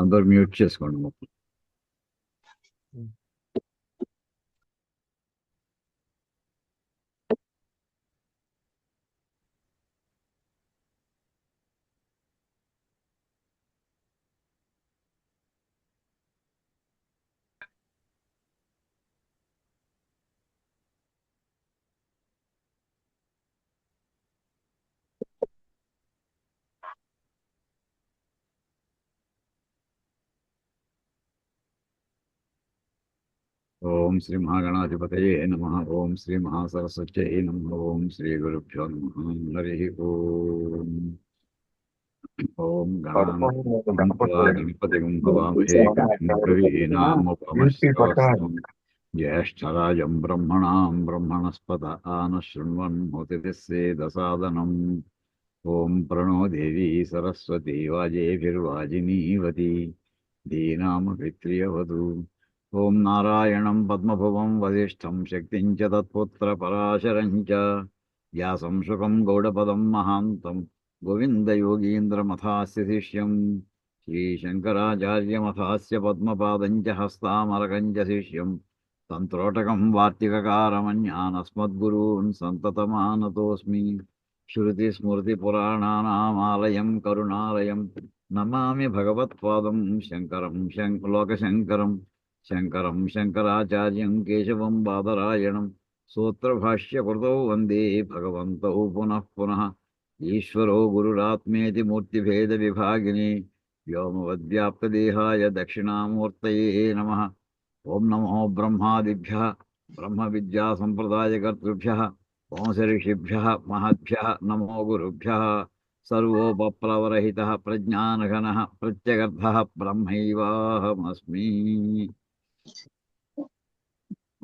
అందరూ మ్యూట్ చేసుకోండి మొత్తం. ఓం శ్రీ మహాగణాధిపతయే నమః. ఓం శ్రీ మహాసరస్వత్యై నమః. ఓం శ్రీ గురుభ్యో నమః. హరి ఓం. ఓం గణానాం త్వా గణపతిం భవామహే కవిం కవీనాముపమశ్రవస్తమం జ్యేష్ఠరాజం బ్రహ్మణాం బ్రహ్మణస్పత ఆనశృణ్వన్నోతిభిస్సేదసాదనం. ఓం ప్రణో దేవీ సరస్వతి వాజేభిర్వాజినీవతి ధీనామభిత్రియవతు. ఓం నారాయణం పద్మభువం వసిష్ఠం శక్తిం చ తత్పుత్రపరాశరం చ వ్యాసం శుకం గౌడపదం మహాంతం గోవిందయోగీంద్రమథాస్య శిష్యం శ్రీశంకరాచార్యమథాస్య పద్మపాదం చ హస్తామరకం చ శిష్యం తంత్రోటకం వార్తికకారమన్యానస్మద్గురూన్ సంతతమానతోస్మి. శృతిస్మృతిపురాణానామాలయం కరుణాలయం నమామి భగవత్పాదం శంకరం లోకశంకరం. శంకరం శంకరాచార్యం కేశవం బాదరాయణం సూత్రభాష్యకృతౌ వందే భగవంతౌ పునః పునః. ఈశ్వరో గురురాత్మేతి మూర్తిభేద విభాగిని వ్యోమవద్వ్యాప్తదేహాయ దక్షిణామూర్తయే నమః. ఓం నమో బ్రహ్మాదిభ్యః బ్రహ్మ విద్యా సంప్రదాయకర్తృభ్యః వంశఋషిభ్యః మహద్భ్యః నమో గురుభ్యః. సర్వోపప్లవరహితః ప్రజ్ఞానఘనః ప్రత్యగర్థః బ్రహ్మైవాహమస్మి.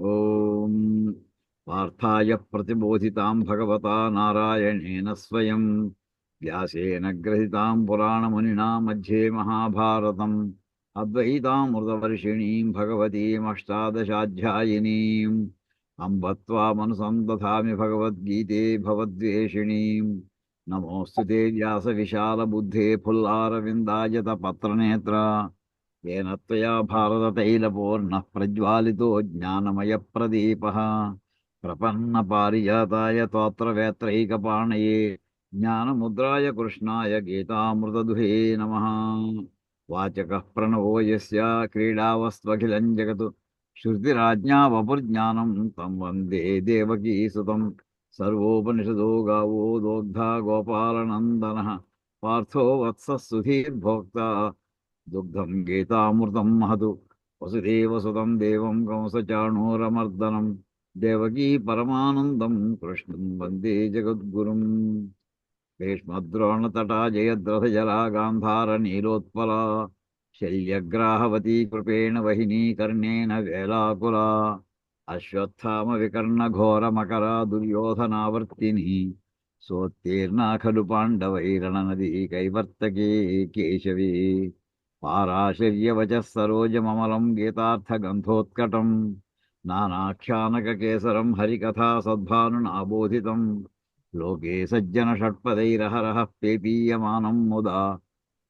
ఓం పార్థాయ ప్రతిబోధితాం భగవతా నారాయణేన స్వయం వ్యాసేన గ్రహీతాం పురాణమునినా మధ్యే మహాభారతం అద్వైతామృతవర్షిణీం భగవతీమష్టాదశాధ్యాయినీం అంబ త్వామనుసందధామి భగవద్గీతే భవద్వేషిణీం. నమోऽस्तु ते व्यासविशालबुद्धे फुल्लारविन्दायतपत्रनेत्र येन त्वया भारततैलपूर्णः प्रज्वालितो ज्ञानमयप्रदीपः. प्रपन्नपारिजाताय तोत्रवेत्रैकपाणये ज्ञानमुद्राय कृष्णाय गीतामृतदुहे नमः. वाचकः प्रणवो यस्य क्रीडावस्त्वखिलं जगत् श्रुतिराज्ञा वपुर्ज्ञानं तं वन्दे देवकीसुतं. सर्वोपनिषदो गावो दोग्धा गोपालनन्दनः पार्थो वत्सः सुधीर्भोक्ता दुग्धं गीतामृतं महतु. वसुदेवसुतं देवं कंसचाणूरमर्दनं देवकी परमानन्दं कृष्णं वन्दे जगद्गुरुं. भीष्मद्रोणतटा जयद्रथजला गान्धारनीलोत्पला शल्यग्राहवती कृपेण वहिनी कर्णेन वेलाकुला. अश्वत्थामविकर्णघोरमकरा दुर्योधनावर्तिनी सोत्तीर्णा खलु पाण्डवैरणनदी कैवर्तके केशवी. पाराशर्यवचः सरोजममलं गीतार्थगन्धोत्कटं नानाख्यानककेसरं हरिकथा सद्भानुनाबोधितं. लोके सज्जनषट्पदैरहरः पेपीयमानं मुदा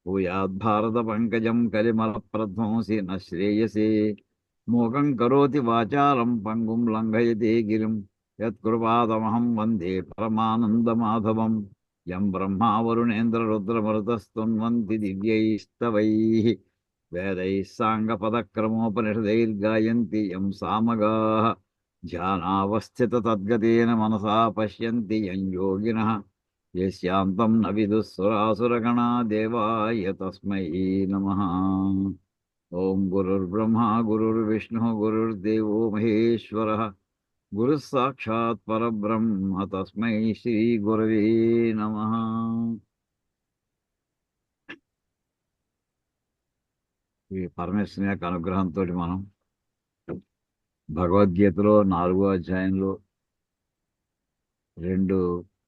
भूयाद्भारतपङ्कजं कलिमलप्रध्वंसि न श्रेयसे. मूकं करोति वाचालं पङ्गुं लङ्घयते गिरिं यत्कृपादमहं वन्दे परमानन्दमाधवं. यं ब्रह्मा वरुणेन्द्ररुद्रमरुतस्तुन्वन्ति दिव्यैस्तवैः वेदैः साङ्गपदक्रमोपनिषदैर्गायन्ति यं सामगाः. ध्यानावस्थिततद्गतेन मनसा पश्यन्ति यं योगिनः यस्यान्तं न विदुःसुरासुरगणा देवाय तस्मै नमः. ओम गुरुर्ब्रह्मा गुरुर्विष्णुः गुरुर्देवो महेश्वरः गुरुः साक्षात् परब्रह्म तस्मै श्री गुरवे नमः. ఈ పరమేశ్వరుని యొక్క అనుగ్రహంతో మనం భగవద్గీతలో 4వ అధ్యాయంలో 2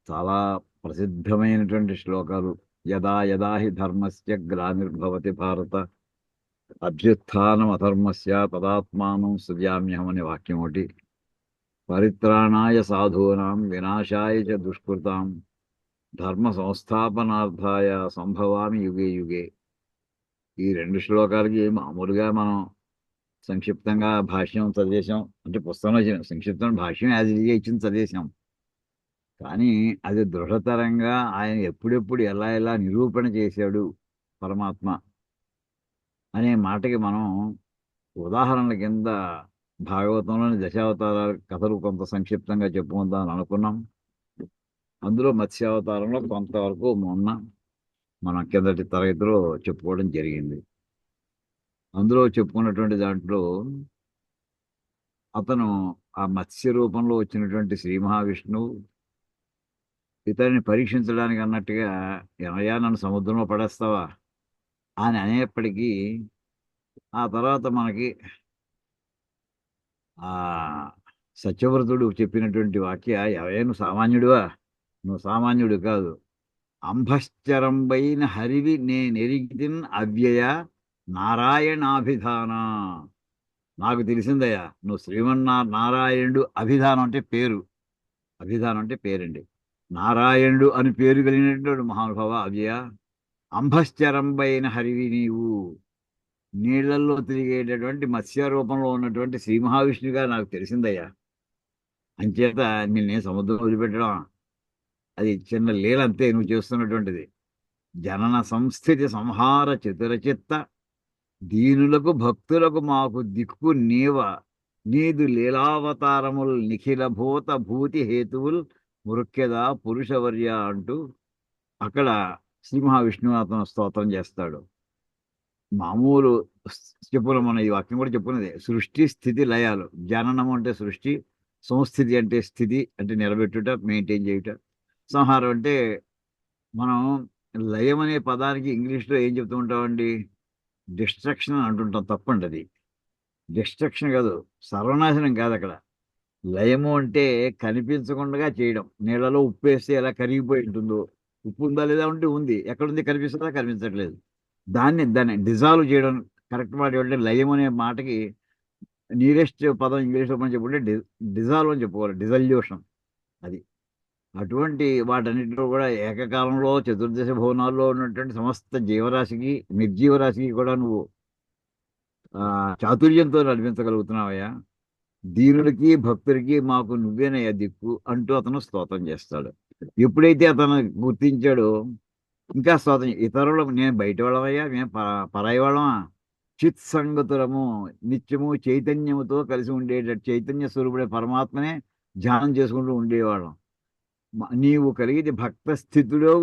చాలా ప్రసిద్ధమైనటువంటి శ్లోకాలు యదా యదా హి ధర్మస్య గ్లానిర్భవతి భారత అభ్యుత్థానమధర్మస్య తదాత్మానం సృజామ్యహం అనే వాక్యం ఒకటి, పరిత్రాణాయ సాధూనాం వినాశాయ చ దుష్కృతాం ధర్మ సంస్థాపనార్థాయ సంభవామి యుగే యుగే. ఈ రెండు శ్లోకాలకి మామూలుగా మనం సంక్షిప్తంగా భాష్యం చదివేశాం. అంటే పుస్తకంలో సంక్షిప్తం భాష్యం యాజ్ ఇదిగా ఇచ్చింది చదివేశాం. కానీ అది దృఢతరంగా ఆయన ఎప్పుడెప్పుడు ఎలా ఎలా నిరూపణ చేశాడు పరమాత్మ అనే మాటకి మనం ఉదాహరణల కింద భాగవతంలోని దశావతారాల కథలు కొంత సంక్షిప్తంగా చెప్పుకుందాం అనుకున్నాం. అందులో మత్స్యావతారంలో కొంతవరకు మొన్న మనం కిందటి తరగతిలో చెప్పుకోవడం జరిగింది. అందులో చెప్పుకున్నటువంటి దాంట్లో అతను ఆ మత్స్య రూపంలో వచ్చినటువంటి శ్రీ మహావిష్ణువు ఇతన్ని పరీక్షించడానికి అన్నట్టుగా ఏమయ్యా నన్ను సముద్రంలో పడేస్తావా అని అనేప్పటికీ ఆ తర్వాత మనకి ఆ సత్యవ్రతుడు చెప్పినటువంటి వాక్య ఎవరే నువ్వు సామాన్యుడివా, నువ్వు సామాన్యుడు కాదు, అంభశ్చరంబైన హరివి నేనెరిగితిన్ అవ్యయ నారాయణాభిధాన. నాకు తెలిసిందయ్యా నువ్వు నారాయణుడు. అభిధానం అంటే పేరు, అభిధానం అంటే పేరండి. నారాయణుడు అని పేరు కలిగినటువంటి మహానుభావ అవ్యయ. అంభశ్చరంబైన హరివి నీవు, నీళ్లలో తిరిగేటటువంటి మత్స్య రూపంలో ఉన్నటువంటి శ్రీ మహావిష్ణువుగా నాకు తెలిసిందయ్యా. అంచేత నిన్నే సముద్రం వదిలిపెట్టడం అది చిన్న లీలంతే నువ్వు చేస్తున్నటువంటిది. జనన సంస్థితి సంహార చతురచిత్త దీనులకు భక్తులకు మాకు దిక్కు నీవ, నీదు లీలావతారముల్ నిఖిల భూత భూతి హేతువుల్ మృక్యద పురుషవర్య అంటూ అక్కడ శ్రీ మహావిష్ణువు అతను స్తోత్రం చేస్తాడు. మామూలు చెప్పున మన ఈ వాక్యం కూడా చెప్పుకున్నది. సృష్టి స్థితి లయాలు. జననం అంటే సృష్టి, సంస్థితి అంటే స్థితి అంటే నిలబెట్టుట, మెయింటైన్ చేయుట. సంహారం అంటే మనం లయం అనే పదానికి ఇంగ్లీష్లో ఏం చెప్తూ ఉంటామండి, డిస్ట్రక్షన్ అని అంటుంటాం. తప్పండి అది. డిస్ట్రక్షన్ కాదు, సర్వనాశనం కాదు. అక్కడ లయము అంటే కనిపించకుండా చేయడం. నీళ్ళలో ఉప్పు వేస్తే ఎలా కరిగిపోయి ఉంటుందో, ఉప్పు ఉందా లేదా ఉంటే ఉంది, ఎక్కడుంది కనిపిస్తుందా కనిపించట్లేదు, దాన్ని డిజాల్వ్ చేయడం. కరెక్ట్ మాట ఏమంటే లయం అనే మాటకి నియరెస్ట్ పదం ఇంగ్లీష్లో మనం చెప్పుకుంటే డిజాల్వ్ అని చెప్పుకోవాలి, డిజల్యూషన్. అది అటువంటి వాటన్నిటిలో కూడా ఏకకాలంలో చతుర్దశ భువనాల్లో ఉన్నటువంటి సమస్త జీవరాశికి నిర్జీవరాశికి కూడా నువ్వు చాతుర్యంతో నడిపించగలుగుతున్నావయ్యా. దీనులకి భక్తులకి మాకు నువ్వేనయ్యా దిక్కు అంటూ అతను స్తోత్రం చేస్తాడు. ఎప్పుడైతే అతను గుర్తించాడో ఇంకా స్తోత్రం, ఇతరులు నేను బయట వాళ్ళమయ్యా, మేము పరాయి వాళ్ళమా, చిత్ సంగతులము నిత్యము చైతన్యముతో కలిసి ఉండేటట్టు చైతన్య స్వరూపుడే పరమాత్మనే ధ్యానం చేసుకుంటూ ఉండేవాళ్ళం. నీవు కలిగితే భక్త స్థితిలో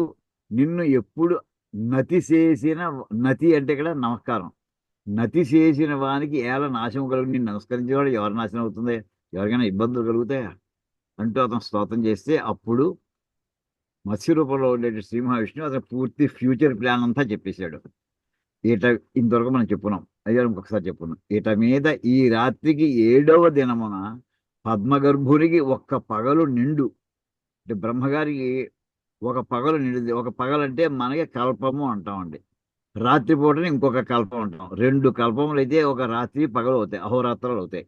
నిన్ను ఎప్పుడు నతి చేసిన, నతి అంటే ఇక్కడ నమస్కారం, నతి చేసిన వానికి ఎలా నాశనం కలుగు, నిన్ను నమస్కరించేవాడు ఎవరు నాశనం అవుతుంది, ఎవరికైనా ఇబ్బందులు కలుగుతాయా అంటూ అతను స్తోత్రం చేస్తే అప్పుడు మత్స్య రూపంలో ఉండే శ్రీ మహావిష్ణువు అతను పూర్తి ఫ్యూచర్ ప్లాన్ అంతా చెప్పేశాడు. ఈట ఇంతవరకు మనం చెప్పున్నాం, అయ్యా ఇంకొకసారి చెప్పున్నాం. ఈట మీద ఈ రాత్రికి 7వ దినమున పద్మగర్భునికి ఒక్క పగలు నిండు, అంటే బ్రహ్మగారికి ఒక పగలు నిండుది. ఒక పగలంటే మనకి కల్పము అంటామండి, రాత్రిపూటని ఇంకొక కల్పం అంటాం. 2 కల్పములు అయితే ఒక రాత్రి పగలు అవుతాయి, అహోరాత్రాలు అవుతాయి.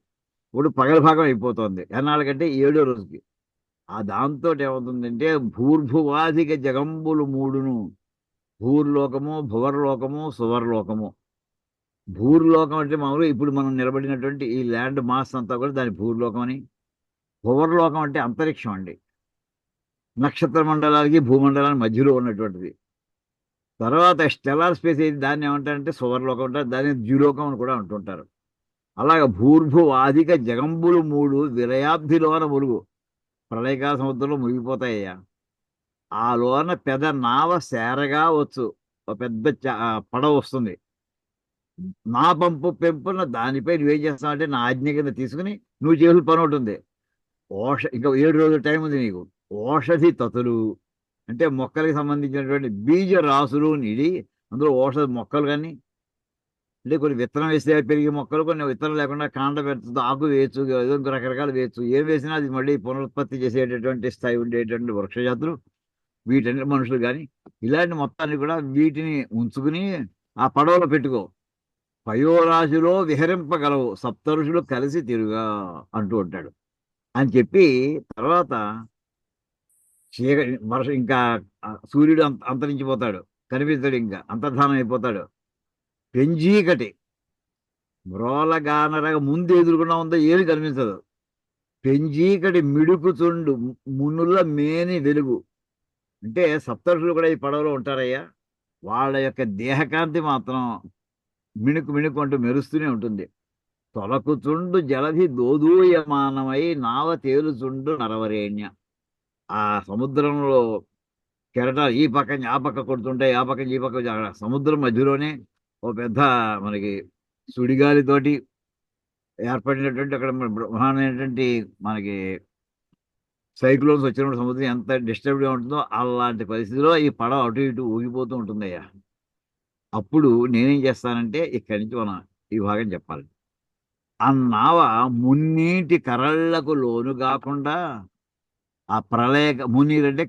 ఇప్పుడు పగల భాగం అయిపోతుంది ఎన్నాళ్ళకంటే 7వ రోజుకి. ఆ దాంతో ఏమవుతుందంటే భూర్భువాధిక జగంబులు మూడును, భూర్లోకము భువర్లోకము సువర్లోకము. భూర్లోకం అంటే మామూలుగా ఇప్పుడు మనం నిలబడినటువంటి ఈ ల్యాండ్ మాస్ అంతా కూడా దాని భూర్లోకం అని. భువర్లోకం అంటే అంతరిక్షం అండి, నక్షత్ర మండలానికి భూమండలానికి మధ్యలో ఉన్నటువంటిది. తర్వాత స్టెల్లార్ స్పేస్ ఏది, దాన్ని ఏమంటారంటే సువర్లోకం అంటారు, దాన్ని ద్యులోకం అని కూడా అంటుంటారు. అలాగే భూర్భువాధిక జగంబులు మూడు విలయాబ్ధిలోన ములుగు, ప్రళయకాల సముద్రంలో మునిగిపోతాయ్యా. ఆ లోన పెద్ద నావ సేరగా వచ్చు, ఒక పెద్ద పడవ వస్తుంది. నా పంపు పెంపున దానిపై నువ్వేం చేస్తావంటే నా ఆజ్ఞ కింద తీసుకుని నువ్వు చేసిన పని ఉంటుంది. ఇంకా 7 రోజుల టైం ఉంది నీకు. ఓషధి తతులు అంటే మొక్కలకి సంబంధించినటువంటి బీజ రాసులు నిడి, అందులో ఓషధ మొక్కలు కానీ, అంటే కొన్ని విత్తనం వేస్తే పెరిగే మొక్కలు, కొన్ని విత్తనం లేకుండా కాండ పెడుతుంది, ఆకు వేయచ్చు, ఏదో ఇంకో రకరకాలు వేయచ్చు. ఏం వేసినా అది మళ్ళీ పునరుత్పత్తి చేసేటటువంటి స్థాయి ఉండేటువంటి వృక్షజాతులు, వీటన్ని మనుషులు కానీ ఇలాంటి మొత్తాన్ని కూడా వీటిని ఉంచుకుని ఆ పడవలో పెట్టుకో. పయోరాశిలో విహరింపగలవు, సప్తఋషులు కలిసి తిరుగా అంటూ ఉంటాడు అని చెప్పి తర్వాత వర్షం ఇంకా సూర్యుడు అంతరించిపోతాడు, కనిపిస్తాడు, ఇంకా అంతర్ధానం అయిపోతాడు. పెంజీకటి మ్రోలగానరగా ముందు ఎదురుకుండా ఉందో ఏమి కనిపించదు. పెంజీకటి మిడుకుచుండు మునుల మేని వెలుగు. అంటే సప్తర్షులు కూడా ఈ పడవలో ఉంటారయ్యా. వాళ్ళ యొక్క దేహకాంతి మాత్రం మిణుకు మిణుకు అంటూ మెరుస్తూనే ఉంటుంది. తొలకుచుండు జలధి దోదూయమానమై నావ తేలుచుండు నరవరేణ్య. ఆ సముద్రంలో కెరటాలు ఈ పక్క నుంచి ఆ పక్క కొడుతుంటాయి, ఆ పక్క నుంచి ఈ పక్క నుంచి అక్కడ సముద్రం మధ్యలోనే ఓ పెద్ద మనకి సుడిగాలితోటి ఏర్పడినటువంటి అక్కడ బ్రహ్మాండమైనటువంటి మనకి సైక్లోన్స్ వచ్చినప్పుడు సముద్రం ఎంత డిస్టర్బ్గా ఉంటుందో అలాంటి పరిస్థితిలో ఈ పడవ అటు ఇటు ఊగిపోతూ ఉంటుందయ్యా. అప్పుడు నేనేం చేస్తానంటే ఇక్కడి నుంచి మనం ఈ భాగం చెప్పాలి. ఆ నావ మున్నీటి కరళ్లకు లోను కాకుండా ఆ మున్నీరు అంటే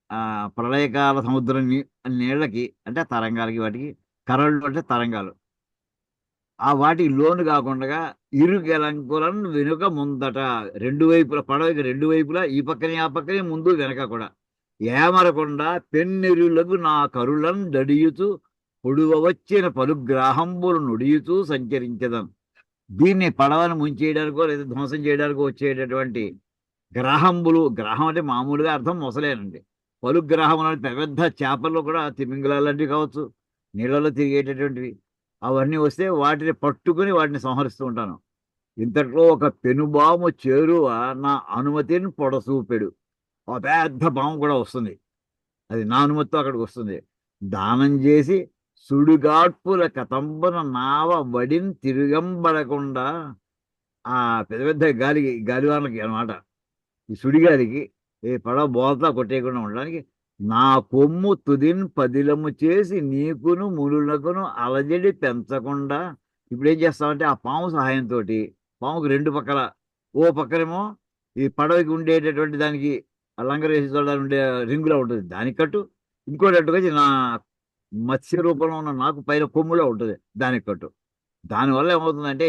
ఆ ప్రళయకాల సముద్రం నీళ్ళకి అంటే తరంగాలకి వాటికి కరళ్ళు అంటే తరంగాలు ఆ వాటికి లోను కాకుండా ఇరుగెలంకులను వెనుక ముందట రెండు వైపుల పడవకి రెండు వైపులా ఈ పక్కనే ఆ పక్కనే ముందు వెనక కూడా ఏమరకుండా పెన్నెరులకు నా కరులను దడియుతూ పొడువ వచ్చిన పలుగ్రాహంబులు నుడియుతూ సంచరించదం. దీన్ని పడవను ముంచేయడానికో లేదా ధ్వంసం చేయడానికో వచ్చేటటువంటి గ్రాహంబులు, గ్రాహం అంటే మామూలుగా అర్థం మొసలేనండి. పలుగ్రాహములు అంటే పెద్ద పెద్ద చేపల్లో కూడా తిమింగలాలు లాంటివి కావచ్చు, నీళ్ళలో తిరిగేటటువంటివి. అవన్నీ వస్తే వాటిని పట్టుకుని వాటిని సంహరిస్తూ ఉంటాను. ఇంతట్లో ఒక పెనుబాము చేరువ నా అనుమతిని పొడసూపెడు. ఒక పెద్ద పాము కూడా వస్తుంది, అది నా అనుమతితో అక్కడికి వస్తుంది. దానం చేసి సుడిగాడ్పుల కతంబన నావ వడిని తిరుగంబడకుండా ఆ పెద్ద పెద్ద గాలివానలకి అనమాట, ఈ సుడిగాలికి ఈ పడవ బోల్తా కొట్టేయకుండా ఉండడానికి నా కొమ్ము తుదిన్ పదిలము చేసి నీకును మునులకును అలజడి పెంచకుండా ఇప్పుడు ఏం చేస్తామంటే ఆ పాము సహాయంతో పాముకు రెండు పక్కల ఓ పక్కనేమో ఈ పడవకి ఉండేటటువంటి దానికి లంగర్ వేసి చూడడానికి ఉండే రింగులో ఉంటుంది దానికి కట్టు, ఇంకోటి అట్టుగా నా మత్స్య రూపంలో ఉన్న నాకు పైన కొమ్ములో ఉంటుంది దానికి కట్టు. దానివల్ల ఏమవుతుందంటే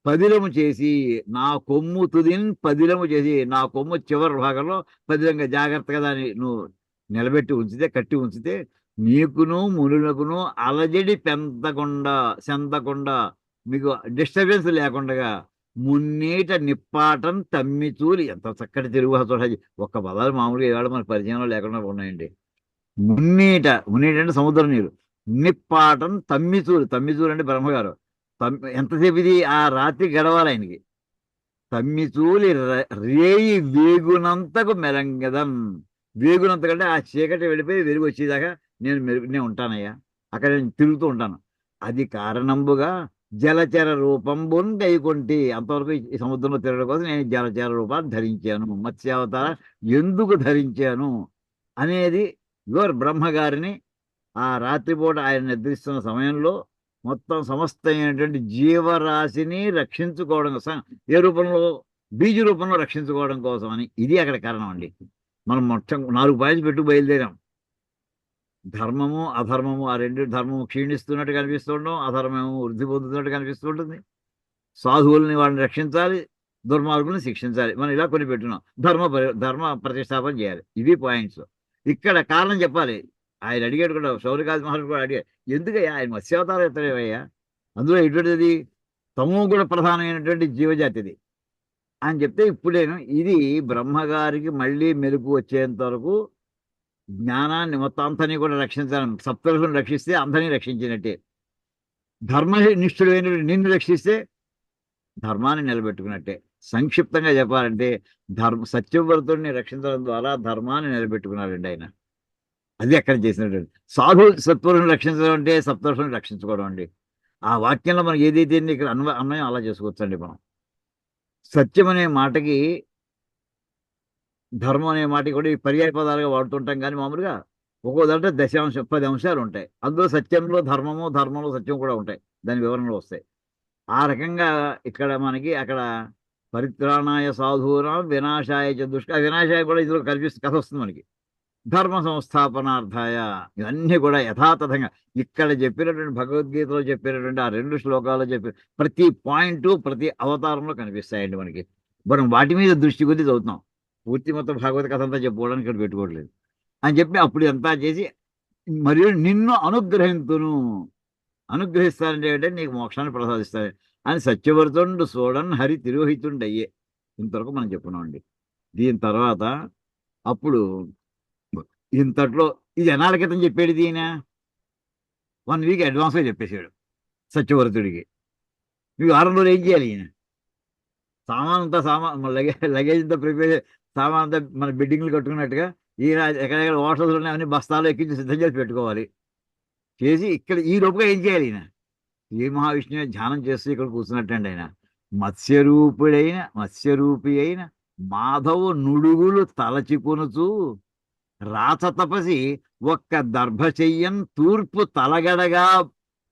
పదిలము చేసి నా కొమ్ము తుదిని పదిలము చేసి నా కొమ్ము చివరి భాగంలో పదిలంగా జాగ్రత్తగా దాన్ని నువ్వు నిలబెట్టి ఉంచితే కట్టి ఉంచితే నీకును మునులకును అలజడి చెందకుండా మీకు డిస్టర్బెన్స్ లేకుండా మున్నీట నిప్పాటం తమ్మిచూలి. ఎంత చక్కటి తెలుగు చూడాలి, ఒక్క పదాలు మామూలుగా ఇవాళ మన పరిచయంలో లేకుండా ఉన్నాయండి. మున్నీట అంటే సముద్ర నీరు, నిప్పాటం తమ్మిచూలు అంటే బ్రహ్మగారు. ఎంతసేపు ఇది ఆ రాత్రి గడవాలి ఆయనకి. తమ్మిచూలి రేయి వేగునంతకు మెలంగదం. వేగునంత కంటే ఆ చీకటి వెళ్ళిపోయి వెలుగు వచ్చేదాకా నేను ఉంటానయ్యా, అక్కడ నేను తిరుగుతూ ఉంటాను. అది కారణంబుగా జలచర రూపంబున్ గైకొంటి. అంతవరకు ఈ సముద్రంలో తిరగడం కోసం నేను జలచర రూపాన్ని ధరించాను, మత్స్యావతార ఎందుకు ధరించాను అనేది బ్రహ్మగారిని ఆ రాత్రిపూట ఆయన నిద్రిస్తున్న సమయంలో మొత్తం సమస్తమైనటువంటి జీవరాశిని రక్షించుకోవడం కోసం, ఏ రూపంలో, బీజ రూపంలో రక్షించుకోవడం కోసం అని. ఇది అక్కడ కారణం అండి. మనం మొత్తం 4 పాయింట్స్ పెట్టు బయలుదేరాం. ధర్మము అధర్మము, ఆ రెండు, ధర్మము క్షీణిస్తున్నట్టు కనిపిస్తుండడం, అధర్మము వృద్ధి పొందుతున్నట్టు కనిపిస్తుంటుంది. సాధువుల్ని వాళ్ళని రక్షించాలి, దుర్మార్గుల్ని శిక్షించాలి. మనం ఇలా కొన్ని పెట్టున్నాం. ధర్మ ప్రతిష్టాపన చేయాలి. ఇవి పాయింట్స్. ఇక్కడ కారణం చెప్పాలి. ఆయన అడిగాడు కూడా, శౌరికాది మహర్షి కూడా అడిగాడు, ఎందుకయ్యా ఆయన మత్స్యావతారం ఎత్తలేవయ్యా, అందులో ఎటువంటిది తమో కూడా ప్రధానమైనటువంటి జీవజాతిది అని చెప్తే, ఇప్పుడేను ఇది బ్రహ్మగారికి మళ్ళీ మెరుపు వచ్చేంత వరకు జ్ఞానాన్ని మొత్తం అంతని కూడా రక్షించాలని, సప్తరుషులను రక్షిస్తే అందరినీ రక్షించినట్టే. ధర్మనిష్ఠుడైన నిన్ను రక్షిస్తే ధర్మాన్ని నిలబెట్టుకున్నట్టే. సంక్షిప్తంగా చెప్పాలంటే సత్యవ్రతుడిని రక్షించడం ద్వారా ధర్మాన్ని నిలబెట్టుకున్నాడండి ఆయన. అది అక్కడ చేసినటువంటి సాధు సత్వరుని రక్షించడం అంటే సప్తరుషుని రక్షించుకోవడం అండి. ఆ వాక్యంలో మనకి ఏదైతే ఇక్కడ అన్వయం అలా చేసుకోవచ్చండి. మనం సత్యం అనే మాటకి, ధర్మం అనే మాటకి కూడా ఈ పర్యాయ పదాలుగా వాడుతుంటాం. కానీ మామూలుగా ఒక్కో దాంట్లో 10 అంశాలు ఉంటాయి. అందులో సత్యంలో ధర్మంలో సత్యం కూడా ఉంటాయి, దాని వివరణలో వస్తాయి. ఆ రకంగా ఇక్కడ మనకి అక్కడ పరిత్రాణాయ సాధూనాం వినాశాయ దుష్క, వినాశాయ కూడా ఇందులో కథ వస్తుంది మనకి. ధర్మ సంస్థాపనార్థాయ, ఇవన్నీ కూడా యథాతథంగా ఇక్కడ చెప్పినటువంటి భగవద్గీతలో చెప్పినటువంటి ఆ 2 శ్లోకాల్లో చెప్పి ప్రతి పాయింట్ ప్రతి అవతారంలో కనిపిస్తాయండి మనకి. మనం వాటి మీద దృష్టి కొద్ది చదువుతాం. పూర్తి మొత్తం భాగవత కథ అంతా చెప్పుకోవడానికి ఇక్కడ పెట్టుకోవట్లేదు అని చెప్పి అప్పుడు అంతా చేసి మరియు నిన్ను అనుగ్రహింతును. అనుగ్రహిస్తానంటే ఏంటంటే నీకు మోక్షాన్ని ప్రసాదిస్తాను అని సత్యవర్తుండు చూడన్ హరి తిరోహితుండయ్యే. ఇంతవరకు మనం చెప్పుకున్నామండి. దీని తర్వాత అప్పుడు ఇంతట్లో ఇది ఎన్నాళ్ళ క్రితం చెప్పాడు ఈయన? 1 వీక్ అడ్వాన్స్గా చెప్పేశాడు సత్యవర్తుడికి. ఈ వారం రోజులు ఏం చేయాలి ఈయన? సామాన్ అంతా మన లగేజ్ అంతా ప్రిపేర్, సామాన్ అంతా మన బిడ్డింగ్లు కట్టుకున్నట్టుగా ఈయన ఎక్కడెక్కడ హోటల్స్లోనే అన్ని బస్తాలు ఎక్కించి సిద్ధం చేసి పెట్టుకోవాలి. చేసి ఇక్కడ ఈ లోపుగా ఏం చేయాలి ఈయన? శ్రీ మహావిష్ణువు ధ్యానం చేస్తూ ఇక్కడ కూర్చున్నట్టండి ఆయన. మత్స్యరూపి అయిన మాధవు నుడుగులు తలచికొనుచు రాచ తపసి ఒక్క దర్భ చెయ్యన్ తూర్పు తలగడగా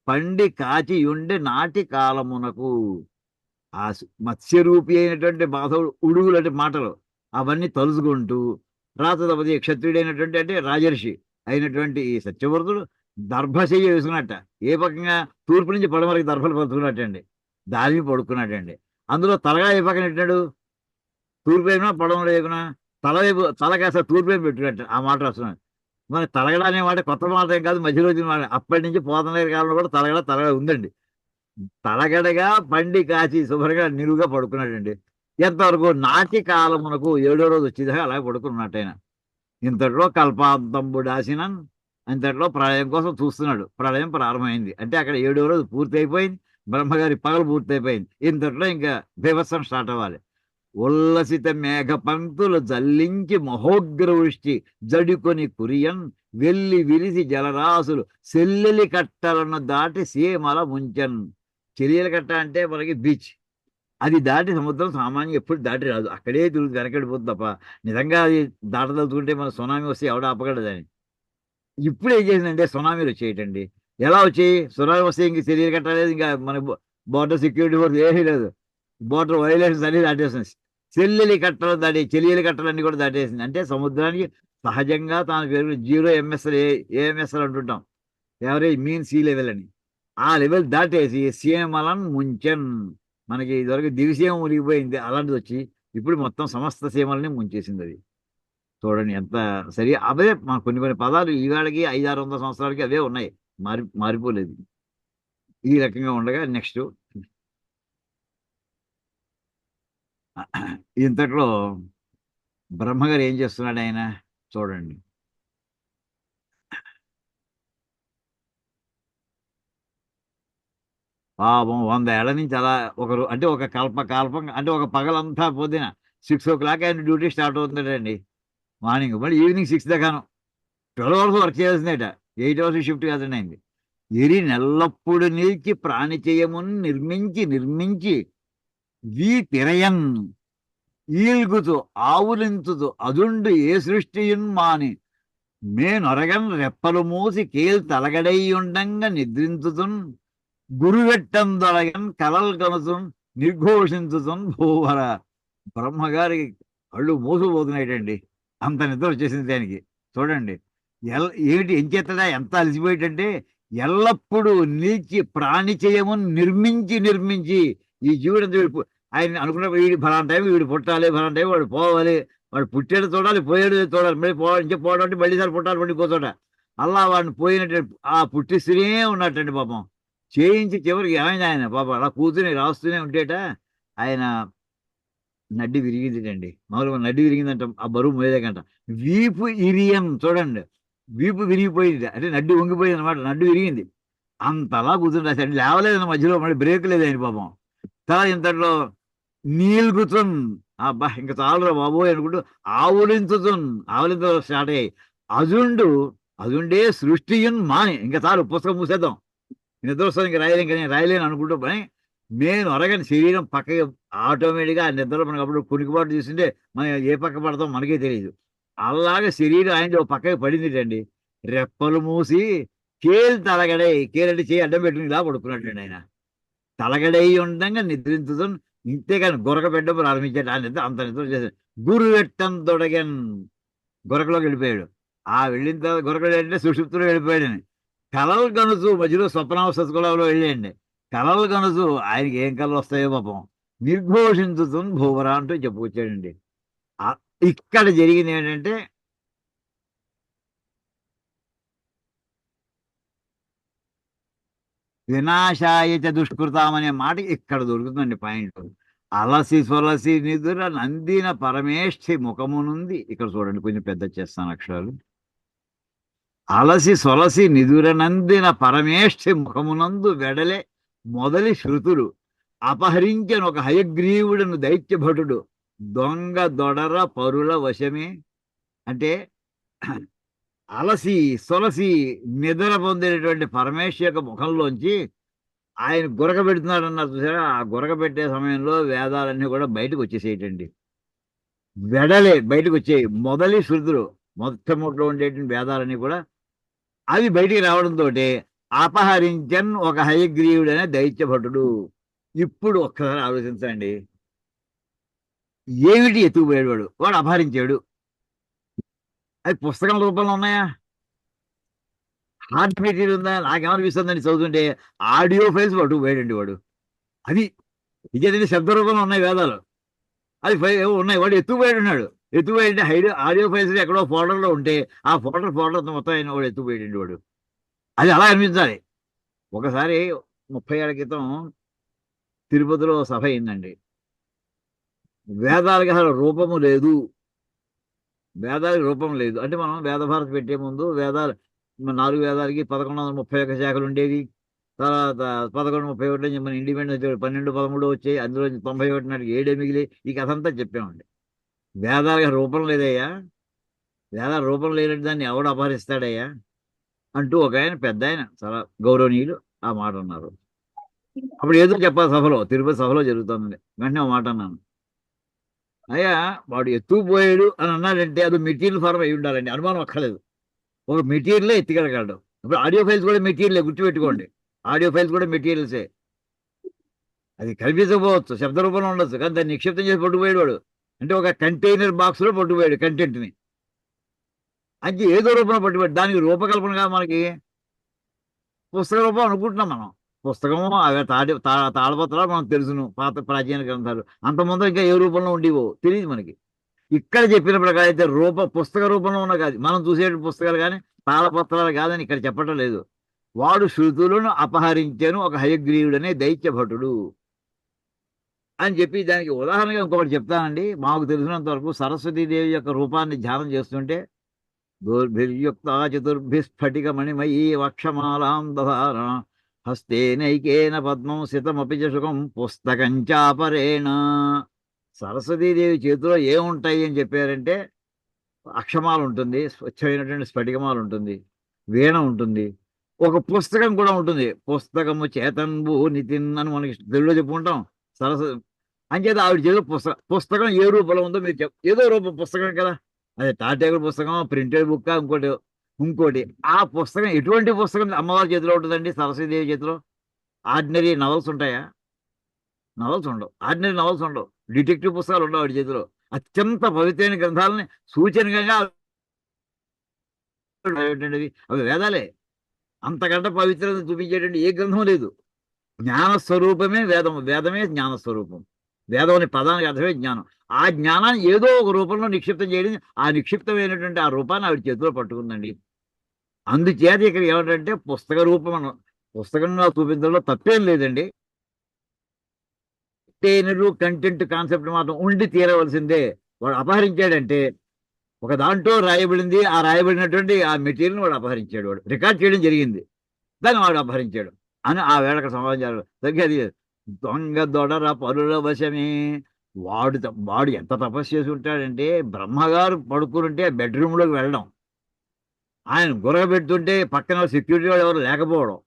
పండి కాచియుండె నాటి కాలమునకు. ఆ మత్స్యరూపి అయినటువంటి మాధవుడు ఉడుగులు అంటే మాటలు అవన్నీ తలుచుకుంటూ రాతదపతి క్షత్రియుడైనటువంటి అంటే రాజర్షి అయినటువంటి ఈ సత్యవర్తుడు దర్భశయ్య వేసుకున్నట్ట. ఏ పక్కగా తూర్పు నుంచి పడమరకి దర్భలు పడుతున్నట్టండి. దాని పడుకున్నాడండి. అందులో తలగా ఏ పక్కన పెట్టాడు? తూర్పు వైపున పడమర వైపున తలవైపు తల కాస్త తూర్పు వైపు పెట్టుకున్నట్టు. ఆ మాట వస్తున్నాడు. మన తలగడ అనే మాట కొత్త మాట ఏం కాదు, మధ్య రోజు మాట. అప్పటి నుంచి పోతనగారి కాలంలో కూడా తలగడ ఉందండి. తలగడగా పండి కాచి శుభ్రంగా నిలువుగా పడుకున్నాడండి. ఎంతవరకు? నాటి కాలమునకు 7వ రోజు వచ్చేదాకా అలాగే పడుకున్నట్టు ఆయన. ఇంతట్లో కల్పాంతంబుడాసినన్, అంతట్లో ప్రళయం కోసం చూస్తున్నాడు. ప్రళయం ప్రారంభమైంది అంటే అక్కడ 7వ రోజు పూర్తి అయిపోయింది. బ్రహ్మగారి పగలు పూర్తి అయిపోయింది. ఇంతట్లో ఇంకా బీభత్సం స్టార్ట్ అవ్వాలి. ఉల్లసిత మేఘ పంక్తులు జల్లించి మహోగ్ర వృష్టి జడుకొని కురియన్ వెల్లి విరిసి జలరాశులు సెల్లెలి కట్టలను దాటి సీమల ముంచన్. చెలియల కట్ట అంటే మనకి బీచ్. అది దాటి సముద్రం సామాన్యంగా ఎప్పుడు దాటి రాదు. అక్కడే తిరుగుతూ వెనకడిపోతుంది తప్ప నిజంగా అది దాటదలుచుకుంటే మన సునామీ వస్తే ఎవడ ఆపగలదని. ఇప్పుడు ఏం చేసిందంటే సునామీలు వచ్చేయటండి. ఎలా వచ్చాయి? సునామీ వస్తే ఇంక చెలియలు కట్టలేదు, ఇంకా మన బోర్డర్ సెక్యూరిటీ ఫోర్స్ ఏమీ లేదు. బోర్డర్ వైలేషన్స్ అన్ని దాటేస్తుంది. చెలియలి కట్టలన్నీ కూడా దాటేసింది. అంటే సముద్రానికి సహజంగా తాను పేరు 0 ఎంఎస్ఎల్, ఏఎంఎస్ఎల్ అంటుంటాం, యావరేజ్ మీన్ సీ లెవెల్ అని. ఆ లెవెల్ దాటేసి సీమలను ముంచెన్. మనకి ఇదివరకు దివిసీమ మునిగిపోయింది, అలాంటిది వచ్చి ఇప్పుడు మొత్తం సమస్త సీమల్ని ముంచేసింది అది. చూడండి ఎంత సరి. అవే మన కొన్ని పదాలు ఈవేళకి 500-600 సంవత్సరాలకి అవే ఉన్నాయి, మారిపోలేదు. ఈ రకంగా ఉండగా నెక్స్ట్ ఇంతట్లో బ్రహ్మగారు ఏం చేస్తున్నాడు ఆయన చూడండి. పాపం 100 ఏళ్ల నుంచి అలా ఒకరు అంటే ఒక కల్పం అంటే ఒక పగలంతా పొద్దున 6 o'clock ఆయన డ్యూటీ స్టార్ట్ అవుతుందండి మార్నింగ్. మళ్ళీ ఈవినింగ్ 6 దాకాను 12 hours వర్క్ చేయాల్సిందేట. 8 hours షిఫ్ట్ కాదండి అయింది. ఎరి నెల్లప్పుడు నిలిచి ప్రాణి చేయమున్ నిర్మించి వీ తిరయన్ ఈల్గుతూ ఆవులింతుతూ అదుండు ఏ సృష్టియున్ మాని మేనొరగన్ రెప్పలు మూసి కేల్ తలగడైయుండంగా నిద్రించుతున్ గురువెట్టందొరగన్ కలల్ కనుతున్ నిర్ఘోషించుతున్ భూవర. బ్రహ్మగారికి కళ్ళు మూసుకుపోతున్నాయిటండి. అంత నిద్ర వచ్చేసింది దానికి. చూడండి ఏమిటి ఏం చేస్తాడా, ఎంత అలసిపోయేటంటే ఎల్లప్పుడూ నిలిచి ప్రాణి చేయమున్ నిర్మించి ఈ జీవుడంతా ఆయన అనుకున్నప్పుడు వీడి ఫలానా టైం వీడు పుట్టాలి, ఫలానా టైం వాడు పోవాలి, వాడు పుట్టాడు చూడాలి, పోయాడు చూడాలి, మళ్ళీ పోవడం అంటే మళ్ళీ సారి పుట్టాలి మళ్ళీ ఇంకో చోట. అలా వాడిని పోయినట్టు ఆ పుట్టిస్తూనే ఉన్నట్టండి పాపం. చేయించి చివరికి ఏమైంది ఆయన పాపం అలా కూర్చుని రాస్తూనే ఉంటేట ఆయన నడ్డి విరిగిందిటండి. మామూలుగా నడ్డి విరిగిందంట, ఆ బరువు మోయలేకంట. వీపు ఇరియన్ చూడండి, వీపు విరిగిపోయింది అంటే నడ్డి వంగిపోయింది అనమాట, నడ్డు విరిగింది. అంతలా కూర్చుని రాశాడు, లేవలేదన్న మధ్యలో, మళ్ళీ బ్రేక్ లేదు ఆయన పాపం. తర్వాత ఇంతట్లో నీల్గుతున్, అబ్బా ఇంకా చాలురా బాబోయ్ అనుకుంటూ ఆవులింత స్టార్ట్ అయ్యాయి. అదుండే సృష్టియున్ మాని, ఇంకా చాలు పుస్తకం మూసేద్దాం, నిద్ర వస్తుంది, ఇంకా రాయలేం కానీ రాయలేను అనుకుంటూ పని నేను అరగని శరీరం పక్కకి ఆటోమేటిక్గా ఆ నిద్రలో మనకు అప్పుడు కునికిపాటు చూస్తుంటే మనం ఏ పక్క పడతాం మనకే తెలియదు. అలాగే శరీరం ఆయన పక్కకి పడిందిటండి. రెప్పలు మూసి తలగడై, కేలంటే చేయి అడ్డం పెట్టుకుని ఇలా పడుకున్నట్టండి ఆయన. తలగడై ఉండగా నిద్రించుతో ఇంతేగాని గొరక పెట్టడం ప్రారంభించాడు. ఆ నిద్ర అంత నిద్ర చేశాడు. గురు పెట్టం తొడగన్, గొరకలోకి వెళ్ళిపోయాడు. ఆ వెళ్ళిన తర్వాత గొరకలు అంటే సుషుప్తులో వెళ్ళిపోయాడని. కలలు కనుసు మధ్యలో స్వప్నావస్థలో వెళ్ళండి. కలలు కనుసు ఆయనకి ఏం కళలు వస్తాయో పాపం. నిర్ఘోషించుతుంది భూవరా అంటూ చెప్పుకొచ్చాడండి. ఇక్కడ జరిగింది ఏంటంటే వినాశాయ చ దుష్కృతాం అనే మాట ఇక్కడ దొరుకుతుందండి పాయింట్. అలసి సొలసి నిదుర నందిన పరమేష్ఠి ముఖమునుంది. ఇక్కడ చూడండి, కొంచెం పెద్ద చేస్తాను అక్షరాలు. అలసి సొలసి నిదుర నందిన పరమేష్ఠి ముఖమునందు వెడలే మొదలి శృతులు అపహరించను ఒక హయగ్రీవుడను దైత్యభటుడు దొంగ దొడర పరుల వశమే. అంటే అలసి సొలసి నిద్ర పొందినటువంటి పరమేశ్వర యొక్క ముఖంలోంచి ఆయన గురక పెడుతున్నాడు అన్నారు చూసారా, ఆ గురక పెట్టే సమయంలో వేదాలన్నీ కూడా బయటకు వచ్చేసేయటండి. వెడలే బయటకు వచ్చేయి మొదలి శృతులు, మొట్టమొదటిలో ఉండేటువంటి వేదాలన్నీ కూడా అవి బయటికి రావడంతో అపహరించన్ ఒక హయగ్రీవుడు అనే దైత్యభటుడు. ఇప్పుడు ఒక్కసారి ఆలోచించండి, ఏమిటి ఎత్తుకుపోయాడు వాడు? వాడు అపహరించాడు. అది పుస్తకం రూపంలో ఉన్నాయా? హార్డ్ మెటీరియల్ ఉందా? నాకేమనిపిస్తుందని చదువుతుంటే ఆడియో ఫైల్స్ పట్టుకుపోయాడండి వాడు. అది ఇదేంటంటే శబ్ద రూపంలో ఉన్నాయి వేదాలు, అది ఉన్నాయి. వాడు ఎత్తుకుపోయాడు ఉన్నాడు. ఎత్తుకుపోయింటే ఆడియో ఫైల్స్ ఎక్కడో ఫోల్డర్లో ఉంటే ఆ ఫోల్డర్ మొత్తం అయిన వాడు ఎత్తుకుపోయాడండి వాడు. అది అలా అనిపించాలి. ఒకసారి 30 ఏళ్ల క్రితం తిరుపతిలో సభ అయిందండి. వేదాలకి అసలు రూపము లేదు. వేదాలకి రూపం లేదు అంటే మనం వేదభారతి పెట్టే ముందు వేదాలు 4 వేదాలకి 1131 శాఖలు ఉండేవి. తర్వాత 1131 మన ఇండిపెండెన్స్ 12, 13 వచ్చాయి. అందులో 91 నాటికి 7 మిగిలి ఈ కథ అంతా చెప్పామండి. వేదాలకి రూపం లేదయ్యా, వేదాల రూపం లేనట్టు దాన్ని ఎవడు అపహరిస్తాడయ్యా అంటూ ఒక ఆయన పెద్ద ఆయన చాలా గౌరవనీయులు ఆ మాట అన్నారు. అప్పుడు ఏదో చెప్పాలి సభలో, తిరుపతి సభలో జరుగుతుంది. వెంటనే ఒక మాట అన్నాను, అయ్యా వాడు ఎత్తుకుపోయాడు అని అన్నాడంటే అది మెటీరియల్ ఫార్మ్ అయి ఉండాలండి, అనుమానం అక్కర్లేదు. ఒక మెటీరియలే ఎత్తికెళ్ళగలడు. ఇప్పుడు ఆడియో ఫైల్స్ కూడా మెటీరియలే, గుర్తుపెట్టుకోండి. ఆడియో ఫైల్స్ కూడా మెటీరియల్సే. అది కనిపించకపోవచ్చు, శబ్ద రూపంలో ఉండొచ్చు, కానీ దాన్ని నిక్షిప్తం చేసి పట్టుకుపోయాడు వాడు. అంటే ఒక కంటైనర్ బాక్స్లో పట్టుకుపోయాడు కంటెంట్ని. అది ఏదో రూపంలో పట్టుకుపోయాడు. దానికి రూపకల్పనగా మనకి పుస్తక రూపం అనుకుంటున్నాం మనం. పుస్తకము అవి తాళపత్రాలు మనకు తెలుసును, పాత ప్రాచీన గ్రంథాలు. అంత ముందర ఇంకా ఏ రూపంలో ఉండేవో తెలియదు మనకి. ఇక్కడ చెప్పిన ప్రకారం అయితే పుస్తక రూపంలో ఉన్న కాదు, మనం చూసే పుస్తకాలు కానీ తాళపత్రాలు కాదని ఇక్కడ చెప్పటం లేదు. వాడు శృతులను అపహరించాను ఒక హయగ్రీవుడనే దైత్యభటుడు అని చెప్పి దానికి ఉదాహరణగా ఇంకొకటి చెప్తానండి. మాకు తెలిసినంత వరకు సరస్వతీదేవి యొక్క రూపాన్ని ధ్యానం చేస్తుంటే దోర్భిర్యుక్త చతుర్భిస్ఫటిక మణిమయీ వక్షమాలాం దధార హస్తేనైకేన పద్మం సితమపి సుఖం పుస్తకం చాపరేణ. సరస్వతీదేవి చేతిలో ఏముంటాయి అని చెప్పారంటే అక్షమాల ఉంటుంది, స్వచ్ఛమైనటువంటి స్ఫటికమాల ఉంటుంది, వీణ ఉంటుంది, ఒక పుస్తకం కూడా ఉంటుంది. పుస్తకము చేతన్బు నితిన్ అని మనకి తెలుగులో చెప్పుకుంటాం. సరస్వతి అంచేత ఆవిడ చేతిలో పుస్తకం ఏ రూపంలో ఉందో మీరు ఏదో రూపం పుస్తకం కదా, అదే తాటేగుల పుస్తకం, ప్రింటెడ్ బుక్, ఇంకోటి ఆ పుస్తకం ఎటువంటి పుస్తకం అమ్మవారి చేతిలో ఉంటుందండి? సరస్వతీదేవి చేతిలో. ఆర్డినరీ నవల్స్ ఉంటాయా? నవల్స్ ఉండవు. ఆర్డినరీ నవల్స్ ఉండవు. డిటెక్టివ్ పుస్తకాలు ఉండవు వాడి చేతిలో. అత్యంత పవిత్రమైన గ్రంథాలని సూచనగా అవి వేదాలే. అంతకంటే పవిత్రత చూపించేటువంటి ఏ గ్రంథం లేదు. జ్ఞానస్వరూపమే వేదం, వేదమే జ్ఞానస్వరూపం. వేదం అనే పదానికి అర్థమే జ్ఞానం. ఆ జ్ఞానాన్ని ఏదో ఒక రూపంలో నిక్షిప్తం చేయడం, ఆ నిక్షిప్తమైనటువంటి ఆ రూపాన్ని ఆవిడ చేతిలో పట్టుకుందండి. అందుచేత ఇక్కడ ఏమిటంటే పుస్తక రూపం పుస్తకంగా చూపించడంలో తప్పేం లేదండి. కంటెంట్ కాన్సెప్ట్ మాత్రం ఉండి తీరవలసిందే. వాడు అపహరించాడంటే ఒక దాంట్లో రాయబడింది, ఆ రాయబడినటువంటి ఆ మెటీరియల్ వాడు అపహరించాడు, వాడు రికార్డ్ చేయడం జరిగింది, దాన్ని వాడు అపహరించాడు అని ఆ వేళకు సమాచారం తగ్గది. దొంగ దొడర పరుల వశమే. వాడు ఎంత తపస్సు చేసి ఉంటాడంటే, బ్రహ్మగారు పడుకుంటే బెడ్రూమ్లోకి వెళ్ళడం, ఆయన గురగబెడుతుంటే పక్కన సెక్యూరిటీ వాడు ఎవరు లేకపోవడం,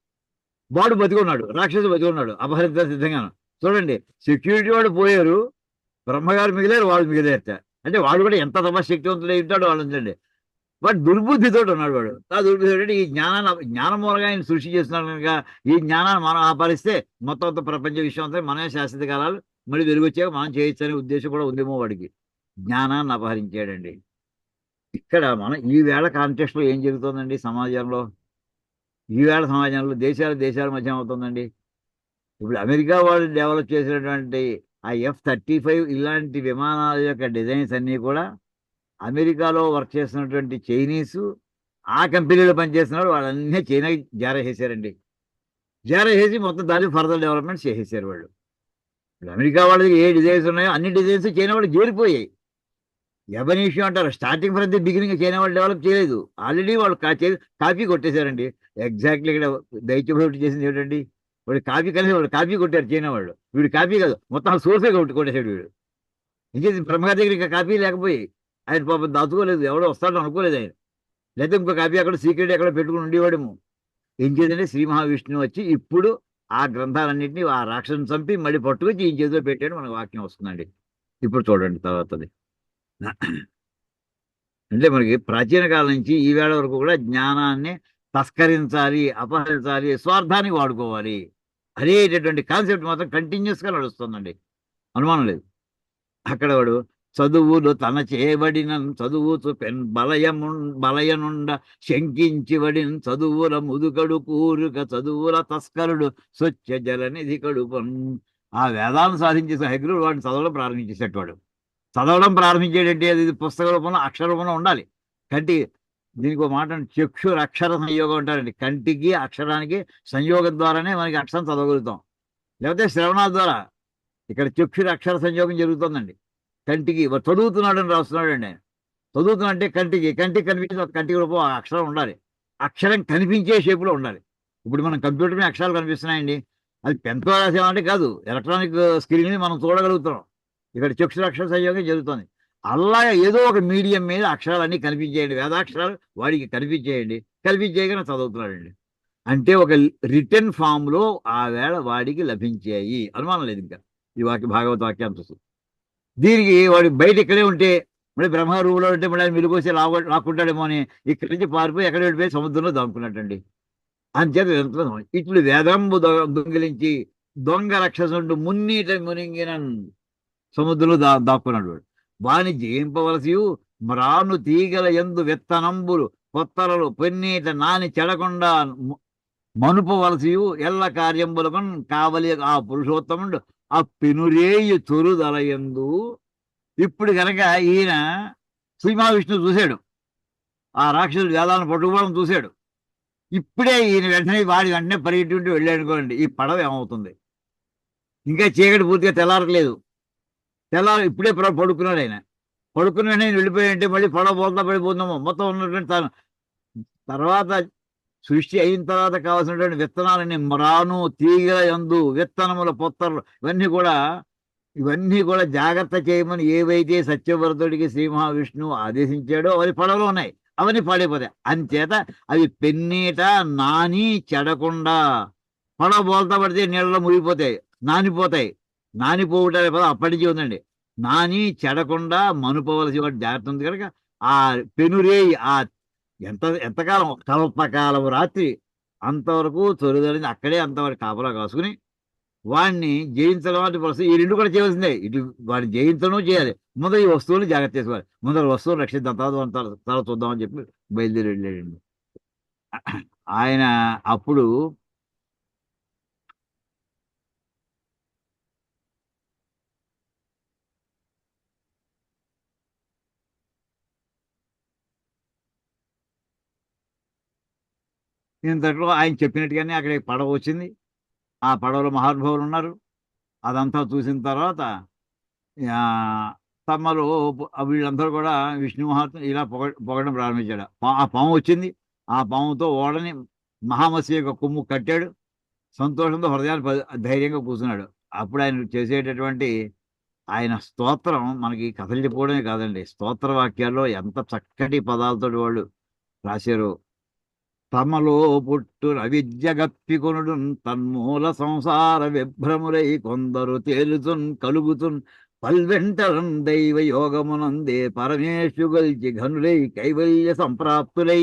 వాడు బతికున్నాడు, రాక్షసు బతికున్నాడు అపహరించ సిద్ధంగాను. చూడండి, సెక్యూరిటీ వాడు పోయారు, బ్రహ్మగారు మిగిలారు, వాడు మిగిలేట. అంటే వాడు కూడా ఎంత తపశక్తివంతుడు అయి ఉంటాడో ఆలోచించండి. వాడు దుర్బుద్ధితో ఉన్నాడు వాడు. ఆ దుర్బుద్ధి ఈ జ్ఞానం మూలంగా ఆయన సృష్టి చేస్తున్నాడు కనుక ఈ జ్ఞానాన్ని మనం ఆపరిస్తే మొత్తం ప్రపంచ విషయం అంతా మనమే శాశ్వత కాలాలు మళ్ళీ వెలుగొచ్చాక మనం చేయొచ్చు అనే ఉద్దేశం కూడా ఉందేమో వాడికి. జ్ఞానాన్ని అపహరించాడండి. ఇక్కడ మనం ఈ వేళ కాంటెక్స్ట్లో ఏం జరుగుతుందండి సమాజంలో? ఈ వేళ సమాజంలో దేశాల మధ్య అవుతుందండి. ఇప్పుడు అమెరికా వాళ్ళు డెవలప్ చేసినటువంటి ఆ F-35 ఇలాంటి విమానాల యొక్క డిజైన్స్ అన్నీ కూడా అమెరికాలో వర్క్ చేస్తున్నటువంటి చైనీసు, ఆ కంపెనీలో పనిచేస్తున్నారు వాళ్ళన్నీ చైనాకి జారేసేసారండి. చేసి మొత్తం దాన్ని ఫర్దర్ డెవలప్మెంట్ చేసేసారు వాళ్ళు. ఇప్పుడు అమెరికా వాళ్ళకి ఏ డిజైన్స్ ఉన్నాయో అన్ని డిజైన్స్ చైనా వాళ్ళు చేరిపోయాయి. ఎవరి అంటారు, starting from the beginning China వాళ్ళు డెవలప్ చేయలేదు. ఆల్రెడీ వాళ్ళు కాపీ కొట్టేశారండి. ఎగ్జాక్ట్లీ ఇక్కడ దైత్యభూతి చేసింది ఏంటండి, వాడు కాపీ కలిసి వాళ్ళు కాపీ కొట్టారు చైనా వాళ్ళు. వీడు కాపీ కాదు, మొత్తం సోర్సే కొట్టేశాడు వీడు. ఇంకేది బ్రహ్మగారి దగ్గర ఇంకా కాపీ లేకపోయి ఆయన పాపం దాచుకోలేదు, ఎవడో వస్తాడో అనుకోలేదు ఆయన. లేకపోతే ఇంకో కాపీ అక్కడ సీక్రెట్ ఎక్కడ పెట్టుకుని ఉండేవాడేమో. ఏం చేద్దంటే శ్రీ మహావిష్ణువు వచ్చి ఇప్పుడు ఆ గ్రంథాలన్నింటినీ ఆ రాక్షసుని చంపి మళ్ళీ పట్టుకొచ్చి ఈ చేతిలో పెట్టాడు, మనకు వాక్యం వస్తుందండి. ఇప్పుడు చూడండి తర్వాతది. అంటే మనకి ప్రాచీన కాలం నుంచి ఈ వేళ వరకు కూడా జ్ఞానాన్ని తస్కరించాలి, అపహరించాలి, స్వార్థానికి వాడుకోవాలి అనేటటువంటి కాన్సెప్ట్ మాత్రం కంటిన్యూస్ గా నడుస్తుందండి, అనుమానం లేదు. అక్కడ వాడు చదువులు తన చేయబడిన చదువుచు పెన్ బలయనుండ శంకించిబడిన చదువుల ముదుకడు కూరుక చదువుల తస్కరుడు స్వచ్ఛ జలనిధి కడుపన్. ఆ వేదాలను సాధించే హెగ్రుడు వాడిని చదవడం ప్రారంభించేసేటవాడు. చదవడం ప్రారంభించేటంటే అది పుస్తక రూపంలో అక్షర రూపంలో ఉండాలి. కంటి దీనికి ఒక మాట చక్షుర అక్షర సంయోగం అంటారండి. కంటికి అక్షరానికి సంయోగం ద్వారానే మనకి అక్షరం చదవగలుగుతాం, లేకపోతే శ్రవణాల ద్వారా. ఇక్కడ చక్షుర అక్షర సంయోగం జరుగుతుందండి. కంటికి చదువుతున్నాడు అని రాస్తున్నాడు అండి ఆయన. చదువుతున్నా అంటే కంటికి కనిపించే కంటికి రూపం ఆ అక్షరం ఉండాలి. అక్షరం కనిపించే షేపులో ఉండాలి. ఇప్పుడు మనం కంప్యూటర్ మీద అక్షరాలు కనిపిస్తున్నాయండి, అది పెన్తో రాసేమంటే కాదు, ఎలక్ట్రానిక్ స్క్రీన్ మీద మనం చూడగలుగుతున్నాం. ఇక్కడ చక్షుర అక్షర సంయోగం జరుగుతుంది. అలాగే ఏదో ఒక మీడియం మీద అక్షరాలన్నీ కనిపించేయండి, వేదాక్షరాలు వాడికి కనిపించేయండి, కనిపించేయగానే చదువుతున్నాడండి. అంటే ఒక రిటర్న్ ఫామ్ లో ఆ వేళ వాడికి లభించాయి, అనుమానం లేదు ఇంకా. ఈ భాగవత వాక్యాన్ని చూస్తూ దీనికి వాడు బయట ఇక్కడే ఉంటే మళ్ళీ బ్రహ్మ రూపులో ఉంటే మళ్ళీ ఆయన వెలుగొచ్చి లాక్కుంటాడేమో అని ఇక్కడి నుంచి పారిపోయి ఎక్కడ వెళ్ళిపోయి సముద్రంలో దాక్కున్నట్టండి. అంచేత ఇట్లు వేదంబు దొంగిలించి దొంగ రక్షసుండు మున్నీట మునింగిన సముద్రంలో దాక్కున్నాడు వాడు. వాని జయింపవలసి మ్రాను తీగల ఎందు విత్తనంబులు కొత్తలలు పెన్నీట నాని చెడకుండా మనుపవలసి ఎల్ల కార్యంబులకు కావలి ఆ పురుషోత్తముడు ఆ పెనురేయు చొరుదలయందు. ఇప్పుడు కనుక ఈయన శ్రీ మహావిష్ణువు చూశాడు, ఆ రాక్షసుడు వేదాలను పట్టుకోవడం చూశాడు. ఇప్పుడే ఈయన వెంటనే పరిగెట్టుంటే వెళ్ళాడు అనుకోండి, ఈ పడవ ఏమవుతుంది? ఇంకా చీకటి పూర్తిగా తెల్లారట్లేదు. ఇప్పుడే పడుకున్నాడు ఆయన. పడుకున్న వెంటనే వెళ్ళిపోయాడంటే మళ్ళీ పడవ పోతా పడిపోతున్నాము. మొత్తం ఉన్నటువంటి తర్వాత సృష్టి అయిన తర్వాత కావాల్సినటువంటి విత్తనాలని మ్రాను తీగల యందు విత్తనముల పొత్తలు ఇవన్నీ కూడా జాగ్రత్త చేయమని ఏవైతే సత్యవ్రతుడికి శ్రీ మహావిష్ణువు ఆదేశించాడో అవి పడవలో ఉన్నాయి, అవన్నీ పాడైపోతాయి. అంచేత అవి పెన్నీట నాని చెడకుండా, పడవ బోల్తా పడితే నీళ్ళలో మునిగిపోతాయి, నానిపోవటానికి పదం అప్పటి నుంచి ఉందండి. నాని చెడకుండా మనుపవలసి వాటి జాగ్రత్త ఉంది కనుక ఆ పెనురేయి ఆ ఎంతకాలం కల్పకాలం రాత్రి అంతవరకు తొలిదలింది అక్కడే అంతవరకు కాపలా కాసుకుని వాడిని జయించడం అంటే పరిస్థితి. ఈ రెండు కూడా చేయవలసిందే. ఇటు వాడిని జయించడం చేయాలి, ముందర ఈ వస్తువులు జాగ్రత్త చేసుకోవాలి, ముందర వస్తువులు రక్షిద్దాం, తర్వాత చూద్దామని చెప్పి బయలుదేరి వెళ్ళాడండి ఆయన. అప్పుడు ఇంతట్లో ఆయన చెప్పినట్టుగానే అక్కడికి పడవ వచ్చింది. ఆ పడవలో మహానుభావులు ఉన్నారు. అదంతా చూసిన తర్వాత తమలో వీళ్ళందరూ కూడా విష్ణు మహాత్మ ఇలా పొగడం ప్రారంభించాడు. ఆ పాము వచ్చింది, ఆ పాముతో ఓడని మహామత్స్య యొక్క కొమ్ము కట్టాడు. సంతోషంతో హృదయాన్ని ధైర్యంగా కూర్చున్నాడు. అప్పుడు ఆయన చేసేటటువంటి ఆయన స్తోత్రం మనకి కథలు చెప్పుకోవడమే కాదండి, స్తోత్ర వాక్యాల్లో ఎంత చక్కటి పదాలతో వాళ్ళు రాశారు. తమలో పుట్టు అవిద్య గప్పికొనుడు తన్మూల సంసార విభ్రములై కొందరు తేలుతున్ కలుగుతున్ పల్వెంటరన్ దైవ యోగమునందే పరమేశు గల్చి ఘనులై కైవల్య సంప్రాప్తులై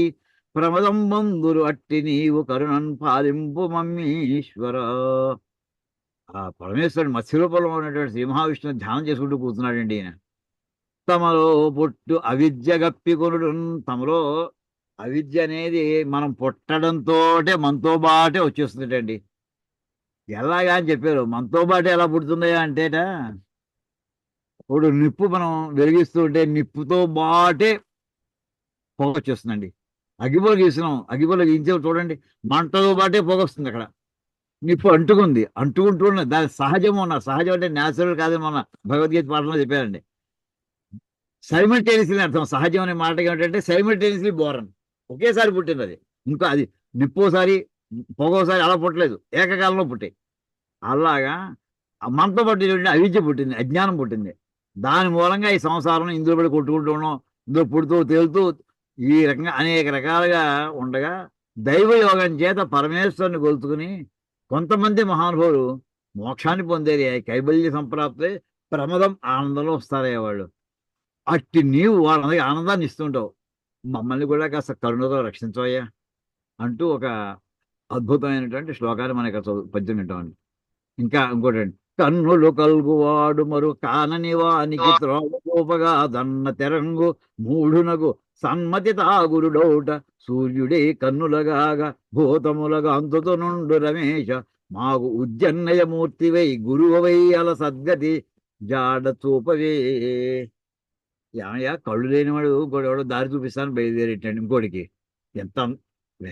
ప్రమదం బంధురు అట్టి నీవు కరుణన్ పాలింపు మమ్మీశ్వర. ఆ పరమేశ్వరుడు మత్స్యరూపంలో ఉన్నటువంటి శ్రీ మహావిష్ణువు ధ్యానం చేసుకుంటూ కూర్చున్నాడండి ఈయన. తమలో పుట్టు అవిద్య గప్పికొనుడు, తమలో అవిద్య అనేది మనం పుట్టడంతో మనతో బాటే వచ్చేస్తుందండి. ఎలాగా అని చెప్పారు, మనతో బాటే ఎలా పుడుతుందయా అంటేట, ఇప్పుడు నిప్పు మనం వెలిగిస్తూ ఉంటే నిప్పుతో బాటే పొగ వచ్చేస్తుందండి. అగ్గిపొల గీస్తున్నాం, అగ్గిపొల గీయించే చూడండి, మంటతో బాటే పొగ వస్తుంది అక్కడ. నిప్పు అంటుకుంది, అంటుకుంటూ దాని సహజము అన్నారు. సహజం అంటే న్యాచురల్ కాదని మన భగవద్గీత పాఠంలో చెప్పారండి. సైమల్టేనియస్లీ అర్థం. సహజం అనే మాటకి ఏమిటంటే సైమల్టేనియస్లీ బోరన్, ఒకేసారి పుట్టింది అది. ఇంకా అది నిప్పోసారి పొగోసారి అలా పుట్టలేదు, ఏకకాలంలో పుట్టాయి. అలాగా ఆ మనతో పట్టినటువంటి అవిద్య పుట్టింది, అజ్ఞానం పుట్టింది. దాని మూలంగా ఈ సంసారం ఇందులో పడి కొట్టుకుంటూ ఉన్నాం, ఇందులో పుడుతూ తేలుతూ ఈ రకంగా అనేక రకాలుగా ఉండగా దైవ యోగం చేత పరమేశ్వరుని గొలుచుకుని కొంతమంది మహానుభావులు మోక్షాన్ని పొందేది కైబల్య సంప్రాప్తే ప్రమదం ఆనందంలో వస్తారయ్యా వాళ్ళు. అట్టి నీవు వాళ్ళందరికీ ఆనందాన్ని ఇస్తుంటావు, మమ్మల్ని కూడా కాస్త కరుణతో రక్షించవయ్యా అంటూ ఒక అద్భుతమైనటువంటి శ్లోకాన్ని మనకి పద్యం వింటామండి. ఇంకా ఇంకోటండి, కన్నులు కల్గువాడు మరు కానని వానికి త్రోవగా దన్న తెరంగు మూఢునగు సన్మతి తాగురుడౌట సూర్యుడే కన్నులగాగా భూతములగా అంతుతు నుండు రమేశ మాకు ఉజ్జన్నయ మూర్తివై గురువై అల సద్గతి జాడ చూపవే. ఏమయ్యా, కళ్ళు లేనివాడు ఇంకోటి ఎవడో దారి చూపిస్తాను బయలుదేరేటండి ఇంకోటికి. ఎంత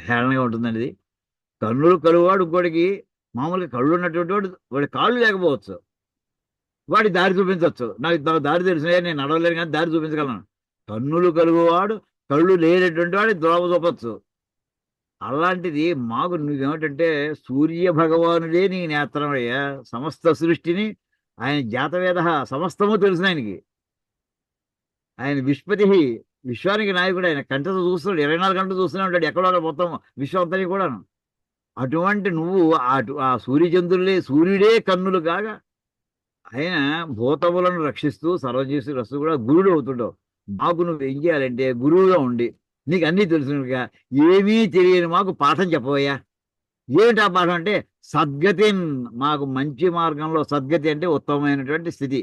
హేళనగా ఉంటుందండి ఇది. కన్నులు కలువాడు ఇంకోటికి మామూలుగా కళ్ళు ఉన్నటువంటి వాడు వాడి కాళ్ళు లేకపోవచ్చు, వాడి దారి చూపించవచ్చు. నాకు దారి తెలుసు, నేను నడవలేను కానీ దారి చూపించగలను. కన్నులు కలుగువాడు కళ్ళు లేనటువంటి వాడి ద్రోవ చూపచ్చు. అలాంటిది మాకు నువ్వేమిటంటే సూర్య భగవానుడే నీ నేత్రమయ్యా. సమస్త సృష్టిని ఆయన జాతవేద సమస్తము తెలుసు ఆయనకి. ఆయన విశ్వపతి, విశ్వానికి నాయకుడు. ఆయన కంటతో చూస్తున్నాడు, 24 గంటలు చూస్తూనే ఉంటాడు, ఎక్కడో మొత్తం విశ్వం అంతని కూడాను. అటువంటి నువ్వు ఆ సూర్యచంద్రులే, సూర్యుడే కన్నులు కాగా ఆయన భూతములను రక్షిస్తూ సర్వజీవి రస్తు కూడా గురుడు అవుతుంటావు. మాకు నువ్వు ఏం చేయాలంటే గురువుగా ఉండి నీకు అన్నీ తెలిసినట్టుగా ఏమీ తెలియని మాకు పాఠం చెప్పవయ్యా. ఏమిటి ఆ పాఠం అంటే సద్గతి, మాకు మంచి మార్గంలో సద్గతి అంటే ఉత్తమమైనటువంటి స్థితి.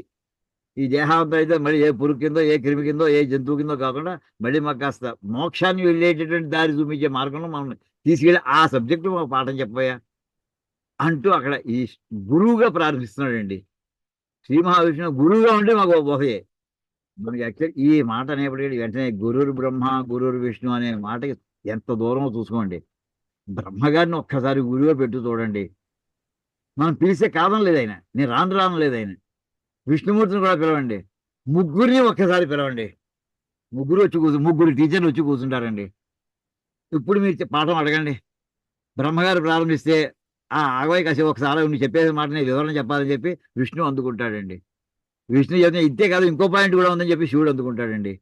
ఈ దేహాంతం అయితే మళ్ళీ ఏ పురుగు కిందో, ఏ క్రిమి కిందో, ఏ జంతువు కిందో కాకుండా మళ్ళీ మాకు కాస్త మోక్షాన్ని వెళ్ళేటటువంటి దారి చూపించే మార్గంలో మనం తీసుకెళ్ళి ఆ సబ్జెక్టు మాకు పాఠం చెప్పబోయా అంటూ అక్కడ ఈ గురువుగా ప్రారంభిస్తున్నాడండి. శ్రీ మహావిష్ణువు గురువుగా ఉంటే మాకు ఊహయే. మనకి యాక్చువల్ ఈ మాట అనేప్పటికీ వెంటనే గురుర్ బ్రహ్మ గురుర్ విష్ణు అనే మాటకి ఎంత దూరమో చూసుకోండి. బ్రహ్మగారిని ఒక్కసారి గురువుగా పెట్టు చూడండి, మనం పిలిస్తే కాదం లేదు ఆయన, నేను రాను లేదు ఆయన. విష్ణుమూర్తిని కూడా పిలవండి, ముగ్గురిని ఒక్కసారి పిలవండి. ముగ్గురు టీచర్లు వచ్చి కూర్చుంటారండి. ఇప్పుడు మీరు పాఠం అడగండి. బ్రహ్మగారు ప్రారంభిస్తే ఆగవాయి కాసేపు ఒకసారి నువ్వు చెప్పేది మాట నేను వివరణ చెప్పాలని చెప్పి విష్ణు అందుకుంటాడండి. విష్ణు చెప్తే ఇంతే కాదు ఇంకో పాయింట్ కూడా ఉందని చెప్పి శివుడు అందుకుంటాడండి.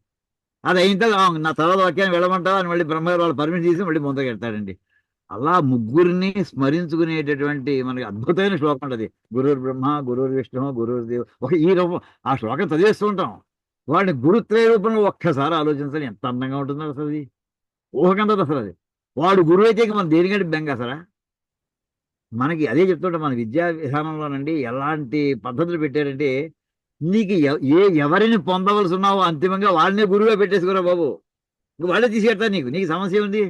అది అయిన తర్వాత నా తర్వాత వాక్యాన్ని వెళ్ళమంటావా అని మళ్ళీ బ్రహ్మగారు వాళ్ళు పర్మిషన్ తీసి మళ్ళీ ముందుకు వెళ్తాడండి. అలా ముగ్గురిని స్మరించుకునేటటువంటి మనకి అద్భుతమైన శ్లోకం ఉంటుంది. గురుర్ బ్రహ్మ గురుర్ విష్ణు గురుర్ దేవ్. ఈ రూపం ఆ శ్లోకం చదివేస్తూ ఉంటాం. వాడిని గురుత్రయ రూపంలో ఒక్కసారి ఆలోచించాలి, ఎంత అందంగా ఉంటుందో అసలు అది. ఊహకంటది అసలు అది. వాడు గురువు అయితే మనం దేనికంటే బెంగ అసలు. మనకి అదే చెప్తుంటాం, మన విద్యా విధానంలోనండి ఎలాంటి పద్ధతులు పెట్టారంటే నీకు ఎవరిని పొందవలసి ఉన్నావో అంతిమంగా వాళ్ళనే గురువుగా పెట్టేసుకురా బాబు, వాళ్ళే తీసుకెడతారు. నీకు సమస్య ఉంది.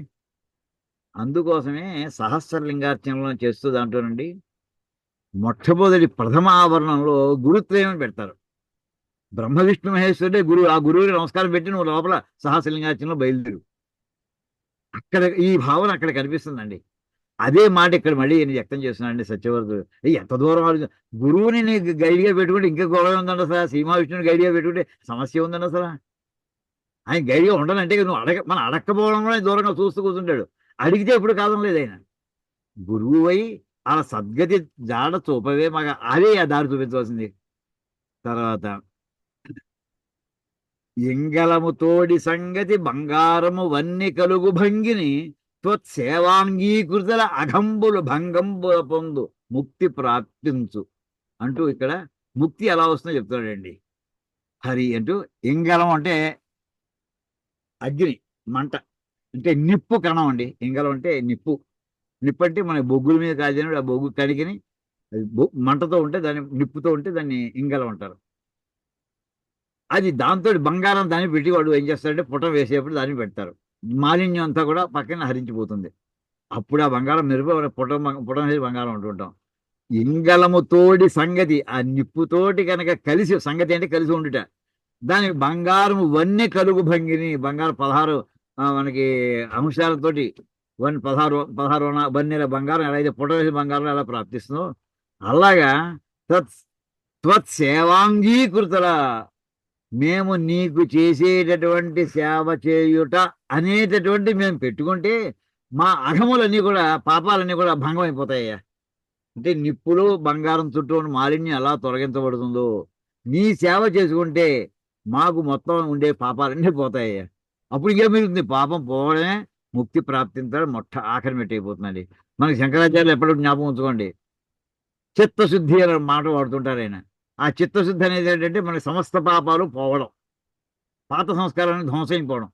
అందుకోసమే సహస్రలింగార్చనలో చేస్తూ దాంట్లోనండి మొట్టమొదటి ప్రథమ ఆవరణంలో గురుత్రయం పెడతారు. బ్రహ్మ విష్ణు మహేశ్వరుడే గురువు. ఆ గురువుకి నమస్కారం పెట్టి నువ్వు లోపల సహస్రలింగార్చనలో బయలుదేరు. అక్కడ ఈ భావన అక్కడ కనిపిస్తుందండి. అదే మాట ఇక్కడ మళ్ళీ నేను వ్యక్తం చేస్తున్నానండి సత్యవర్ధుడు. ఎంత దూరం గురువుని నీకు గైడ్గా పెట్టుకుంటే ఇంకా గొడవ ఉందండి అసలు. శ్రీమా విష్ణుని గైడ్గా పెట్టుకుంటే సమస్య ఉందండి అసలు. ఆయన గైడ్గా ఉండాలంటే నువ్వు మనం అడక్కపోవడం కూడా దూరంగా చూస్తూ కూర్చుంటాడు. అడిగితే ఎప్పుడు కాదం లేదు ఆయన. గురువు అయి ఆ సద్గతి జాడ చూపవే మాకు, అదే ఆ దారి చూపించవలసింది. తర్వాత ఇంగళము తోడి సంగతి బంగారము వన్ని కలుగు భంగిని త్వత్సేవాంగీకృతల అఘంబులు భంగంబుల పొందు ముక్తి ప్రాప్తించు అంటూ ఇక్కడ ముక్తి ఎలా వస్తుందో చెప్తాడండి. హరి అంటూ ఇంగళం అంటే అగ్ని, మంట అంటే నిప్పు కణం అండి. ఇంగళం అంటే నిప్పు. నిప్పు అంటే మన బొగ్గుల మీద కాల్చినప్పుడు ఆ బొగ్గు కడిగిని మంటతో ఉంటే దాన్ని, నిప్పుతో ఉంటే దాన్ని ఇంగళం అంటారు. అది దాంతో బంగారం దాన్ని పెట్టి వాడు ఏం చేస్తాడంటే పుటం వేసేప్పుడు దాన్ని పెడతారు. మాలిన్యం అంతా కూడా పక్కన హరించిపోతుంది. అప్పుడు ఆ బంగారం మెరుపు పుటం వేసి బంగారం అంటుంటాం. ఇంగళము తోడి సంగతి, ఆ నిప్పుతోటి కనుక కలిసి, సంగతి అంటే కలిసి ఉండుట, దానికి బంగారం వన్నె కలుగు భంగిని, బంగారం 16 మనకి అంశాలతోటి పదహారు బన్నెల బంగారం ఎలా అయితే పుటవేసి బంగారం ఎలా ప్రాప్తిస్తుందో అలాగా తత్ త్వత్సేవాంగీకృతల మేము నీకు చేసేటటువంటి సేవ చేయుట అనేటటువంటి మేము పెట్టుకుంటే మా అఘములన్నీ కూడా పాపాలన్నీ కూడా భంగం అయిపోతాయ్యా. అంటే నిప్పులు బంగారం చుట్టూ ఉన్న మాలిన్యం ఎలా తొలగించబడుతుందో నీ సేవ చేసుకుంటే మాకు మొత్తం ఉండే పాపాలన్నీ పోతాయ్యా. అప్పుడు ఇంకేం మిగులుతుంది? పాపం పోవడమే ముక్తి ప్రాప్తించడం ఆఖరి మెట్టయిపోతుందండి. మనకి శంకరాచార్యులు ఎప్పటికీ జ్ఞాపకం ఉంచుకోండి, చిత్తశుద్ధి అనే మాట వాడుతుంటారు ఆయన. ఆ చిత్తశుద్ధి అనేది ఏంటంటే మనకి సమస్త పాపాలు పోవడం, పాత సంస్కారాన్ని ధ్వంసం అయిపోవడం,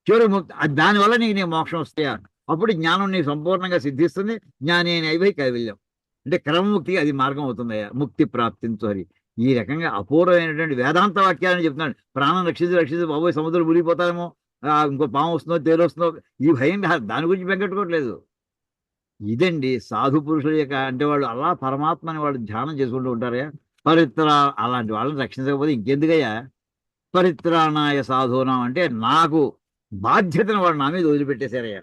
చివరి ముక్తి. దానివల్ల నీకు మోక్షం వస్తాయా? అప్పుడు జ్ఞానం నీకు సంపూర్ణంగా సిద్ధిస్తుంది. జ్ఞాని అయిపోయి కైవల్యం అంటే క్రమముక్తి, అది మార్గం అవుతుందయ్యా. ముక్తి ప్రాప్తించు హరి. ఈ రకంగా అపూర్వమైనటువంటి వేదాంత వాక్యాలని చెప్తున్నాడు. ప్రాణం రక్షించి రక్షించి బాబోయ్ సముద్రం మునిగిపోతామేమో, ఇంకో పాము వస్తుందో తేలు వస్తుందో, ఈ భయం దాని గురించి బెంగట్టుకోవట్లేదు. ఇదండి సాధు పురుషుల యొక్క, అంటే వాళ్ళు అలా పరమాత్మని వాళ్ళు ధ్యానం చేసుకుంటూ ఉంటారయ్యా. అలాంటి వాళ్ళని రక్షించకపోతే ఇంకెందుకయ్యా? పరిత్రాణాయ సాధూనాం అంటే నాకు బాధ్యతను వాళ్ళు నా మీద వదిలిపెట్టేశారయ్యా.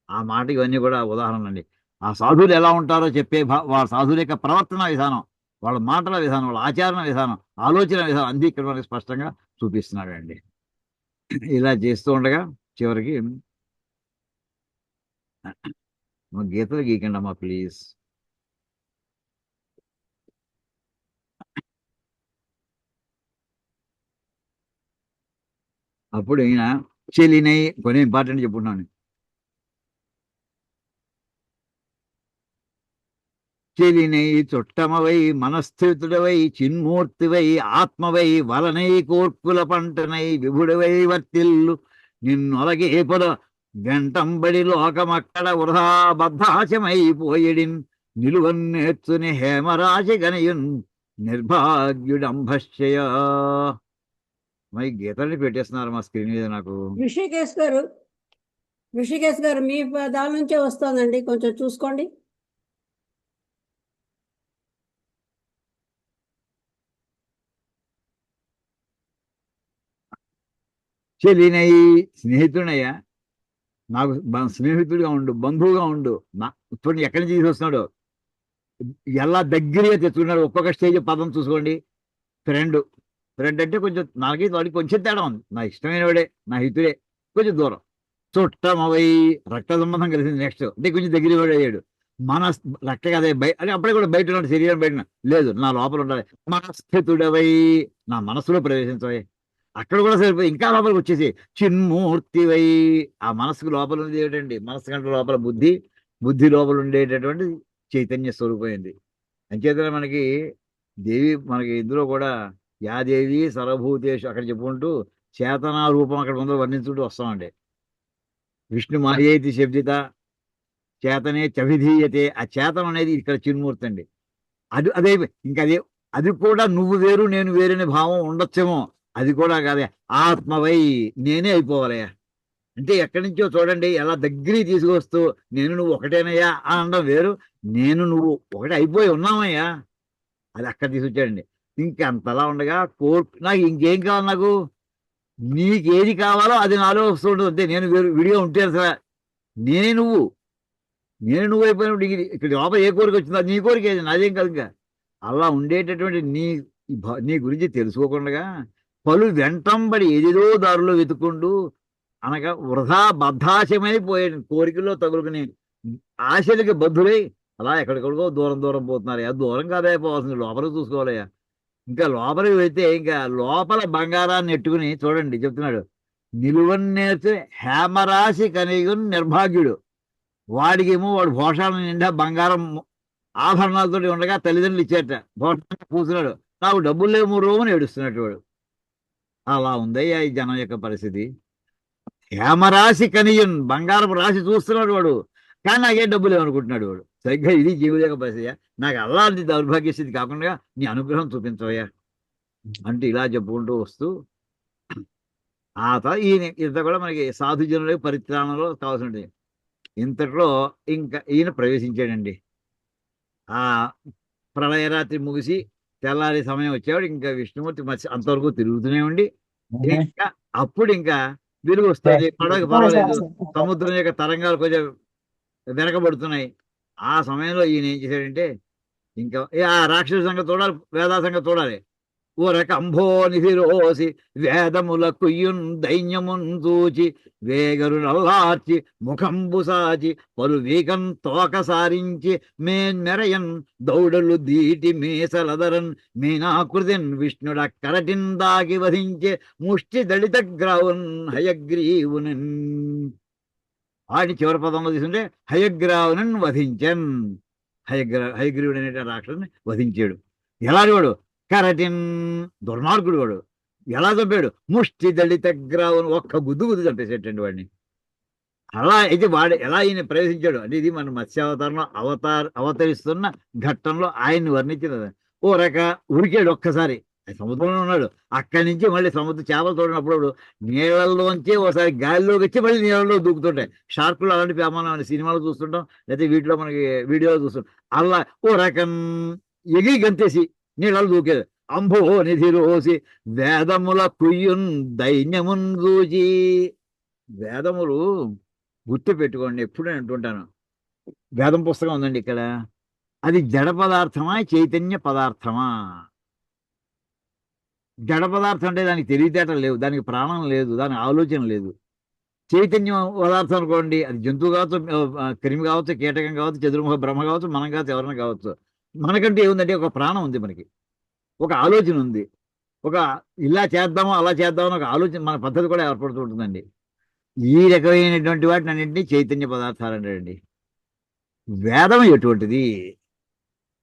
ఆ మాట ఇవన్నీ కూడా ఉదాహరణలు అండి. ఆ సాధువులు ఎలా ఉంటారో చెప్పే వాళ్ళ సాధువుల యొక్క ప్రవర్తన విధానం, వాళ్ళ మాటల విధానం, వాళ్ళ ఆచరణ విధానం, ఆలోచన విధానం అన్ని ఇక్కడ మనకి స్పష్టంగా చూపిస్తున్నాడు అండి. ఇలా చేస్తూ ఉండగా చివరికి గీతలు గీకండి అమ్మా ప్లీజ్. అప్పుడు ఈయన చెలినై కొన్ని ఇంపార్టెంట్ చెప్పుకున్నాను. చెలినై చుట్టమవై మనస్థితుడవై చిన్మూర్తివై ఆత్మవై వలనై కోర్కుల పంటనై విభుడవై వర్తిల్లు నిన్నొలగే పొల వెంటంబడి లోకమక్కడ వృధా బద్ధాశమైపోయడిన్ నిలువన్నేర్చుని హేమరాశి గనయున్ నిర్భాగ్యుడంభశ్చయ. మరి గీతల్ని పెట్టేస్తున్నారు మా స్క్రీన్ మీద నాకు. ఋషికేశ్ గారు మీ దాని నుంచే వస్తుందండి, కొంచెం చూసుకోండి. చెలినై స్నేహితుడయ్యా, నాకు స్నేహితుడిగా ఉండు, బంధువుగా ఉండు. చూడండి ఎక్కడి నుంచి తీసుకొస్తున్నాడు, ఎలా దగ్గరగా తెచ్చుకున్నాడు. ఒక్కొక్క స్టేజ్ పదం చూసుకోండి. ఫ్రెండ్ అంటే కొంచెం నాకైతే వాడికి కొంచెం తేడా ఉంది. నా ఇష్టమైన వాడే, నా హితుడే, కొంచెం దూరం. చుట్టమవై రక్త సంబంధం కలిసింది. నెక్స్ట్ అంటే కొంచెం దగ్గర వాడు అయ్యాడు. మన రక్త కదే అంటే అప్పుడే కూడా బయట ఉన్నాడు, శరీరం బయట లేదు, నా లోపల ఉండాలి. మనస్థితుడవై నా మనసులో ప్రవేశించవై, అక్కడ కూడా సరిపోయి ఇంకా లోపలికి వచ్చేసి చిన్మూర్తివై. ఆ మనసుకు లోపల ఉంది ఏమిటండి? మనసు కంటే లోపల బుద్ధి, బుద్ధి లోపల ఉండేటటువంటి చైతన్య స్వరూపమైంది. అంచేతనే మనకి మనకి ఇందులో కూడా యాదేవి సర్వభూతేషు అక్కడ చెప్పుకుంటూ చేతనా రూపం అక్కడ ముందు వర్ణించుకుంటూ వస్తామండి. విష్ణు మాయేతి శబ్దిత చేతనే చవిధీయతే. ఆ చేతనం అనేది ఇక్కడ చిన్మూర్తి అండి. అదే ఇంకా అది కూడా నువ్వు వేరు నేను వేరనే భావం ఉండొచ్చేమో, అది కూడా కాదే. ఆత్మవై నేనే అయిపోవాలయ్యా. అంటే ఎక్కడి నుంచో చూడండి ఎలా దగ్గరికి తీసుకొస్తూ నేను నువ్వు ఒకటేనయ్యా అని అనడం వేరు, నేను నువ్వు ఒకటే అయిపోయి ఉన్నామయ్యా, అది అక్కడ తీసుకొచ్చాడండి. ఇంకంతలా ఉండగా నాకు ఇంకేం కావాలి? నాకు నీకేది కావాలో అది నాలో వస్తూ ఉంటుంది అంతే. నేను విడిగా ఉంటే అసలు నేనే నువ్వు అయిపోయినప్పుడు ఇక్కడ లోపల ఏ కోరిక వచ్చిందో నీ కోరిక ఏది, నాదేం కాదు. ఇంకా అలా ఉండేటటువంటి నీ గురించి తెలుసుకోకుండా పలు వెంటంబడి ఏదేదో దారిలో వెతుక్కుంటూ అనగా వృధా బద్ధాశమైపోయాడు. కోరికల్లో తగులుకుని ఆశలకి బద్ధులై అలా ఎక్కడికడికో దూరం పోతున్నారయ్యా. దూరం కాదైపోవాల్సింది, లోపలికి చూసుకోవాలయ్యా. ఇంకా లోపలికి వెళ్తే ఇంకా లోపల బంగారాన్ని ఎట్టుకుని చూడండి చెప్తున్నాడు. నిలువన్నేర్చి హేమరాశి కనిగుని నిర్భాగ్యుడు. వాడికేమో వాడు భోషాల నిండా బంగారం ఆభరణాలతో ఉండగా తల్లిదండ్రులు ఇచ్చేట భోషాన్ని కూర్చున్నాడు. నాకు డబ్బులు లేవు 3 రోజులు ఏడుస్తున్నట్టు వాడు. అలా ఉందయ్యా ఈ జనం యొక్క పరిస్థితి. హేమరాశి కనియన్ బంగారం రాసి చూస్తున్నాడు వాడు, కానీ నాకేం డబ్బులు లేవనుకుంటున్నాడు వాడు. సరిగ్గా ఇది జీవుల యొక్క పరిస్థితి. నాకు అలాంటి దౌర్భాగ్య స్థితి కాకుండా నీ అనుగ్రహం చూపించవయ్యా అంటే ఇలా చెప్పుకుంటూ వస్తూ ఆ తర్వాత ఇంత కూడా మనకి సాధుజనుల పరిత్రాణంలో కావాల్సి ఇంతట్లో ఇంకా ఈయన ప్రవేశించాడండి. ఆ ప్రళయరాత్రి ముగిసి తెల్లారి సమయం వచ్చేవాడు ఇంకా విష్ణుమూర్తి అంతవరకు తిరుగుతూనే ఉండి ఇంకా అప్పుడు ఇంకా వెలుగు వస్తుంది. పడవకి పర్వాలేదు, సముద్రం యొక్క తరంగాలు కొంచెం వెనకబడుతున్నాయి. ఆ సమయంలో ఈయన ఏం చేశాడంటే ఇంకా ఆ రాక్షస సంగతి చూడాలి, వేదా సంగతి చూడాలి. ఊరకంభోనిధిరోసి వేదముల కుయ్యున్ దైన్యమున్ చూచి వేగరు నల్లార్చి ముఖంబు సాచి పలు వీకం తోక సారించి మేన్మెరయన్ దౌడలు దీటి మీసలదరన్ మీనాకృతిన్ విష్ణుడ కరటిన్ దాగి వధించే ముష్టి దళిత గ్రావున్ హయగ్రీవునన్. వాడిని చివరి పదంలో తీసుకుంటే హయగ్రావునన్ వధించన్. హయగ్రీవుడు అనే రాక్షసుని వధించాడు. ఎలాంటి వాడు? కరటిన్, దుర్మార్గుడు వాడు. ఎలా చంపాడు? ముష్టి దళిత గ్రావును ఒక్క గుద్దు చంపేసేటండి వాడిని. అలా అయితే వాడు ఎలా ఈయన ప్రవేశించాడు అంటే ఇది మన మత్స్యావతారంలో అవతరిస్తున్న ఘట్టంలో ఆయన్ని వర్ణించినది. ఓ రక ఉరికాడు ఒక్కసారి, సముద్రంలో ఉన్నాడు. అక్కడి నుంచి మళ్ళీ సముద్ర చేపలు చూడనప్పుడు నీళ్ళల్లోంచి ఒకసారి గాలిలోకి వచ్చి మళ్ళీ నీళ్ళలో దూకుతుంటాయి. షార్కులు అలాంటి మనం సినిమాలో చూస్తుంటాం, లేకపోతే వీటిలో మనకి వీడియోలో చూస్తుంటాం. అలా ఓ రకం ఎగిరి గంతేసి నీళ్ళలో దూకేది. అంబో నిధి రోసి వేదముల కుయ్యున్ దైన్యమున్ చూచి. వేదములు గుర్తు పెట్టుకోండి, ఎప్పుడు నేను అంటుంటాను. వేదం పుస్తకం ఉందండి ఇక్కడ. అది జడ పదార్థమా చైతన్య పదార్థమా? జడ పదార్థం అంటే దానికి తెలివితేటలు లేవు, దానికి ప్రాణం లేదు, దానికి ఆలోచన లేదు. చైతన్యం పదార్థం అనుకోండి, అది జంతువు కావచ్చు, క్రిమి కావచ్చు, కీటకం కావచ్చు, చతుర్ముఖ బ్రహ్మ కావచ్చు, మనం కావచ్చు, ఎవరైనా కావచ్చు. మనకంటే ఏముందంటే ఒక ప్రాణం ఉంది, మనకి ఒక ఆలోచన ఉంది, ఒక ఇలా చేద్దామో అలా చేద్దామో ఒక ఆలోచన, మన పద్ధతి కూడా ఏర్పడుతూ ఉంటుందండి. ఈ రకమైనటువంటి వాటిని అన్నింటినీ చైతన్య పదార్థాలు అంటారండి. వేదం ఎటువంటిది?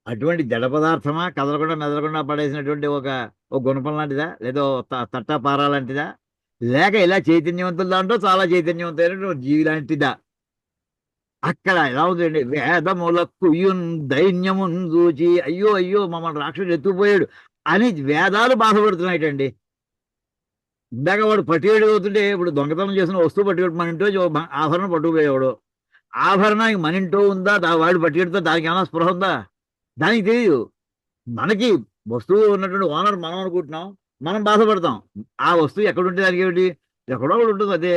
అటువంటి జడ పదార్థమా, కదలకుండా మెదలకుండా పడేసినటువంటి ఒక గుణపం లాంటిదా, లేదా తట్టా పారా లాంటిదా, లేక ఇలా చైతన్యవంతుల దాంట్లో చాలా చైతన్యవంతమైన జీవి లాంటిదా? అక్కడ ఎలా ఉందండి? వేదములకు దైన్యమున్ చూచి అయ్యో అయ్యో మమ్మల్ని రాక్షసుడు ఎత్తుకుపోయాడు అని వేదాలు బాధపడుతున్నాయిటండి. ఇందాక వాడు పట్టుకెళ్ళి అవుతుంటే ఇప్పుడు దొంగతనం చేసిన వస్తువు పట్టుకెళ్ళి మన ఇంట్లో ఆభరణం పట్టుకుపోయేవాడు. ఆభరణానికి మన ఇంట్లో ఉందా, వాడు పట్టుకెడితే దానికి ఏమైనా స్పృహ ఉందా? దానికి తెలియదు. మనకి వస్తువు ఉన్నటువంటి ఓనర్ మనం అనుకుంటున్నాం, మనం బాధపడతాం. ఆ వస్తువు ఎక్కడుంటే దానికి ఏమిటి? ఎక్కడో ఒకటి ఉంటుంది. అదే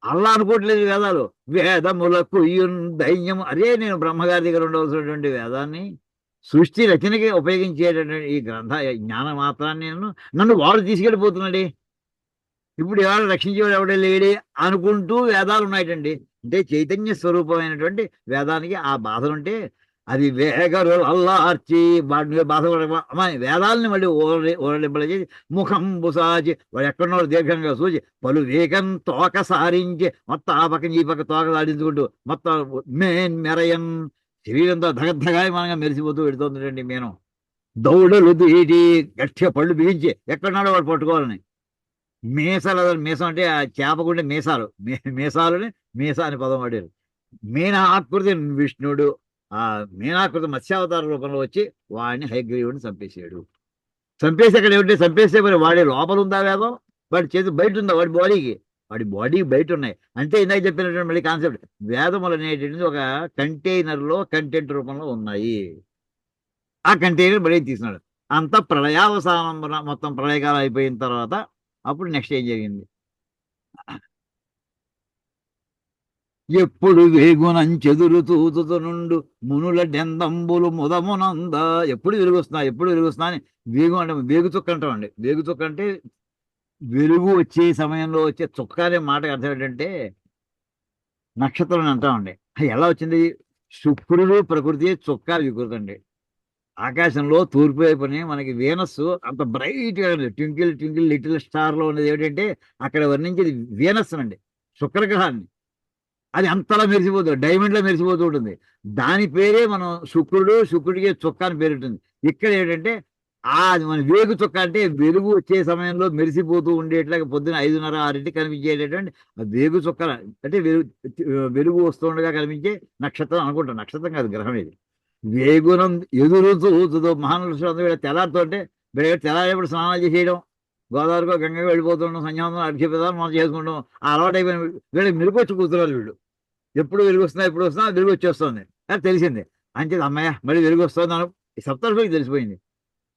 అలా అనుకోవట్లేదు వేదాలు. వేదములకు దైన్యం. అరే నేను బ్రహ్మగారి దగ్గర ఉండవలసినటువంటి వేదాన్ని సృష్టి రచనకి ఉపయోగించేటటువంటి ఈ గ్రంథ జ్ఞాన మాత్రాన్ని నన్ను వాడు తీసుకెళ్ళిపోతున్నాడే, ఇప్పుడు ఎవరు రక్షించేవాడు ఎవడే లేడే అనుకుంటూ వేదాలు ఉన్నాయటండి. అంటే చైతన్య స్వరూపమైనటువంటి వేదానికి ఆ బాధలుంటే అది వేగరు అల్లార్చి వాడి బాధపడ వేదాలని మళ్ళీ ఓరలింపలేసి ముఖం బుసాచి వాడు ఎక్కడున్నాడు దీర్ఘంగా సూచి పలు వేగం తోక సారించి మొత్తం ఆ పక్కన ఈ పక్క తోక సాడించుకుంటూ మొత్తం మెరయన్ శరీరంతో ధగధగాయమానంగా మెరిసిపోతూ పెడుతుందండి. నేను దౌడలు దీటి గట్టిగా పళ్ళు బిగించి ఎక్కడున్నాడో వాడు పట్టుకోవాలని. మీసాలు, మీసం అంటే ఆ చేపకుండే మీసాలు, మీసాలని మీసా అని పదం వాడారు. మీనాకృతి విష్ణుడు ఆ మీనాకృతి మత్స్యావతార రూపంలో వచ్చి వాడిని హయగ్రీవుడిని చంపేసాడు. చంపేసి అక్కడ ఏమిటి? చంపేస్తే మరి వాడి లోపల ఉందా వేదం, వాడి చేతి బయట ఉందా, వాడి బాడీకి బయట ఉన్నాయి. అంటే ఇందాక చెప్పినటువంటి మళ్ళీ కాన్సెప్ట్, వేదములు అనేటువంటిది ఒక కంటైనర్లో కంటెంట్ రూపంలో ఉన్నాయి. ఆ కంటైనర్ బయట తీసినాడు. అంతా ప్రళయావసానం, మొత్తం ప్రళయకాలం అయిపోయిన తర్వాత అప్పుడు నెక్స్ట్ ఏం జరిగింది? ఎప్పుడు వేగునంచెదురు తూతునుండు మునుల డెందంబులు ముదమునంద. ఎప్పుడు వెలుగుస్తున్నా అని వేగు అంటే వేగు చుక్క అంటామండి. వేగు చుక్క అంటే వెలుగు వచ్చే సమయంలో వచ్చే చుక్క అనే మాటకు అర్థం ఏంటంటే నక్షత్రం అంటామండి. ఎలా వచ్చింది? శుక్రుడు ప్రకృతి, చుక్క వికృతి అండి. ఆకాశంలో తూర్పు వైపుని మనకి వీనస్ అంత బ్రైట్ గా ట్వింకిల్ ట్వింకిల్ లిటిల్ స్టార్ లో ఉన్నది ఏమిటంటే అక్కడ వర్ణించేది వీనస్ అండి, శుక్రగ్రహాన్ని. అది అంతలా మెరిసిపోతుంది, డైమండ్ లో మెరిసిపోతూ ఉంటుంది. దాని పేరే మనం శుక్రుడికి చుక్క అని పేరు ఉంటుంది. ఇక్కడ ఏంటంటే మన వేగు చుక్క అంటే వెలుగు వచ్చే సమయంలో మెరిసిపోతూ ఉండేట్లాగా పొద్దున 5:30, 6 కనిపించేటటువంటి వేగు చుక్క అంటే వెలుగు వస్తుండగా కనిపించే నక్షత్రం అనుకుంటాం. నక్షత్రం కాదు, గ్రహం ఇది. వేగునం ఎదురు చూచుతో మహానుషులు తెల్లారుతుంటే తెల్లారేప్పుడు స్నానాలు చేసేయడం, గోదావరికో గంగగా వెళ్ళిపోతుండడం, సంధ్యావందనం అర్ఘ్యపదాలు మనం చేసుకుంటాం. ఆ అలవాటు అయిపోయిన వీళ్ళకి మెరుగు వచ్చి కూతురాలు. వీళ్ళు ఎప్పుడు వెలుగు వస్తున్నా వెలుగు వచ్చేస్తుంది అది తెలిసింది. అంచేది అమ్మాయ మళ్ళీ వెలుగు వస్తుంది అని సప్తర్షికి తెలిసిపోయింది.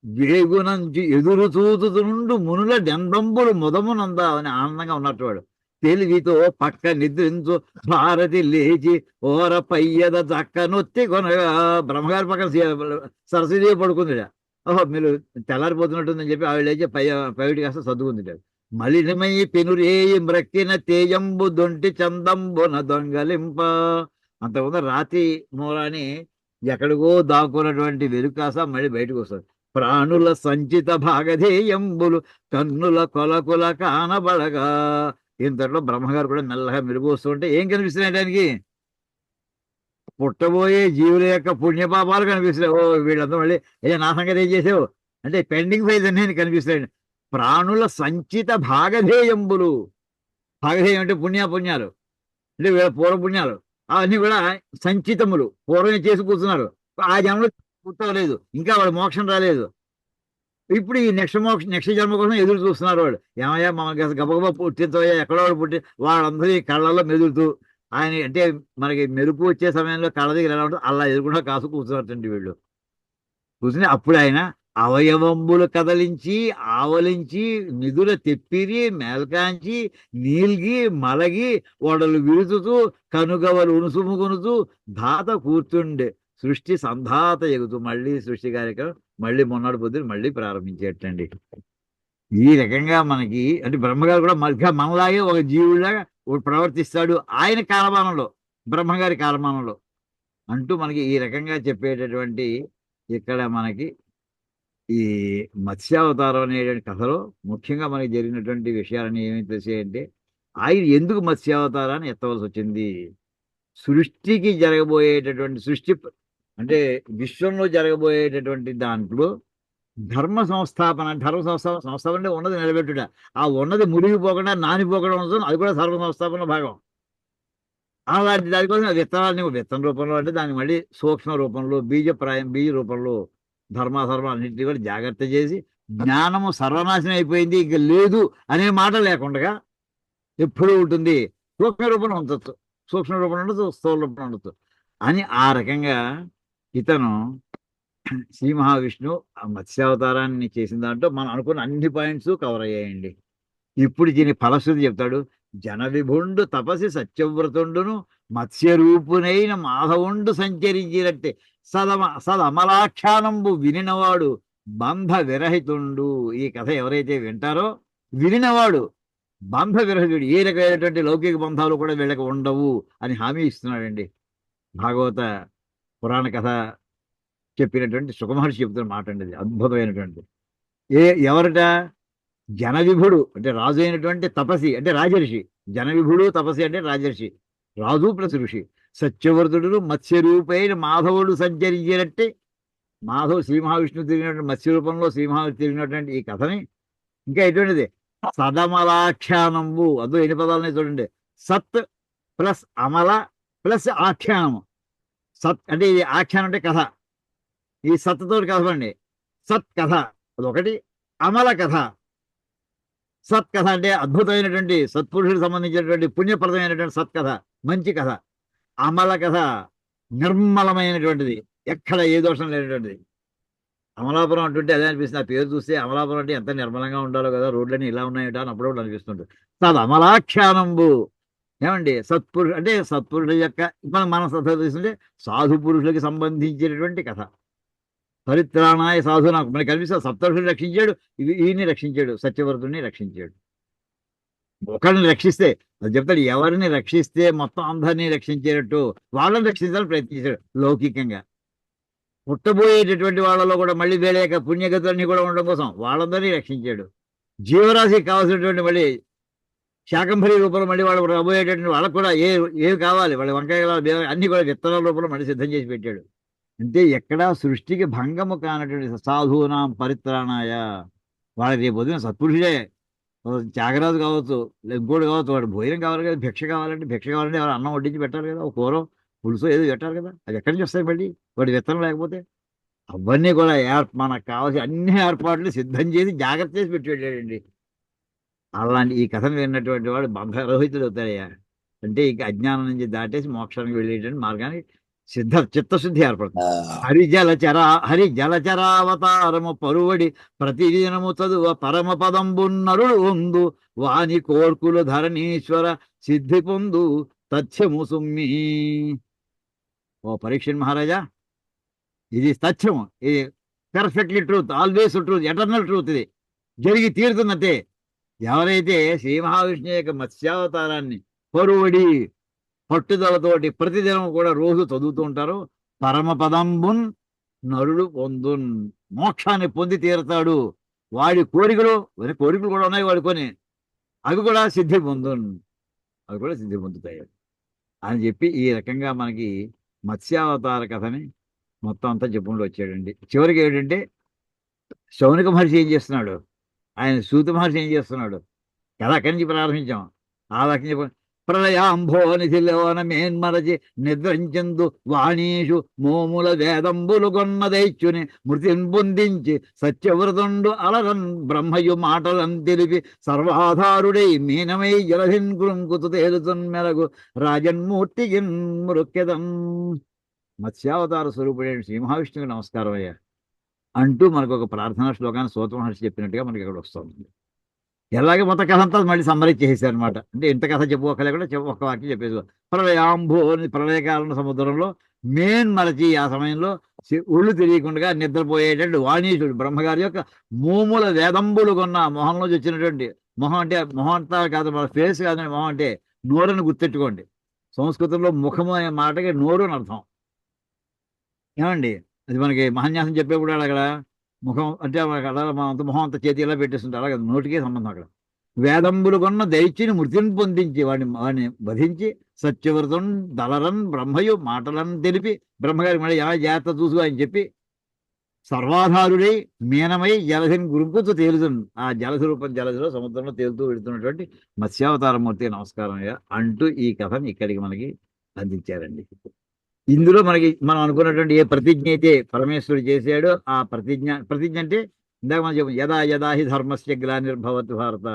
వేగునంచి ఎదురు చూచుతుండు మునుల డెందంబులు ముదమునంద అని ఆనందంగా ఉన్నట్టు వాడు తెలివితో పక్క నిద్రించు భారతి లేచి ఓర పయ్యద చక్క నొత్తి కొనగా బ్రహ్మగారి పక్కన సరస్వతి పడుకుంది. ఓహో మీరు తెల్లారిపోతున్నట్టుందని చెప్పి ఆవిడ లేచి పైటి కాస్త సర్దుకుంది. మలినమై పెనురేయి మ్రక్కిన తేయంబు దొంటి చందంబున దొంగలింప. అంతకుముందు రాతి మూలాని ఎక్కడికో దాక్కున్నటువంటి వెలుకాస మళ్ళీ బయటకు వస్తుంది. ప్రాణుల సంచిత భాగధేయంబులు కన్నుల కొలకుల కానబడగా. ఇంతట్లో బ్రహ్మగారు కూడా మెల్లగా మెరుగు వస్తుంటే ఏం కనిపిస్తున్నాయి దానికి? పుట్టబోయే జీవుల యొక్క పుణ్యపాపాలు కనిపిస్తున్నాయి. ఓ వీళ్ళంతా మళ్ళీ నా సంగతి ఏం చేసావు అంటే పెండింగ్ ఫైల్స్ అన్నీ కనిపిస్తాయండి. ప్రాణుల సంచిత భాగధేయంబులు. భాగధేయం అంటే పుణ్యాలు అంటే వీళ్ళ పూర్వపుణ్యాలు అవన్నీ కూడా సంచితములు పూర్వమే చేసి కూర్చున్నారు. ఆ జన్మలో పుట్టలేదు, ఇంకా వాడు మోక్షం రాలేదు. ఇప్పుడు ఈ నెక్స్ట్ జన్మ కోసం ఎదురు చూస్తున్నారు. వాడు ఏమయ్యా మమ్మల్ని గబగబా పుట్టించయ్యా, ఎక్కడో వాడు పుట్టి వాళ్ళందరూ కళ్ళల్లో మెదులుతూ ఆయన అంటే మనకి మెరుపు వచ్చే సమయంలో కళ్ళ దగ్గర ఎలా ఉంటుంది అలా ఎదురుకుండా కాసు కూర్చున్నట్టండి వీళ్ళు. కూర్చుని అప్పుడు ఆయన అవయవంబులు కదలించి ఆవలించి నిధుల తెప్పిరి మేల్కాంచి నీల్గి మలగి ఓడలు విరుచుతూ కనుగవలు ఉనుసుముకొనుతూ ధాత కూర్చుండే సృష్టి సంధాత ఎగుతూ మళ్ళీ సృష్టి కార్యక్రమం మళ్ళీ మొన్నటి పొద్దున మళ్ళీ ప్రారంభించేటండి. ఈ రకంగా మనకి అంటే బ్రహ్మగారు కూడా మనలాగే ఒక జీవుడిలాగా ప్రవర్తిస్తాడు ఆయన కాలమానంలో, బ్రహ్మగారి కాలమానంలో అంటూ మనకి ఈ రకంగా చెప్పేటటువంటి ఇక్కడ మనకి ఈ మత్స్యావతారం అనేటువంటి కథలో ముఖ్యంగా మనకి జరిగినటువంటి విషయాలని ఏమి తెలిసాయంటే ఆయన ఎందుకు మత్స్యావతారాన్ని ఎత్తవలసి వచ్చింది. సృష్టికి జరగబోయేటటువంటి సృష్టి అంటే విశ్వంలో జరగబోయేటటువంటి దాంట్లో ధర్మ సంస్థాపన అంటే ఉన్నది నిలబెట్టుట. ఆ ఉన్నది మురిగిపోకుండా నానిపోకుండా ఉంటుంది, అది కూడా ధర్మ సంస్థాపన భాగం. అలాంటి దానికోసం విత్తన రూపంలో అంటే దాన్ని మళ్ళీ సూక్ష్మ రూపంలో బీజ రూపంలో ధర్మాధర్మ అన్నింటినీ కూడా జాగ్రత్త చేసి జ్ఞానము సర్వనాశనం అయిపోయింది ఇంక లేదు అనే మాట లేకుండా ఎప్పుడూ ఉంటుంది. సూక్ష్మ రూపంలో ఉండొచ్చు, సూక్ష్మ రూపంలో ఉండొచ్చు, స్థూల రూపంలో ఉండొచ్చు అని ఆ రకంగా ఇతను శ్రీ మహావిష్ణువు మత్స్యావతారాన్ని చేసిన దాంట్లో మనం అనుకున్న అన్ని పాయింట్స్ కవర్ అయ్యాయండి. ఇప్పుడు దీని ఫలశ్రుతి చెప్తాడు. జన విభుండు తపసి సత్యవ్రతుండును మత్స్యరూపునైన మాధవుండు సంచరించినట్టే సదమలాఖ్యానంబు వినినవాడు బంధ విరహితుండు. ఈ కథ ఎవరైతే వింటారో వినినవాడు బంధ విరహితుడు, ఏ రకమైనటువంటి లౌకిక బంధాలు కూడా వీళ్ళకి ఉండవు అని హామీ ఇస్తున్నాడండి. భాగవత పురాణ కథ చెప్పినటువంటి సుఖమహర్షి చెప్తున్న మాట అండి, అద్భుతమైనటువంటి. ఎవరట? జనవిభుడు అంటే రాజు అయినటువంటి తపసి అంటే రాజర్షి. జనవిభుడు తపసి అంటే రాజర్షి, రాజు ప్లస్ ఋషి. సత్యవర్ధుడు మత్స్యరూపైన మాధవుడు సంచరించినట్టే శ్రీ మహావిష్ణువు తిరిగినటువంటి మత్స్య రూపంలో శ్రీ మహావిష్ణువు తిరిగినటువంటి ఈ కథని ఇంకా ఎటువంటిది సదమలాఖ్యానంబు. అదో ఎన్ని పదాలని చూడండి, సత్ ప్లస్ అమల ప్లస్ ఆఖ్యానము. సత్ అంటే ఇది ఆఖ్యానం అంటే కథ, ఈ సత్తుతో కథండి. సత్ కథ అదొకటి, అమల కథ. సత్ కథ అంటే అద్భుతమైనటువంటి సత్పురుషుడికి సంబంధించినటువంటి పుణ్యప్రదమైనటువంటి సత్కథ, మంచి కథ. అమల కథ నిర్మలమైనటువంటిది, ఎక్కడ ఏ దోషం లేనటువంటిది. అమలాపురం అంటుంటే అదే అనిపిస్తుంది. ఆ పేరు చూస్తే అమలాపురం అంటే ఎంత నిర్మలంగా ఉండాలో కదా, రోడ్లన్నీ ఇలా ఉన్నాయట అని అప్పుడప్పుడు అనిపిస్తుంటుంది. తదు అమలాఖ్యానంబు. ఏమండి అంటే సత్పురుషుల యొక్క మనం తీసుకుంటే సాధు పురుషులకి సంబంధించినటువంటి కథ. పరిత్రాణాయ సాధు నాకు మనకి కనిపిస్తుంది. సప్తఋషులు రక్షించాడు, ఈయన్ని రక్షించాడు, సత్యవ్రతుడిని రక్షించాడు. ఒకరిని రక్షిస్తే అది చెప్తాడు, ఎవరిని రక్షిస్తే మొత్తం అందరినీ రక్షించేటట్టు వాళ్ళని రక్షించాలని ప్రయత్నించాడు లౌకికంగా. పుట్టబోయేటటువంటి వాళ్ళలో కూడా మళ్ళీ వీళ్ళ యొక్క పుణ్యగతులన్నీ కూడా ఉండడం కోసం వాళ్ళందరినీ రక్షించాడు. జీవరాశికి కావాల్సినటువంటి మళ్ళీ శాకంభరి రూపంలో మళ్ళీ వాళ్ళు రాబోయేటటువంటి వాళ్ళకు కూడా ఏవి కావాలి, వాళ్ళ వంకాయ అన్ని కూడా విత్తనాల రూపంలో మళ్ళీ సిద్ధం చేసి పెట్టాడు. అంటే ఎక్కడా సృష్టికి భంగము కానటువంటి సాధునాం పరిత్రాణాయ. వాళ్ళకి రేపు పొద్దున సత్పురుషుడే, త్యాగరాజు కావచ్చు, ఇంకోటి కావచ్చు, వాడు భోజనం కావాలి కదా, భిక్ష కావాలంటే ఎవరు అన్నం వడ్డించి పెట్టాలి కదా, కూర పులుసు ఏదో పెట్టాలి కదా, అది ఎక్కడి నుంచి వస్తాయి మళ్ళీ వాడి విత్తనం లేకపోతే. అవన్నీ కూడా మనకు కావాల్సిన అన్ని ఏర్పాట్లు సిద్ధం చేసి జాగ్రత్త చేసి పెట్టి పెట్టాడండి. అలాంటి ఈ కథను విన్నటువంటి వాడు బంధరహితుడు అవుతాడయ్యా. అంటే ఇక అజ్ఞానం నుంచి దాటేసి మోక్షానికి వెళ్ళేటువంటి మార్గానికి చిత్తశుద్ధి ఏర్పడుతుంది. హరి జలచరావతారము పరువడి ప్రతిదినము చదువ పరమ పదంబున్నరుడు ఉందు వాని కోర్కులు ధరణీశ్వర సిద్ధి పొందు తథ్యము సుమ్మి. ఓ పరీక్షణ్ మహారాజా, ఇది తథ్యము, ఇది perfectly truth, always truth, eternal truth, ఇది జరిగి తీరుతున్నట్టే. ఎవరైతే శ్రీ మహావిష్ణువు యొక్క మత్స్యావతారాన్ని పరువడి పట్టుదలతోటి ప్రతిదినం కూడా రోజు చదువుతూ ఉంటారు, పరమపదంబున్ నరుడు పొందున్, మోక్షాన్ని పొంది తీరుతాడు. వాడి కోరికలు కూడా ఉన్నాయి వాడుకొని, అవి కూడా సిద్ధి పొందున్, అవి కూడా సిద్ధి పొందుతాయి అని చెప్పి ఈ రకంగా మనకి మత్స్యావతార కథని మొత్తం అంతా చెప్పుకుంటూ వచ్చాడండి. చివరికి ఏంటంటే శౌనక మహర్షి ఏం చేస్తున్నాడు, ఆయన సూత మహర్షి ఏం చేస్తున్నాడు కదా, అక్కడి నుంచి ప్రారంభించాం. ఆ రకంగా చెప్ప ప్రళయాంభో నిధిలోన మేన్మరచి నిద్రించందు వాణీషు మోముల వేదంబులు కొన్న దైత్యుని మృతిని పొందించి సత్యవ్రతుండు అలరన్ బ్రహ్మయు మాటలను తెలిపి సర్వాధారుడై మీనమై జలధిన్ కృంకుతు తేలుతున్ మెలగు రాజన్మూర్తికి మృక్యదం. మత్స్యావతార స్వరూపుడైన శ్రీ మహావిష్ణువుకి నమస్కారం అయ్యా అంటూ మనకు ఒక ప్రార్థనా శ్లోకాన్ని సూత మహర్షి చెప్పినట్టుగా మనకి ఇక్కడ వస్తుంది. ఎలాగే మొత్తం కథ అంతా మళ్ళీ సమ్మరైజ్ చేసేసారు అనమాట. అంటే ఇంత కథ చెప్పుకోకలే కూడా ఒక్క వాక్యం చెప్పేసి ప్రళయాంభో ప్రళయకాలం సముద్రంలో మేన్ మరచి ఆ సమయంలో ఒళ్ళు తెలియకుండా నిద్రపోయేటట్టు వాణీశుడు బ్రహ్మగారి యొక్క మోముల వేదంబులు కొన్న మొహంలో వచ్చినటువంటి, మొహం అంటే మొహం అంతా కాదు, మన ఫేస్ కాదని, మొహం అంటే నోరుని గుర్తెట్టుకోండి. సంస్కృతంలో ముఖము అనే మాటకి నోరు అని అర్థం ఏమండి. అది మనకి మహాన్యాసం చెప్పేప్పుడు అక్కడ ముఖం అంటే అలా అంత మొహం అంత చేతి ఇలా పెట్టేస్తుంటారు, అలాగే నోటికే సంబంధం. అక్కడ వేదంబులు కొన్న దైత్యుని మృతిని పొందించి వాడిని వధించి సత్యవ్రతం దళరన్ బ్రహ్మయు మాటలను తెలిపి, బ్రహ్మగారి మళ్ళీ ఎలా జాగ్రత్త చూసు అని చెప్పి సర్వాధారుడై మీనమై జలధిని గురుపుతూ తేలుతుంది. ఆ జలస్వరూపం జలధిలో సముద్రంలో తేలుతూ వెళుతున్నటువంటి మత్స్యావతారమూర్తి నమస్కారం అంటూ ఈ కథని ఇక్కడికి మనకి అందించారండి. ఇందులో మనకి మనం అనుకున్నటువంటి ఏ ప్రతిజ్ఞ అయితే పరమేశ్వరుడు చేశాడో ఆ ప్రతిజ్ఞ అంటే ఇందాక మనం చెప్పాం, యదా యదా హి ధర్మస్య గ్లానిర్భవతి భారత.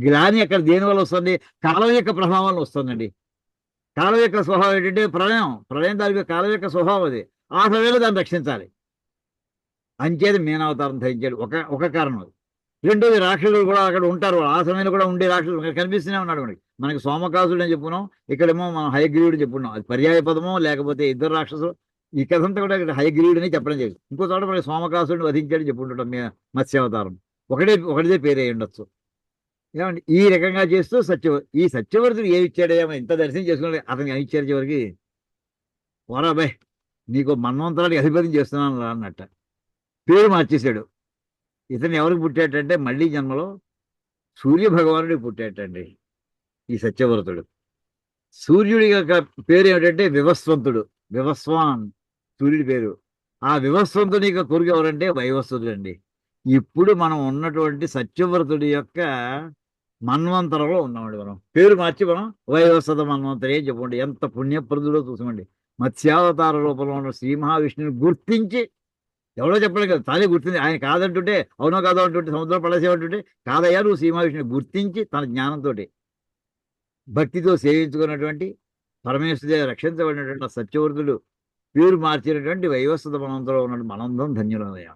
గ్లాని అక్కడ దేని వల్ల వస్తుంది, కాలం యొక్క ప్రభావం వల్ల వస్తుందండి. కాలం యొక్క స్వభావం ఏంటంటే ప్రళయం దాని కాలం యొక్క స్వభావం అది. ఆ సమయంలో దాన్ని రక్షించాలి అంచేది మీనావతారం ధరించాడు, ఒక కారణం అది. రెండోది రాక్షసులు కూడా అక్కడ ఉంటారు, ఆ సమయంలో కూడా ఉండే రాక్షసులు కనిపిస్తూనే ఉన్నాడు మనకి సోమకాసుడు అని చెప్పుకున్నాం, ఇక్కడేమో మనం హయగ్రీవుడు చెప్పుకున్నాం. అది పర్యాయ పదమో లేకపోతే ఇద్దరు రాక్షసులు. ఈ కథంతా కూడా ఇక్కడ హయగ్రీవుడు అని చెప్పడం జరిగింది. ఇంకో చోట మనకి సోమకాసుడిని వధించాడు చెప్పుకుంటాం మత్స్యావతారం. ఒకటిదే పేరే ఉండొచ్చు. ఏమండి ఈ రకంగా చేస్తూ ఈ సత్యవర్తుడు ఏమి ఇచ్చాడేమో, ఇంత దర్శనం చేసుకున్నాడు, అతనికి ఏమి ఇచ్చారు చివరికి, పోరాబాయ్ నీకు మన్వంతరానికి అధిపతి చేస్తున్నాను రా అన్నట్ట పేరు మార్చేశాడు. ఇతను ఎవరికి పుట్టాడంటే మళ్ళీ జన్మలో సూర్య భగవానుడికి పుట్టాడండి ఈ సత్యవ్రతుడు. సూర్యుడి యొక్క పేరు ఏమిటంటే వివస్వంతుడు, వివస్వాన్ సూర్యుడి పేరు. ఆ వివస్వంతుడి యొక్క కొడుకు ఎవరంటే వైవస్వతుడు అండి. ఇప్పుడు మనం ఉన్నటువంటి సత్యవ్రతుడి యొక్క మన్వంతరంలో ఉన్నామండి. మనం పేరు మార్చి మనం వైవస్వత మన్వంతరి అని చెప్పుకోండి. ఎంత పుణ్యప్రదుడో చూసుకోండి. మత్స్యావతార రూపంలో ఉన్న శ్రీ మహావిష్ణువుని గుర్తించి, ఎవరో చెప్పలేదు కదా, తానే గుర్తించి, ఆయన కాదంటుంటే అవునో కాదో అంటుంటే, సముద్రం పడేసేవంటుంటే కాదయ్యా నువ్వు శ్రీ మహావిష్ణువుని గుర్తించి తన జ్ఞానంతో భక్తితో సేవించుకున్నటువంటి పరమేశ్వరుడే రక్షించబడినటువంటి సత్యవర్తుడు పేరు మార్చినటువంటి వైవస్వత మనంతో ఉన్నటువంటి మనందరం ధన్యులమయ్యా.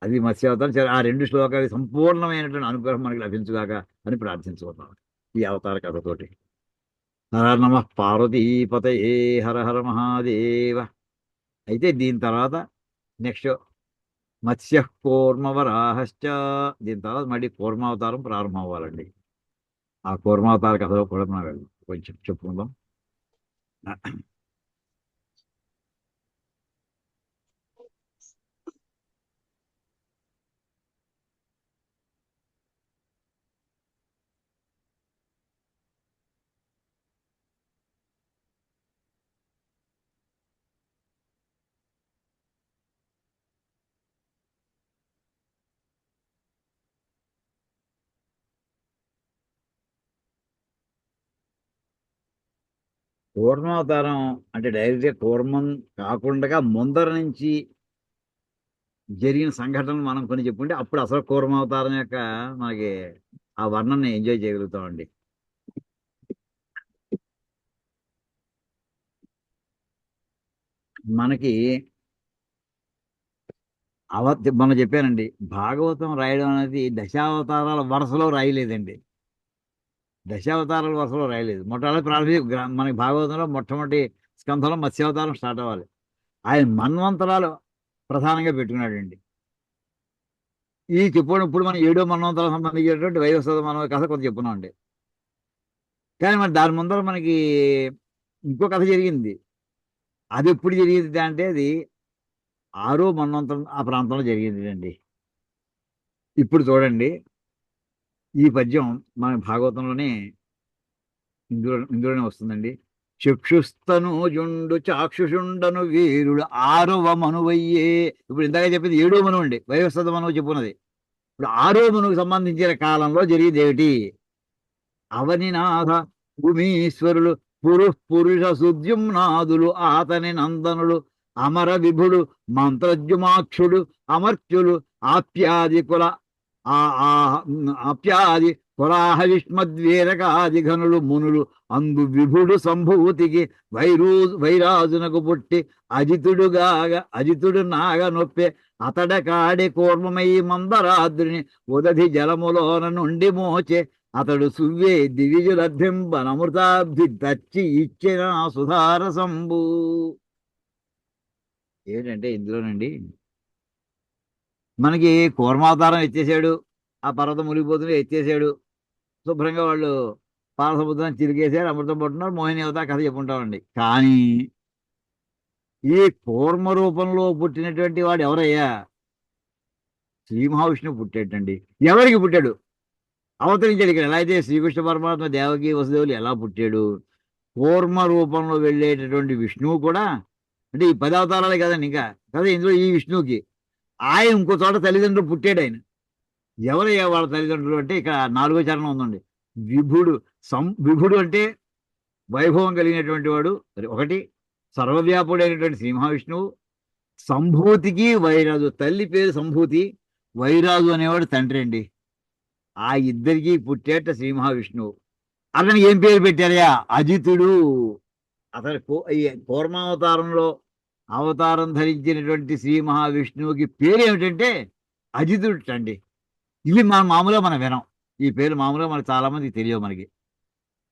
అది మత్స్యావతారం. ఆ రెండు శ్లోకాలు సంపూర్ణమైనటువంటి అనుగ్రహం మనకి లభించుగాక అని ప్రార్థించుకుంటాం ఈ అవతార కథతోటి. హర నమః పార్వతీపతయే, హర హర మహాదేవ. అయితే దీని తర్వాత నెక్స్ట్ మత్స్య కూర్మవరాహశ్చ, దీని తర్వాత మళ్ళీ కూర్మావతారం ప్రారంభం అవ్వాలండి. ఆ కూర్మావతార కథలో కూడా మనం కొంచెం చెప్పుకుందాం. కూర్మావతారం అంటే డైరెక్ట్గా కూర్మం కాకుండా ముందర నుంచి జరిగిన సంఘటనలు మనం కొన్ని చెప్పుకుంటే అప్పుడు అసలు కూర్మావతారం యొక్క మనకి ఆ వర్ణన్ని ఎంజాయ్ చేయగలుగుతామండి. మనకి మనం చెప్పానండి, భాగవతం రాయడం అనేది దశావతారాల వరుసలో రాయలేదండి. దశావతారాల వరుసలో రాయలేదు. మొట్టమొదటి ప్రారంభి మనకి భాగవతంలో మొట్టమొదటి స్కంధంలో మత్స్యావతారం స్టార్ట్ అవ్వాలి. ఆయన మన్వంతరాలు ప్రధానంగా పెట్టుకున్నాడండి. ఈ ఇప్పుడు మనం 7వ మన్వంతరం సంబంధించినటువంటి వైవస్వత మనవ కథ కొంత చెప్పుకున్నామండి. కానీ మరి దాని ముందర మనకి ఇంకో కథ జరిగింది. అది ఎప్పుడు జరిగింది అంటే అది 6వ మన్వంతరం ఆ ప్రాంతంలో జరిగింది అండి. ఇప్పుడు చూడండి, ఈ పద్యం మన భాగవతంలోనే ఇందులోనే వస్తుందండి. చక్షుస్తనూజుండు చాక్షుషుండను వీరుడు 6వ మనువయ్యే. ఇప్పుడు ఇందాక చెప్పింది 7వ మనువు అండి, వైవస్వత మనువు చెప్పున్నది. ఇప్పుడు 6వ మనువుకు సంబంధించిన కాలంలో జరిగింది ఏమిటి? అవనినాథ భూమీశ్వరులు పురుష సుద్యుమ్నాదులు ఆతని నందనులు అమర విభుడు మంత్రజుమాక్షుడు అమర్త్యులు ఆప్యాది కుల ఆప్యాది కులాహ విష్మద్వీరకాది ఘనులు మునులు అందు విభుడు సంభూతికి వైరాజునకు పుట్టి అజితుడు నాగ నొప్పే అతడ కాడి కూర్మమై మందరాద్రిని ఉదధి జలములోన నుండి మోచే అతడు సువ్వే దివిజులధ్యంబనమృతాబ్ది దచ్చి ఇచ్చిన సుధారసంబు. ఏంటంటే ఇందులోనండి మనకి కూర్మావతారం ఎత్తేసాడు, ఆ పర్వతం మునిగిపోతుంది ఎత్తేసాడు, శుభ్రంగా వాళ్ళు పాలసముద్రాన్ని చిరిగేసారు, అమృతం పట్టున్నారు, మోహిని అవతార కథ చెప్పుకుంటామండి. కానీ ఈ కూర్మ రూపంలో పుట్టినటువంటి వాడు ఎవరయ్యా? శ్రీ మహావిష్ణువు పుట్టాడండి. ఎవరికి పుట్టాడు? అవతరించాడు. ఇక్కడ ఎలా అయితే శ్రీకృష్ణ పరమాత్మ దేవకి వసుదేవులు ఎలా పుట్టాడు, కూర్మ రూపంలో వెళ్ళేటటువంటి విష్ణువు కూడా, అంటే ఈ 10 అవతారాలే కదండి ఇంకా కదా ఇందులో ఈ విష్ణువుకి. ఆయన ఇంకో చోట తల్లిదండ్రులు పుట్టాడు. ఆయన ఎవరయ్యా వాళ్ళ తల్లిదండ్రులు అంటే ఇక్కడ 4వ చరణం ఉందండి. విభుడు. విభుడు అంటే వైభవం కలిగినటువంటి వాడు. ఒకటి సర్వవ్యాపుడైనటువంటి శ్రీ మహావిష్ణువు. సంభూతికి వైరాజు, తల్లి పేరు సంభూతి, వైరాజు అనేవాడు తండ్రి అండి. ఆ ఇద్దరికి పుట్టేట శ్రీ మహావిష్ణువు. అతనికి ఏం పేరు పెట్టారయ్యా? అజితుడు. అతని కూర్మావతారంలో అవతారం ధరించినటువంటి శ్రీ మహావిష్ణువుకి పేరు ఏమిటంటే అజితుడు అండి. ఇది మామూలుగా మనం వినం. ఈ పేరు మామూలుగా మనకు చాలా మందికి తెలియవు. మనకి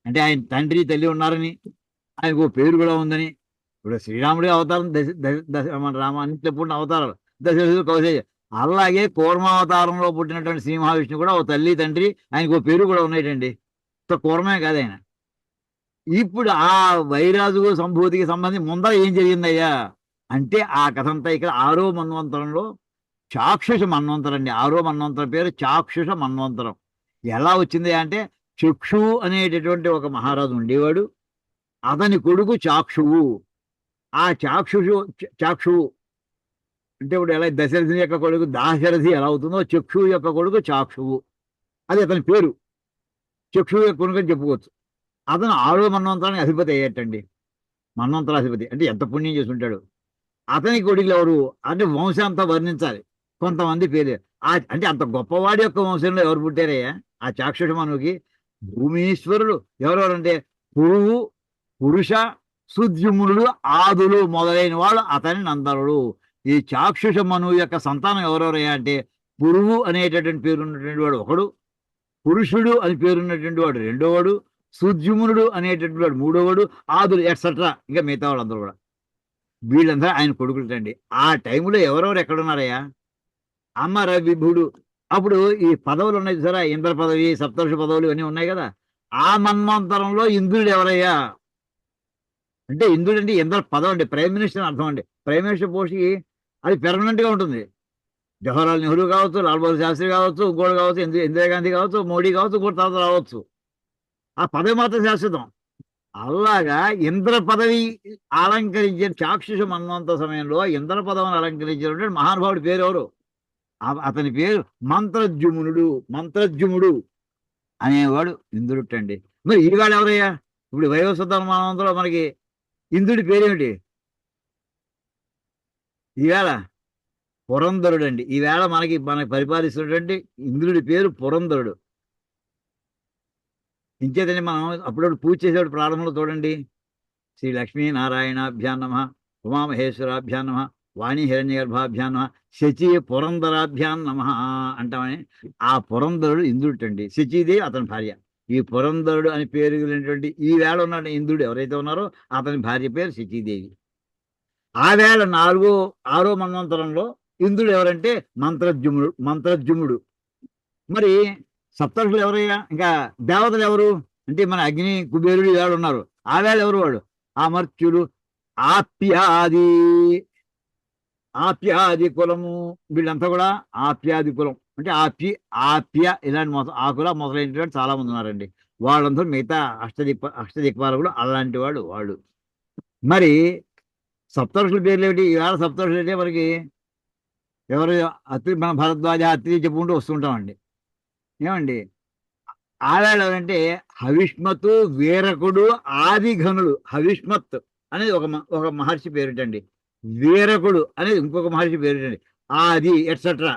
అంటే ఆయన తండ్రి తల్లి ఉన్నారని, ఆయనకు పేరు కూడా ఉందని. ఇప్పుడు శ్రీరాముడి అవతారం మన రామానికి పుట్టిన అవతారాలు దశరథుడు, కౌశల్య. అలాగే కూర్మావతారంలో పుట్టినటువంటి శ్రీ మహావిష్ణువు కూడా ఓ తల్లి తండ్రి, ఆయనకు ఓ పేరు కూడా ఉన్నాయండి. కూర్మే కాదు ఆయన. ఇప్పుడు ఆ వైరాజు సంభూతికి సంబంధించి ముందర ఏం జరిగిందయ్యా అంటే ఆ కథ అంతా ఇక్కడ 6వ మన్వంతరంలో చాక్షుష మన్వంతరం అండి. 6వ మన్వంతరం పేరు చాక్షుష మన్వంతరం. ఎలా వచ్చింది అంటే చక్షు అనేటటువంటి ఒక మహారాజు ఉండేవాడు. అతని కొడుకు చాక్షువు. ఆ చాక్షువు అంటే ఇప్పుడు ఎలా దశరథి యొక్క కొడుకు దాశరథి ఎలా అవుతుందో చక్షువు యొక్క కొడుకు చాక్షువు, అది అతని పేరు. చక్షువు యొక్క కొడుకు అని చెప్పుకోవచ్చు. అతను 6వ మన్వంతరానికి అధిపతి అయ్యేటండి. మన్వంతరాధిపతి అంటే ఎంత పుణ్యం చేసి ఉంటాడు. అతని కొడుకులు ఎవరు అంటే వంశం అంతా వర్ణించాలి. కొంతమంది పేరు అంటే అంత గొప్పవాడి యొక్క వంశంలో ఎవరు పుట్టారయ్యా ఆ చాక్షుష మనువుకి? భూమీశ్వరులు ఎవరెవరంటే పురువు, పురుష, సుద్యుమ్నుడు, ఆదులు మొదలైన వాళ్ళు అతని నందనుడు. ఈ చాక్షుష మనువు యొక్క సంతానం ఎవరెవరయ్యా అంటే పురువు అనేటటువంటి పేరు ఉన్నటువంటి వాడు ఒకడు, పురుషుడు అని పేరున్నటువంటి వాడు రెండోవాడు, సుద్యుమ్నుడు అనేటటువంటి వాడు మూడోవాడు, ఆదులు ఎట్సెట్రా ఇంకా మిగతా వాళ్ళందరూ కూడా. వీళ్ళందరూ ఆయన కొడుకులండి. ఆ టైంలో ఎవరెవరు ఎక్కడున్నారయ్యా? అమర విభుడు. అప్పుడు ఈ పదవులు ఉన్నాయి సరే, ఇంద్ర పదవి, సప్తర్షి పదవులు ఇవన్నీ ఉన్నాయి కదా. ఆ మన్వంతరంలో ఇంద్రుడు ఎవరయ్యా అంటే ఇంద్రుడు అంటే ఇంద్ర పదవి అండి, ప్రైమ్ మినిస్టర్ అర్థం అండి. ప్రైమ్ మినిస్టర్ పోస్ట్కి అది పెర్మనెంట్ గా ఉంటుంది. జవహర్లాల్ నెహ్రూ కావచ్చు, లాల్ బహదూర్ శాస్త్రి కావచ్చు, ఇంకోటి కావచ్చు, ఇందిరాగాంధీ కావచ్చు, మోడీ కావచ్చు, ఇంకోటి తర్వాత రావచ్చు. ఆ పదవి మాత్రం శాశ్వతం. అలాగా ఇంద్ర పదవి అలంకరించిన చాక్షుష మన్వంత సమయంలో ఇంద్ర పదవిని అలంకరించినటువంటి మహానుభావుడి పేరు ఎవరు? అతని పేరు మంత్రజుముడు అనేవాడు ఇంద్రుడు అండి. మరి ఈవేళ ఎవరయ్యా? ఇప్పుడు వైవస్వత మన్వంతలో మనకి ఇంద్రుడి పేరేమిటి? ఈవేళ పురంధరుడు అండి. ఈవేళ మనకి పరిపాలిస్తున్నటువంటి ఇంద్రుడి పేరు పురంధరుడు. ఇంకేదండి మనం అప్పుడప్పుడు పూజ చేసేవాడు ప్రారంభంలో చూడండి, శ్రీ లక్ష్మీనారాయణాభ్యాం నమః ఉమామహేశ్వరాభ్యాం నమ, వాణి హిరణ్యగర్భాభ్యాం నమ, శచి పురంధరాభ్యాం నమ అంటామని. ఆ పురంధరుడు ఇంద్రుడండి, శచీదేవి అతని భార్య. ఈ పురంధరుడు అని పేరు కలిగినటువంటి ఈ వేళ ఉన్న ఇంద్రుడు ఎవరైతే ఉన్నారో అతని భార్య పేరు శచీదేవి. ఆ వేళ 6వ మన్వంతరంలో ఇంద్రుడు ఎవరంటే మంత్రజుముడు. మరి సప్తర్షులు ఎవరయ్యా? ఇంకా దేవతలు ఎవరు అంటే మన అగ్ని, కుబేరుడు వేళ ఉన్నారు. ఆ వేళ ఎవరు? వాడు అమర్త్యుడు, ఆప్యాది కులము. వీళ్ళంతా కూడా ఆప్యాది కులం అంటే ఆప్య ఇలాంటి ఆకుల మొదలైనటువంటి చాలా మంది ఉన్నారండి. వాళ్ళందరూ మిగతా అష్టదిక్పాలకుడు అలాంటి వాడు. మరి సప్తర్షుల పేర్లు ఏమిటి? ఈవేళ సప్తర్షులు అంటే మనకి ఎవరు? మన భరద్వాజ, అత్రి చెప్పుకుంటూ వస్తుంటామండి. ఏమండి ఆవేళ ఎవరంటే హవిష్మతు, వీరకుడు, ఆదిఘనుడు. హవిష్మత్ అనేది ఒక మహర్షి పేరుటండి. వీరకుడు అనేది ఇంకొక మహర్షి పేరుటండి. ఆది ఎట్సెట్రా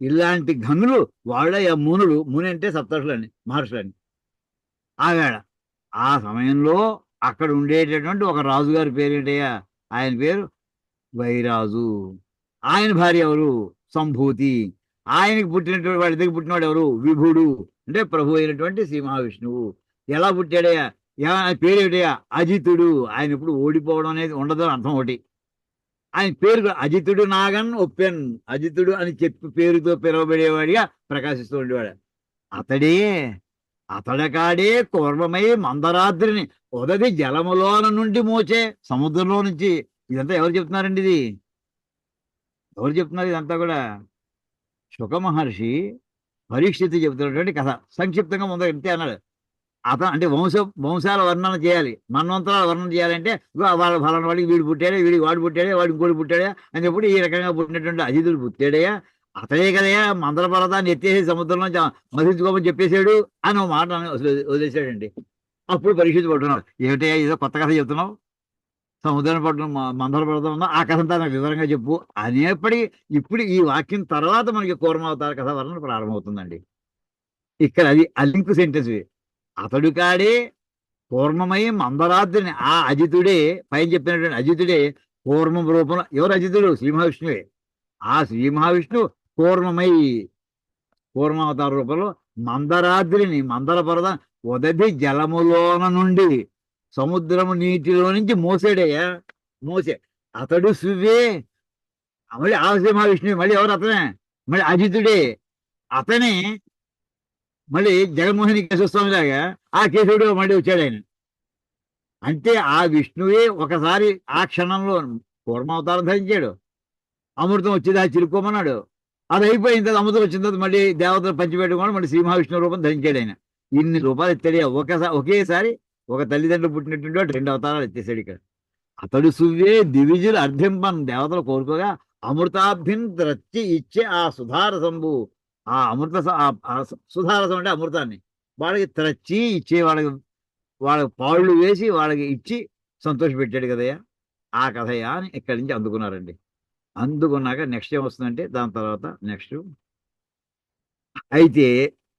ఇలాంటి ఘనులు వాళ్ళ మునులు. ముని అంటే సప్తర్షులని, మహర్షులని. ఆవేళ ఆ సమయంలో అక్కడ ఉండేటటువంటి ఒక రాజుగారి పేరేంటయ్యా? ఆయన పేరు వైరాజు. ఆయన భార్య ఎవరు? సంభూతి. ఆయనకి పుట్టినటువంటి వాడి దగ్గర పుట్టినవాడు ఎవరు? విభుడు అంటే ప్రభు అయినటువంటి శ్రీ మహావిష్ణువు. ఎలా పుట్టాడయ్యా? పేరేమిటయ్యా? అజితుడు. ఆయన ఇప్పుడు ఓడిపోవడం అనేది ఉండదు అర్థం ఒకటి. ఆయన పేరు అజితుడు నాగన్ ఒప్పెన్. అజితుడు అని చెప్పి పేరుతో పిలువబడేవాడిగా ప్రకాశిస్తూ ఉండేవాడు. అతడకాడే కూర్మమై మందరాద్రిని ఉదది జలములోన నుండి మోచే, సముద్రంలో నుంచి. ఇదంతా ఎవరు చెప్తున్నారండి? ఎవరు చెప్తున్నారు ఇదంతా కూడా? శుక మహర్షి పరీక్షిత్తు చెబుతున్నటువంటి కథ. సంక్షిప్తంగా ముందు ఇంతే అన్నాడు. అతను అంటే వంశాల వర్ణన చేయాలి, మన్వంతరాల వర్ణన చేయాలంటే వాళ్ళ ఫలానా వాడికి వీడు పుట్టాడే, వాడు పుట్టాడే, వాడు ఇంకోటి పుట్టాడే అని చెప్పి ఈ రకంగా పుట్టినటువంటి అజితుడు పుట్టాడయ్యా. అతడే కదయ్యా మందర పర్వతాన్ని ఎత్తేసి సముద్రంలో మధించుకోమని చెప్పేశాడు అని ఒక మాట వదిలేశాడండి. అప్పుడు పరీక్షిత్తు పడుతున్నాడు. ఏమిటయ్యా ఏదో కొత్త కథ చెప్తున్నావు? సముద్రం పట్టణం మందర పర్వతం ఉందో ఆ కథ అంతా నాకు వివరంగా చెప్పు అనేప్పటికీ ఇప్పుడు ఈ వాక్యం తర్వాత మనకి కూర్మావతార కథ వర్ణన ప్రారంభమవుతుందండి. ఇక్కడ ఆ లింక్ సెంటెన్స్. అతడు కాడే కూర్మమై మందరాద్రిని. ఆ అజితుడే, పైన చెప్పినటువంటి అజితుడే కూర్మం రూపంలో. ఎవరు అజితుడు? శ్రీ మహావిష్ణువే. ఆ శ్రీ మహావిష్ణు కూర్మావతార రూపంలో మందరాద్రిని, మందర పర్వతం ఉదది జలములోన నుండి, సముద్రము నీటిలో నుంచి మోసాడయ్యా. అతడు సువే. మళ్ళీ ఆ శ్రీ మహావిష్ణువే. మళ్ళీ ఎవరు? అతనే. మళ్ళీ అజితుడే. అతనే మళ్ళీ జగన్మోహిని కేశవస్వామి లాగా ఆ కేశవుడు మళ్ళీ వచ్చాడు ఆయన. అంటే ఆ విష్ణువే ఒకసారి ఆ క్షణంలో కూర్మావతారం ధరించాడు. అమృతం వచ్చేది అది చిరుక్కోమన్నాడు. అది అయిపోయిన తర్వాత అమృతం వచ్చిన తర్వాత మళ్ళీ దేవతలు పంచిపెట్టుకోవడం, మళ్ళీ శ్రీ మహావిష్ణువు రూపం ధరించాడు ఆయన. ఇన్ని రూపాయలు ఎత్తాడు ఒకేసారి. ఒక తల్లిదండ్రులు పుట్టినటువంటి వాడు 2 అవతారాలు ఎత్తేసాడు ఇక్కడ. అతడు సువ్వే దివిజులు అర్థింపన్. దేవతలు కోరుకోగా అమృతాభ్యం రచ్చి ఇచ్చే ఆ సుధారసంబు. ఆ సుధారసం అంటే అమృతాన్ని వాళ్ళకి త్రచ్చి ఇచ్చే, వాళ్ళకి పాళ్ళు వేసి వాళ్ళకి ఇచ్చి సంతోషపెట్టాడు కదయ్యా. ఆ కథయా అని ఇక్కడి నుంచి అందుకున్నారండి. అందుకున్నాక నెక్స్ట్ ఏం వస్తుందంటే దాని తర్వాత నెక్స్ట్ అయితే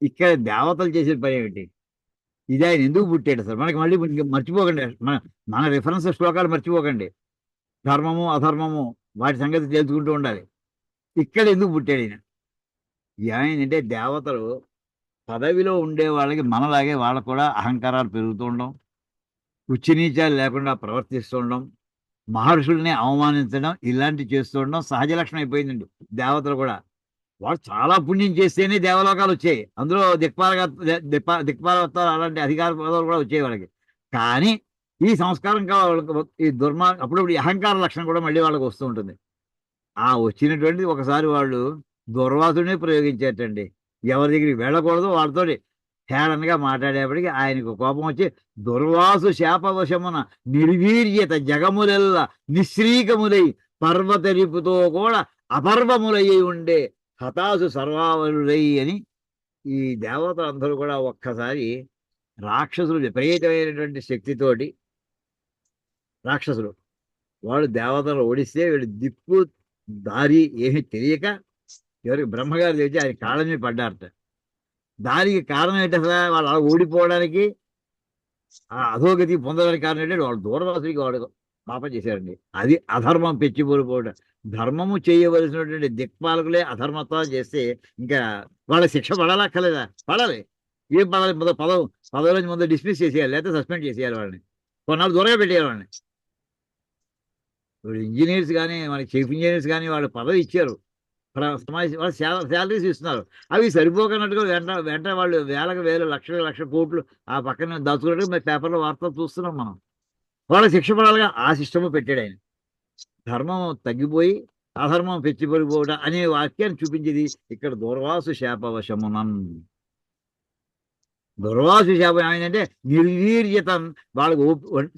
ఇక్కడ దేవతలు చేసే పని ఏమిటి? ఇది ఆయన ఎందుకు పుట్టాడు సార్? మనకి మళ్ళీ మర్చిపోకండి, మన రిఫరెన్స్ శ్లోకాలు మర్చిపోకండి. ధర్మము అధర్మము వాటి సంగతి తెలుసుకుంటూ ఉండాలి. ఇక్కడ ఎందుకు పుట్టాడు ఈయన? ఏమైందంటే దేవతలు పదవిలో ఉండే వాళ్ళకి మనలాగే వాళ్ళకు కూడా అహంకారాలు పెరుగుతూ ఉండడం, ఉచ్చినీచాలు లేకుండా ప్రవర్తిస్తూ ఉండడం, మహర్షుల్ని అవమానించడం, ఇలాంటివి చేస్తూ ఉండడం సహజ లక్షణం అయిపోయిందండి. దేవతలు కూడా వాళ్ళు చాలా పుణ్యం చేస్తేనే దేవలోకాలు వచ్చాయి. అందులో దిక్పాలవత్వాలు అలాంటి అధికార పదవులు కూడా వచ్చాయి వాళ్ళకి. కానీ ఈ సంస్కారం వాళ్ళకి ఈ అప్పుడప్పుడు ఈ అహంకార లక్షణం కూడా మళ్ళీ వాళ్ళకి వస్తూ ఉంటుంది. ఆ వచ్చినటువంటి ఒకసారి వాళ్ళు దుర్వాసునే ప్రయోగించేటండి. ఎవరి దగ్గరికి వెళ్ళకూడదు, వాళ్ళతో హేళనగా మాట్లాడేప్పటికీ ఆయనకు కోపం వచ్చి దుర్వాసు శాపవశమున నిర్వీర్యత జగములెల్ల నిశ్రీకములై పర్వతరిపుతో కూడా అపర్వములయ్యి ఉండే హతాసు సర్వావరులై అని ఈ దేవతలందరూ కూడా ఒక్కసారి రాక్షసులు విపరీతమైనటువంటి శక్తితోటి రాక్షసులు వాళ్ళు దేవతలు ఓడిస్తే వీళ్ళు దిక్కు దారి ఏమీ తెలియక ఎవరికి బ్రహ్మగారు తెచ్చి ఆయన కాళ్ళ మీద పడ్డారట. దానికి కారణం ఏంటి అసలు? వాళ్ళు అలా ఓడిపోవడానికి, ఆ అధోగతి పొందడానికి కారణం ఏంటంటే వాళ్ళు దూర్వాసుడికి పాపం చేశారండి. అది అధర్మం పెచ్చిపోరుకోవడం. ధర్మము చేయవలసినటువంటి దిక్పాలకులే అధర్మత్వాలు చేస్తే ఇంకా వాళ్ళ శిక్ష పడాలక్కర్లేదా? పడాలి. ఏం పడాలి? పదవి నుంచి ముందు డిస్మిస్ చేసేయాలి, లేకపోతే సస్పెండ్ చేసేయాలి వాళ్ళని. కొన్నాళ్ళు దూరంగా పెట్టేయాలి వాళ్ళని. ఇప్పుడు ఇంజనీర్స్ కానీ, మనకి చీఫ్ ఇంజనీర్స్ కానీ వాళ్ళు పదవి ఇచ్చారు. వాళ్ళు శాలరీస్ ఇస్తున్నారు. అవి సరిపోకన్నట్టుగా వెంట వెంట వాళ్ళు వేలకు వేలు, లక్షల లక్ష కోట్లు ఆ పక్కన దాచుకున్నట్టు మరి పేపర్లో వార్తలు చూస్తున్నాం మనం. వాళ్ళ శిక్ష పడాలిగా. ఆ సిస్టమ్ పెట్టాడు ఆయన. ధర్మం తగ్గిపోయి అధర్మం పెచ్చిపడిపోవడం అనే వాక్యాన్ని చూపించేది ఇక్కడ. దుర్వాసు శాపవశమునన్. దుర్వాసు శాపం ఏమైందంటే నిర్వీర్యతం. వాళ్ళకు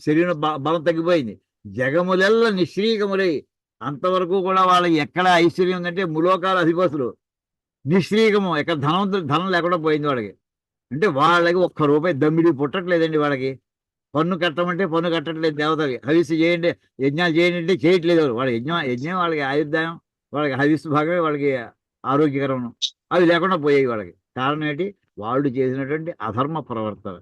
శరీరం బలం తగ్గిపోయింది. జగములెల్ల నిశ్రీకములై. అంతవరకు కూడా వాళ్ళకి ఎక్కడ ఐశ్వర్యం ఉందంటే ములోకాల అధిపతులు. నిశ్రీకము. ఎక్కడ ధనం లేకుండా పోయింది వాళ్ళకి. అంటే వాళ్ళకి ఒక్క రూపాయి దమ్మిడి పుట్టట్లేదండి వాళ్ళకి. పన్ను కట్టమంటే పన్ను కట్టట్లేదు దేవతలకి. హవిస్సు చేయండి, యజ్ఞాలు చేయండి అంటే చేయట్లేదు వాళ్ళు. వాళ్ళ యజ్ఞం వాళ్ళకి ఆయుర్దాయం, వాళ్ళకి హవిస్సు భాగమే వాళ్ళకి ఆరోగ్యకరం. అవి లేకుండా పోయాయి వాళ్ళకి. కారణం ఏంటి? వాళ్ళు చేసినటువంటి అధర్మ ప్రవర్తన.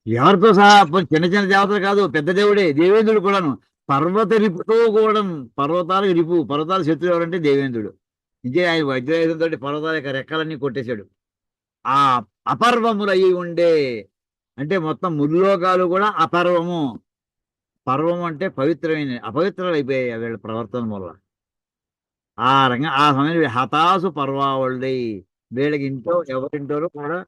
ఎవరితో సహా చిన్న చిన్న దేవతలు కాదు, పెద్ద దేవుడే దేవేంద్రుడు కూడాను. పర్వత రిపుతో కూడా. పర్వతాలకు రిపు. పర్వతాల శత్రువు ఎవరంటే దేవేంద్రుడు. ఇదే ఆయన వజ్రాయుధంతో పర్వతాల యొక్క రెక్కలన్నీ కొట్టేశాడు. ఆ అపర్వములు అయి ఉండే, అంటే మొత్తం ముల్లోకాలు కూడా అపర్వము. పర్వం అంటే పవిత్రమైన, అపవిత్రాలు అయిపోయాయి వీళ్ళ ప్రవర్తన వల్ల. ఆ సమయంలో హతాసు పర్వావళ్ళై. వీళ్ళకి ఇంట్లో ఎవరింటోనూ కూడా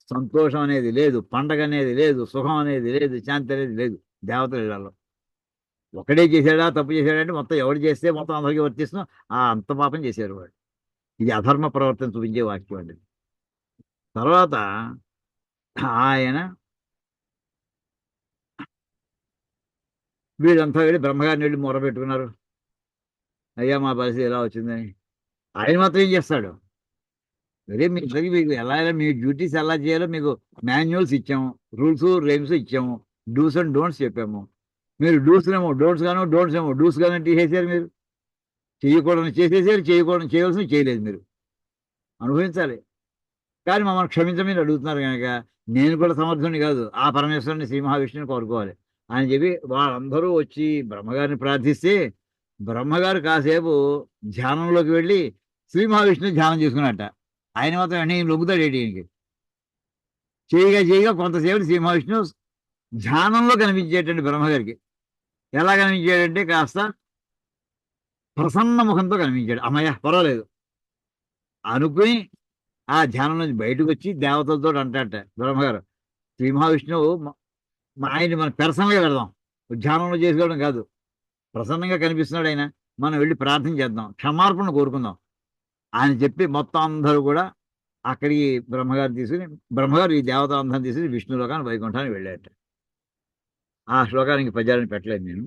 సంతోషం అనేది లేదు, పండగ అనేది లేదు, సుఖం అనేది లేదు, శాంతి అనేది లేదు దేవతల ఇళ్లలో. ఒకడే చేశాడా, తప్పు చేశాడంటే మొత్తం ఎవడు చేస్తే మొత్తం అందరికీ వర్తిస్తున్నాం. అంత పాపం చేశారు వాడు. ఇది అధర్మ ప్రవర్తన చూపించే వాక్యం అండి. తర్వాత ఆయన వీళ్ళంతా వెళ్ళి బ్రహ్మగారిని వెళ్ళి మొరపెట్టుకున్నారు. అయ్యా మా పరిస్థితి ఎలా వచ్చిందని. ఆయన మాత్రం ఏం చేస్తాడు? అదే మీకు ఎలా మీ డ్యూటీస్ ఎలా చేయాలో మీకు మాన్యువల్స్ ఇచ్చాము, రూల్స్ రెగ్స్ ఇచ్చాము, డూస్ అండ్ డోంట్స్ చెప్పాము. మీరు డూస్ ఏమో డోంట్స్ గాను, డోంట్స్ ఏమో డూస్ గాను తీసేసారు. మీరు చేయకూడదు చేసేసారు, చేయకూడదు చేయవలసిన చేయలేదు. మీరు అనుభవించాలి. కానీ మమ్మల్ని క్షమించమని అడుగుతున్నారు కనుక నేను కూడా సమర్థుని కాదు, ఆ పరమేశ్వరుని శ్రీ మహావిష్ణుని కోరుకోవాలి అని చెప్పి వాళ్ళందరూ వచ్చి బ్రహ్మగారిని ప్రార్థిస్తే బ్రహ్మగారు కాసేపు ధ్యానంలోకి వెళ్ళి శ్రీ మహావిష్ణుని ధ్యానం చేసుకున్నట్ట. ఆయన మాత్రం వెంటనే లొంగుతాడు ఏంటి? చేయగా కొంతసేపు శ్రీ మహావిష్ణువు ధ్యానంలో కనిపించేటండి బ్రహ్మగారికి. ఎలా కనిపించాడంటే కాస్త ప్రసన్న ముఖంతో కనిపించాడు. అమ్మయ్య పర్వాలేదు అనుకుని ఆ ధ్యానం నుంచి బయటకు వచ్చి దేవతలతో అంటాట బ్రహ్మగారు, శ్రీ మహావిష్ణువు ఆయన్ని మనం పర్సనల్గా పెడదాం, ధ్యానంలో చేసుకోవడం కాదు, ప్రసన్నంగా కనిపిస్తున్నాడు ఆయన, మనం వెళ్ళి ప్రార్థన చేద్దాం, క్షమార్పణ కోరుకుందాం అని చెప్పి మొత్తం అందరూ కూడా అక్కడికి బ్రహ్మగారు ఈ దేవత అందరం తీసుకుని విష్ణులోకాన్ని వైకుంఠానికి వెళ్ళాట. ఆ శ్లోకానికి పద్యాలను పెట్టలేదు నేను.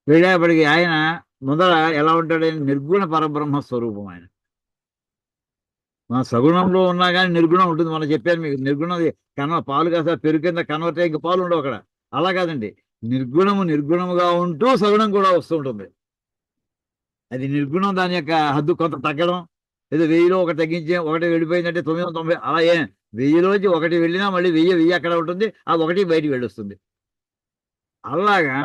వెళ్ళేప్పటికి ఆయన ముందర ఎలా ఉంటాడని నిర్గుణ పరబ్రహ్మ స్వరూపం ఆయన. మన సగుణంలో ఉన్నా కానీ నిర్గుణం ఉంటుంది. మనం చెప్పాను మీకు, నిర్గుణం పాలు కాస్త పెరుగు కింద కన్వర్ట్ అయ్యి ఇంకా పాలు ఉండవు అక్కడ. అలా కాదండి, నిర్గుణముగా ఉంటూ సగుణం కూడా వస్తూ ఉంటుంది. అది నిర్గుణం, దాని యొక్క హద్దు కొంత తగ్గడం, ఏదో 1000లో ఒకటి తగ్గించే ఒకటి వెళ్ళిపోయిందంటే 990 అలా. 1000లోంచి ఒకటి వెళ్ళినా మళ్ళీ 1000 అక్కడ ఉంటుంది, ఆ ఒకటి బయటికి వెళ్ళొస్తుంది. అలాగా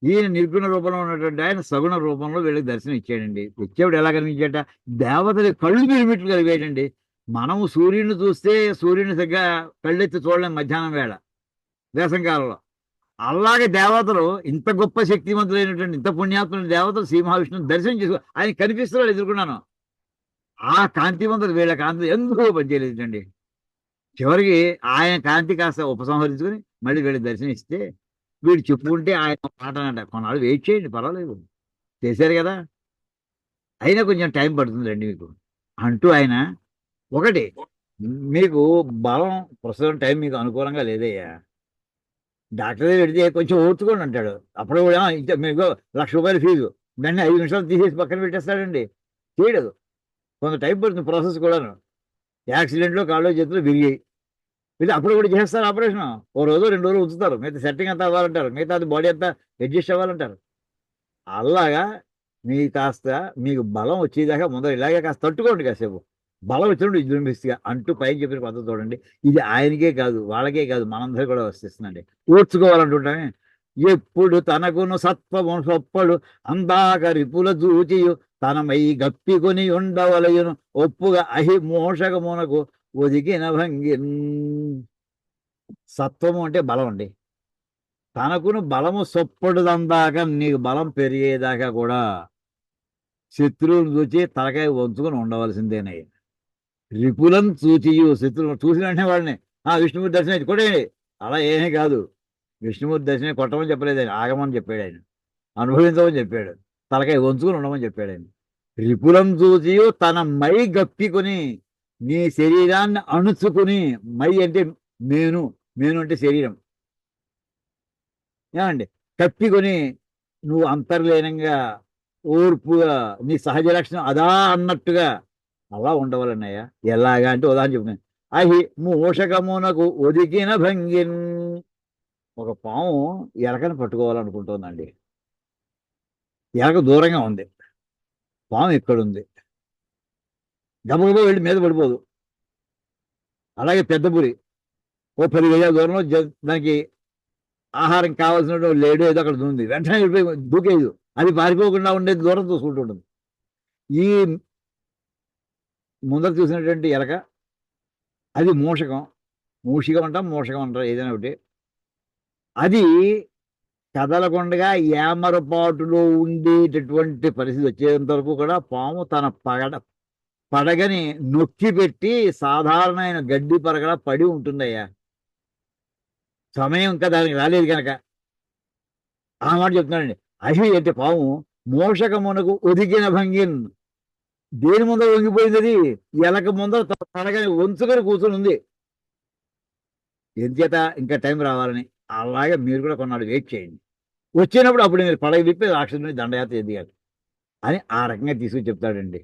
ఈయన నిర్గుణ రూపంలో ఉన్నటువంటి ఆయన సగుణ రూపంలో వీళ్ళకి దర్శనం ఇచ్చాడండి. ఇచ్చేవాడు ఎలా కనిపించాట? దేవతలు కళ్ళు మిరుమిట్లు కలిగాడండి. మనము సూర్యుడిని చూస్తే సూర్యుని సరిగ్గా కళ్ళెత్తి చూడలేం మధ్యాహ్నం వేళ వేసంకాలంలో. అలాగే దేవతలు ఇంత గొప్ప శక్తివంతులైనటువంటి ఇంత పుణ్యాత్ములైన దేవతలు శ్రీ మహావిష్ణువుని దర్శనం చేసుకో ఆయన కనిపిస్తున్నాడు ఎదుర్కొన్నాను. ఆ కాంతివంతులు వీళ్ళ కాంతి ఎందుకు పనిచేయలేదండి. చివరికి ఆయన కాంతి కాస్త ఉపసంహరించుకొని మళ్ళీ వీళ్ళకి దర్శనం ఇస్తే వీడు చెప్పుకుంటే ఆయన మాట అంట, కొన్నాళ్ళు వెయిట్ చేయండి పర్వాలేదు, చేశారు కదా, అయినా కొంచెం టైం పడుతుందండి మీకు అంటూ ఆయన ఒకటి, మీకు బలం ప్రస్తుతం టైం మీకు అనుకూలంగా లేదయ్యా, డాక్టర్ దగ్గర పెడితే కొంచెం ఓర్చుకోండి అంటాడు. అప్పుడు కూడా మీకు 1,00,000 రూపాయలు ఫీజు, దాన్ని 5 నిమిషాలు తీసేసి పక్కన పెట్టేస్తాడండి. చేయడు, కొంత టైం పడుతుంది ప్రాసెస్ కూడాను. యాక్సిడెంట్లో కాళ్ళు చేతులు విరిగాయి, వీళ్ళు అప్పుడు కూడా చేస్తారు ఆపరేషన్. ఓ రోజు 2 రోజులు ఉంచుతారు, మిగతా సెట్టింగ్ అంతా అవ్వాలంటారు, మిగతా అది బాడీ అంతా అడ్జస్ట్ అవ్వాలంటారు. అలాగా మీకు బలం వచ్చేదాకా ముందర ఇలాగే కాస్త తట్టుకోండి, కాసేపు బలం వచ్చినప్పుడు విజృంభిస్తుగా అంటూ పైకి చెప్పిన పద్ధతి చూడండి. ఇది ఆయనకే కాదు వాళ్ళకే కాదు మనందరూ కూడా వస్తుందండి. ఓర్చుకోవాలంటుంటామే ఎప్పుడు తనకును సత్వము సొప్పడు అందాక రిపుల చూచియు తనమై గప్పికొని ఉండవలయును ఒప్పుగా అహి మోషకమునకు ఒదిగిన భంగిన్. సత్వము అంటే బలం అండి. తనకును బలము సొప్పడుదందాక నీకు బలం పెరిగేదాకా కూడా శత్రువులను చూచి తలకాయ వంచుకొని ఉండవలసిందేనయ్య. రిపులం చూచియు శత్రువు చూసిన వెంటనే వాడిని విష్ణుమూర్తి దర్శనం కొట్టేయండి, అలా ఏమీ కాదు. విష్ణుమూర్తి దర్శనం కొట్టమని చెప్పలేదు ఆయన, ఆగమని చెప్పాడు ఆయన, అనుభవించమని చెప్పాడు, తలకాయ వంచుకొని ఉండమని చెప్పాడు ఆయన. రిపులం చూచియు తన మై గప్పికొని, నీ శరీరాన్ని అణుచుకుని, మై అంటే మేను, మేను అంటే శరీరం ఏమండి, కప్పికొని నువ్వు అంతర్లీనంగా ఓర్పుగా నీ సహజ లక్షణం అదా అన్నట్టుగా అలా ఉండవాలన్నయ్య. ఎలాగా అంటే ఉదాహరణ చెప్తున్నాను. అహి మూషకమునకు ఒదిగిన భంగిన్. ఒక పాము ఎలకని పట్టుకోవాలనుకుంటుందండి. ఎలక దూరంగా ఉంది, పాము ఎక్కడుంది, గబగబా వెళ్ళి మీద పడిపోదు. అలాగే పెద్ద పులి ఓ 10 గజాల దూరంలో దానికి ఆహారం కావాల్సిన లేడు ఏదో అక్కడ ఉంది, వెంటనే వెళ్ళిపోయి దూకేదు, అది పారిపోకుండా ఉండేది దూరం చూసుకుంటుంటుంది. ఈ ముందర చూసినటువంటి ఎలక అది మూషకం, మూషికం అంటాం మూషకం అంటారు ఏదైనా ఒకటి. అది కదలకుండా ఏమరపాటులో ఉండేటటువంటి పరిస్థితి వచ్చేంత వరకు కూడా పాము తన పడగని నొక్కి పెట్టి సాధారణమైన గడ్డి పరగలా పడి ఉంటుందయ్యా. సమయం ఇంకా దానికి రాలేదు కనుక ఆ మాట చెప్తున్నానండి. అహి అంటే పాము మోషకమునకు ఒదిగిన భంగిన్. దేని ముందర వంగిపోయింది అది? ఎలక ముందర పడగని వంచుకొని కూర్చొని ఉంది. ఎంచేత ఇంకా టైం రావాలని. అలాగే మీరు కూడా కొన్నాళ్ళు వెయిట్ చేయండి, వచ్చినప్పుడు అప్పుడు మీరు పడగ విప్పి రాక్షసుని దండయాత్ర ఎదిగారు అని ఆ రకంగా తీసుకుని చెప్తాడండి.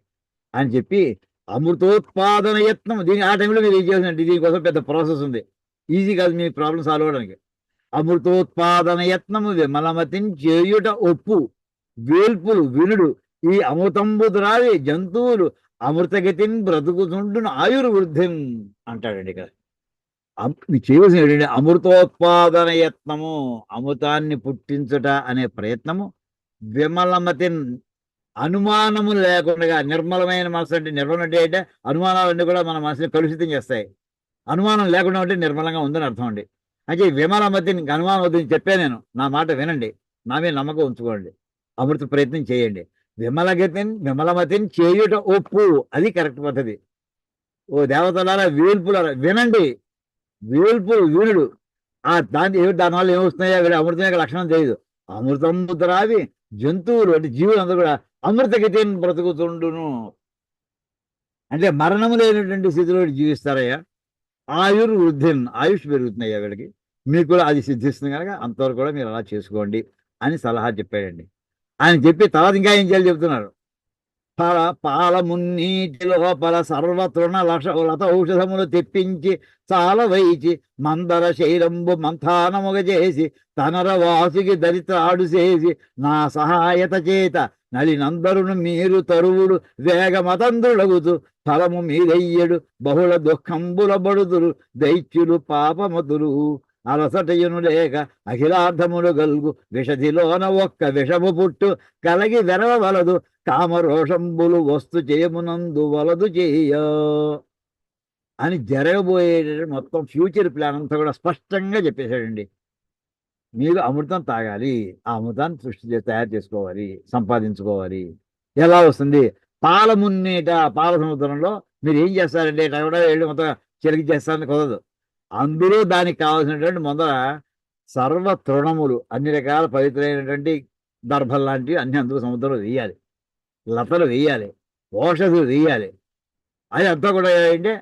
అని చెప్పి అమృతోత్పాదన యత్నం, దీని ఆ టైంలో మీరు ఏం చేయాల్సిందండి, దీనికోసం పెద్ద ప్రాసెస్ ఉంది, ఈజీ కాదు మీ ప్రాబ్లం సాల్వ్ అవ్వడానికి. అమృతోత్పాదన యత్నము విమలమతిని చేయుట ఒప్పు వేల్పులు వినుడు ఈ అమృతంబు ద్రావి జంతువులు అమృతగతిని బ్రతుకుతుండును ఆయుర్వృద్ధిన్ అంటాడండి ఇక్కడ. చేయవలసిన ఏంటంటే అమృతోత్పాదన యత్నము, అమృతాన్ని పుట్టించుట అనే ప్రయత్నము. విమలమతిన్ అనుమానము లేకుండా, నిర్మలమైన మనసు అంటే నిర్మలం అంటే అనుమానాలన్నీ కూడా మన మనసుని కలుషితం చేస్తాయి. అనుమానం లేకుండా ఉంటే నిర్మలంగా ఉందని అర్థం అండి. అంటే విమలమతిని అనుమానం వద్దని చెప్పాను నేను, నా మాట వినండి, నా మీద నమ్మకం ఉంచుకోండి, అమృత ప్రయత్నం చేయండి. విమలమతిని చేయుట ఒప్పు, అది కరెక్ట్ పద్ధతి. ఓ దేవతలారా వేల్పులారా వినండి, వేల్పులు వీరుడు దానివల్ల ఏమొస్తున్నాయో వీడు అమృతం యొక్క లక్షణం తెలియదు. అమృతం ద్రావి జంతువులు అంటే జీవులు అందరూ కూడా అమృతగతిని బ్రతుకుతుండును అంటే మరణము లేనటువంటి స్థితిలో జీవిస్తారయ్యా. ఆయుర్వృద్ధిన్ ఆయుష్ పెరుగుతున్నాయ్యా వీళ్ళకి, మీకు కూడా అది సిద్ధిస్తుంది కనుక అంతవరకు కూడా మీరు అలా చేసుకోండి అని సలహా చెప్పాడండి. ఆయన చెప్పి తర్వాత ఇంకా ఏం చేయాలి చెప్తున్నారు. పాలమున్నీటి లోపల సర్వతృణ లత ఔషధములు తెప్పించి చాలా వైచి మందర శైలంబు మంథానముగ చేసి తనర వాసుకి దరిత్రాడు చేసి నా సహాయత చేత నలినందరును మీరు తరువుడు వేగమతందులగుతూ ఫలము మీదయ్యడు బహుళ దుఃఖంబుల బడుదురు దైత్యులు పాపమతులు అలసటయును లేక అఖిలార్థములు గల్గు విషధిలోన ఒక్క విషము పుట్టు కలగి వెరవలదు కామరోషంబులు వస్తు చేయమునందు వలదు చేయ అని జరగబోయే మొత్తం ఫ్యూచర్ ప్లాన్ అంతా కూడా స్పష్టంగా చెప్పేశాడండి. మీరు అమృతం తాగాలి, ఆ అమృతాన్ని తయారు చేసుకోవాలి, సంపాదించుకోవాలి. ఎలా వస్తుంది? పాల మున్నేట పాల సముద్రంలో మీరు ఏం చేస్తారంటే కూడా వెళ్ళి మొత్తం చెలికి చేస్తారని కుదరదు. అందులో దానికి కావాల్సినటువంటి ముందర సర్వ తృణములు అన్ని రకాల పవిత్రమైనటువంటి దర్భలు లాంటివి అన్ని అందులో సముద్రంలో వేయాలి, లతలు వేయాలి, ఔషధులు వేయాలి. అది అంతా కూడా ఏంటంటే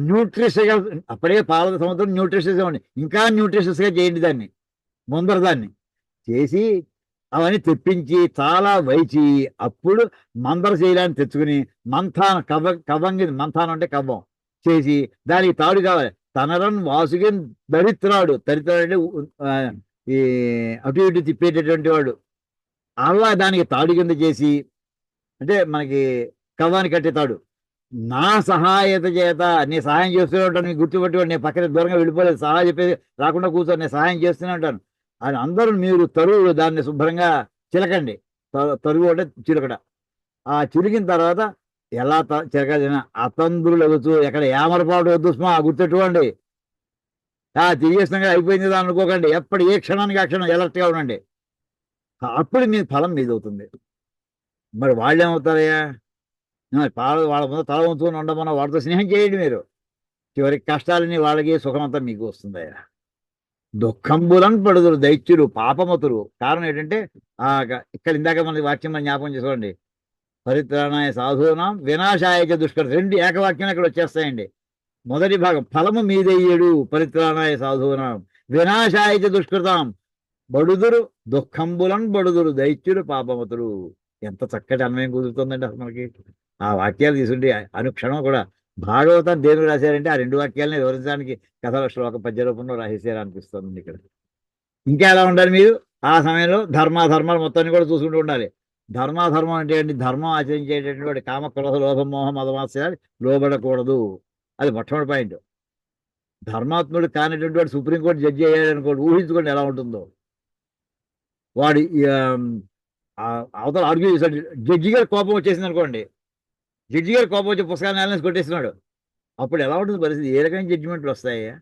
న్యూట్రిషస్గా, అప్పుడే పాల సముద్రం న్యూట్రిషస్గా ఉండి ఇంకా న్యూట్రిషస్గా చేయండి దాన్ని. ముందర దాన్ని చేసి అవన్నీ తెప్పించి చాలా వైచి అప్పుడు మందర శైలాన్ని తెచ్చుకుని మంథానం కవ్వంగి మంథానం అంటే కవ్వం చేసి దానికి తాడు కావాలి. తనరన్ వాసుకి దరిత్రాడు అంటే ఈ అటు ఇటు తిప్పేటటువంటి వాడు, అలా దానికి తాడు కింద చేసి అంటే మనకి కవ్వాన్ని కట్టే తాడు. నా సహాయత చేత నీ సహాయం చేస్తూనే ఉంటాను, నీకు గుర్తుపెట్టుకోండి, నేను పక్కన దూరంగా వెళ్ళిపోలేదు, సహాయం చెప్పేది రాకుండా కూర్చొని నేను సహాయం చేస్తూనే ఉంటాను. అని అందరూ మీరు తరువు దాన్ని శుభ్రంగా చిలకండి. తరువు అంటే చిలకడ. ఆ చిలికిన తర్వాత ఎలా చిలకదిన అతంద్రులు ఎగుతూ ఎక్కడ ఏమరపాటు వద్దు సుమా గుర్తెట్టుకోండి. తిరిగేసినాక అయిపోయింది అనుకోకండి. ఎప్పుడు ఏ క్షణానికి ఆ క్షణం ఎలర్ట్గా ఉండండి. అప్పుడు మీ ఫలం మీదవుతుంది. మరి వాళ్ళు ఏమవుతారయ్యా? వాళ్ళ ముందు తల వంచుకొని ఉండమన్నా వాడితో స్నేహం చేయండి మీరు. చివరికి కష్టాలని వాళ్ళకి, సుఖమంతా మీకు వస్తుందయ్యా. దుఃఖంబులను పడుదురు దైత్యులు పాపమతులు. కారణం ఏంటంటే ఇక్కడ ఇందాక మనకి వాక్యం మనం జ్ఞాపకం చేసుకోండి. పరిత్రాణాయ సాధూనాం వినాశాయ దుష్కృతం. 2 ఏకవాక్యం ఇక్కడ వచ్చేస్తాయండి. మొదటి భాగం ఫలము మీదయ్యేడు పరిత్రాణాయ సాధూనాం వినాశాయ దుష్కృతాం బడుదురు దుఃఖంబులం బడుదురు దైత్యులు పాపమతులు. ఎంత చక్కటి అన్వయం కుదురుతుందండి అసలు మనకి. ఆ వాక్యాలు తీసుండి అనుక్షణం కూడా భాగవతం దేనికి రాశారంటే ఆ 2 వాక్యాలని వివరించడానికి కథల శ్లోక పద్య రూపంలో రాసేసారు అనిపిస్తుంది ఇక్కడ. ఇంకా ఎలా ఉండాలి మీరు? ఆ సమయంలో ధర్మాధర్మాలు మొత్తాన్ని కూడా చూసుకుంటూ ఉండాలి. ధర్మాధర్మం అంటే ఏంటి? ధర్మం ఆచరించేటటువంటి కామ క్రోధ లోభం మోహం మదమాత్సర్యాలు లోబడకూడదు. అది మొట్టమొదటి పాయింట్. ధర్మాత్ముడు కానిటువంటి వాడు సుప్రీంకోర్టు జడ్జి అయ్యాడు అనుకోండి, ఊహించుకోండి ఎలా ఉంటుందో. వాడు అవతల ఆర్గ్యూ చేశాడు. జడ్జి గారు కోపం వచ్చేసింది అనుకోండి, జడ్జి గారు కోపం వచ్చి పుస్తకాన్ని అనాలిసిస్ కొట్టేస్తున్నాడు. అప్పుడు ఎలా ఉంటుంది పరిస్థితి? ఏ రకమైన జడ్జిమెంట్లు వస్తాయా?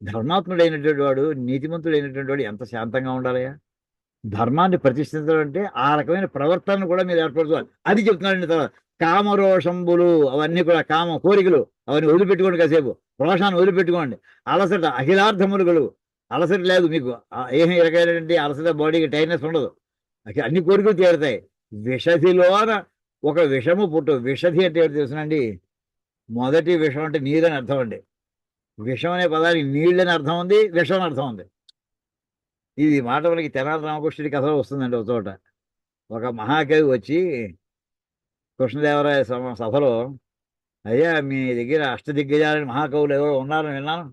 ధర్మాత్ముడైనటువంటి వాడు, నీతిమంతుడైనటువంటి వాడు ఎంత శాంతంగా ఉండాలయ్యా? ధర్మాన్ని ప్రతిష్ఠించడం అంటే ఆ రకమైన ప్రవర్తనను కూడా మీరు ఏర్పరచుకోవాలి. అది చెప్తున్నాడండి. తర్వాత కామరోషంబులు అవన్నీ కూడా, కామ కోరికలు అవన్నీ వదిలిపెట్టుకోండి. కాసేపు రోషాన్ని వదిలిపెట్టుకోండి. అలసట అఖిలార్థములు. అలసట లేదు మీకు. ఏం రకమైనటువంటి అలసట, బాడీకి టైర్నెస్ ఉండదు. అన్ని కోరికలు తీరుతాయి. విషధిలోన ఒక విషము పుట్టు. విషధి అంటే ఏంటి తెలుసునండి? మొదటి విషం అంటే నీరు అని అర్థం అండి. విషం అనే పదానికి నీళ్ళని అర్థం ఉంది, విషం అని అర్థం ఉంది. ఇది మాట మనకి తెనాలి రామకృష్ణుడి కథలో వస్తుందండి. ఒక చోట ఒక మహాకవి వచ్చి కృష్ణదేవరాయ సభలో, అయ్యా మీ దగ్గర అష్టదిగ్గజాలని మహాకవులు ఎవరో ఉన్నారని విన్నాను.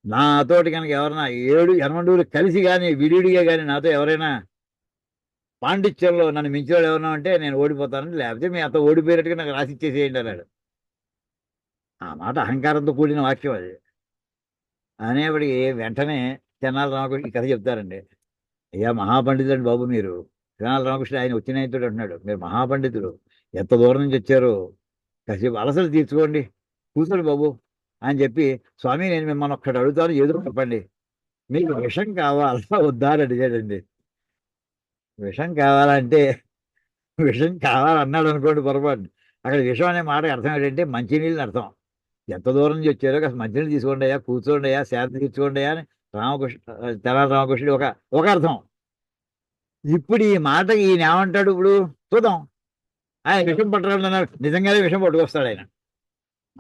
నాతోటి కనుక ఎవరైనా 7 కలిసి కానీ విడివిడిగా కానీ నాతో ఎవరైనా పాండిత్యంలో నన్ను మించేవాడు ఎవరైనా అంటే నేను ఓడిపోతానని, లేకపోతే మీ అంత ఓడిపోయినట్టుగా నాకు రాసి ఇచ్చేసేయండి అన్నాడు. ఆ మాట అహంకారంతో కూడిన వాక్యం అది. అనేప్పటికి వెంటనే తెనాలి రామకృష్ణ ఈ కథ చెప్తారండి. అయ్యా మహాపండితుడు బాబు మీరు. తెనాలి రామకృష్ణ ఆయన వచ్చిన ఆయనతో అంటున్నాడు, మీరు మహాపండితుడు, ఎంత దూరం నుంచి వచ్చారు, కాసేపు అలసలు తీర్చుకోండి, కూర్చోండి బాబు అని చెప్పి, స్వామి నేను మిమ్మల్ని ఒక్కటి అడుగుతాను, ఏదో చెప్పండి, మీకు విషం కావాలా వద్దా అని అడిగాడండి. విషం కావాలంటే విషం కావాలన్నాడు అనుకోండి పొరపాటు. అక్కడ విషం అనే మాట అర్థం ఏంటంటే మంచినీళ్ళని అర్థం. ఎంత దూరం నుంచి వచ్చారో కాస్త మంచినీళ్ళు తీసుకోండి అయ్యా, కూర్చోండి అయ్యా, శాంతి తీర్చుకోండి అయ్యా అని తెనాలి రామకృష్ణుడు ఒక అర్థం. ఇప్పుడు ఈ మాటకి ఈయన ఏమంటాడు? ఇప్పుడు చూద్దాం. ఆయన విషం పట్టడం అన్నాడు, నిజంగానే విషం పట్టుకొస్తాడు ఆయన.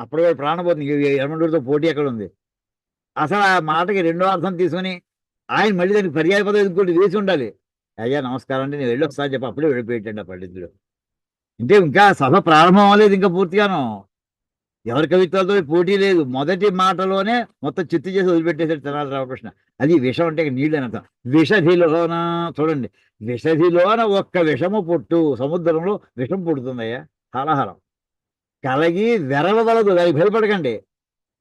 అప్పుడు కూడా ప్రాణపోతుంది. ఎర్మండూరుతో పోటీ ఎక్కడ ఉంది? అసలు ఆ మాటకి 2వ అర్థం తీసుకుని ఆయన మళ్ళీ దానికి పర్యాయ పదం ఇంకోటి వేసి ఉండాలి. అయ్యా నమస్కారం అంటే నేను వెళ్ళొస్తాను చెప్పి అప్పుడే వెళ్ళిపోయేటండి ఆ పండితుడు. అంటే ఇంకా సభ ప్రారంభం అవ్వలేదు ఇంకా పూర్తిగాను. ఎవరి కవిత్వాలతో పోటీ లేదు. మొదటి మాటలోనే మొత్తం చిత్తు చేసి వదిలిపెట్టేశాడు తెనాలి రామకృష్ణ. అది విషం అంటే నీళ్ళు అని అర్థం. విషధిలోన చూడండి, విషధిలోన ఒక్క విషము పుట్టు. సముద్రంలో విషం పుడుతుందయ్యా, హాలాహలం కలగి వెరవలదు. దానికి భయపడకండి.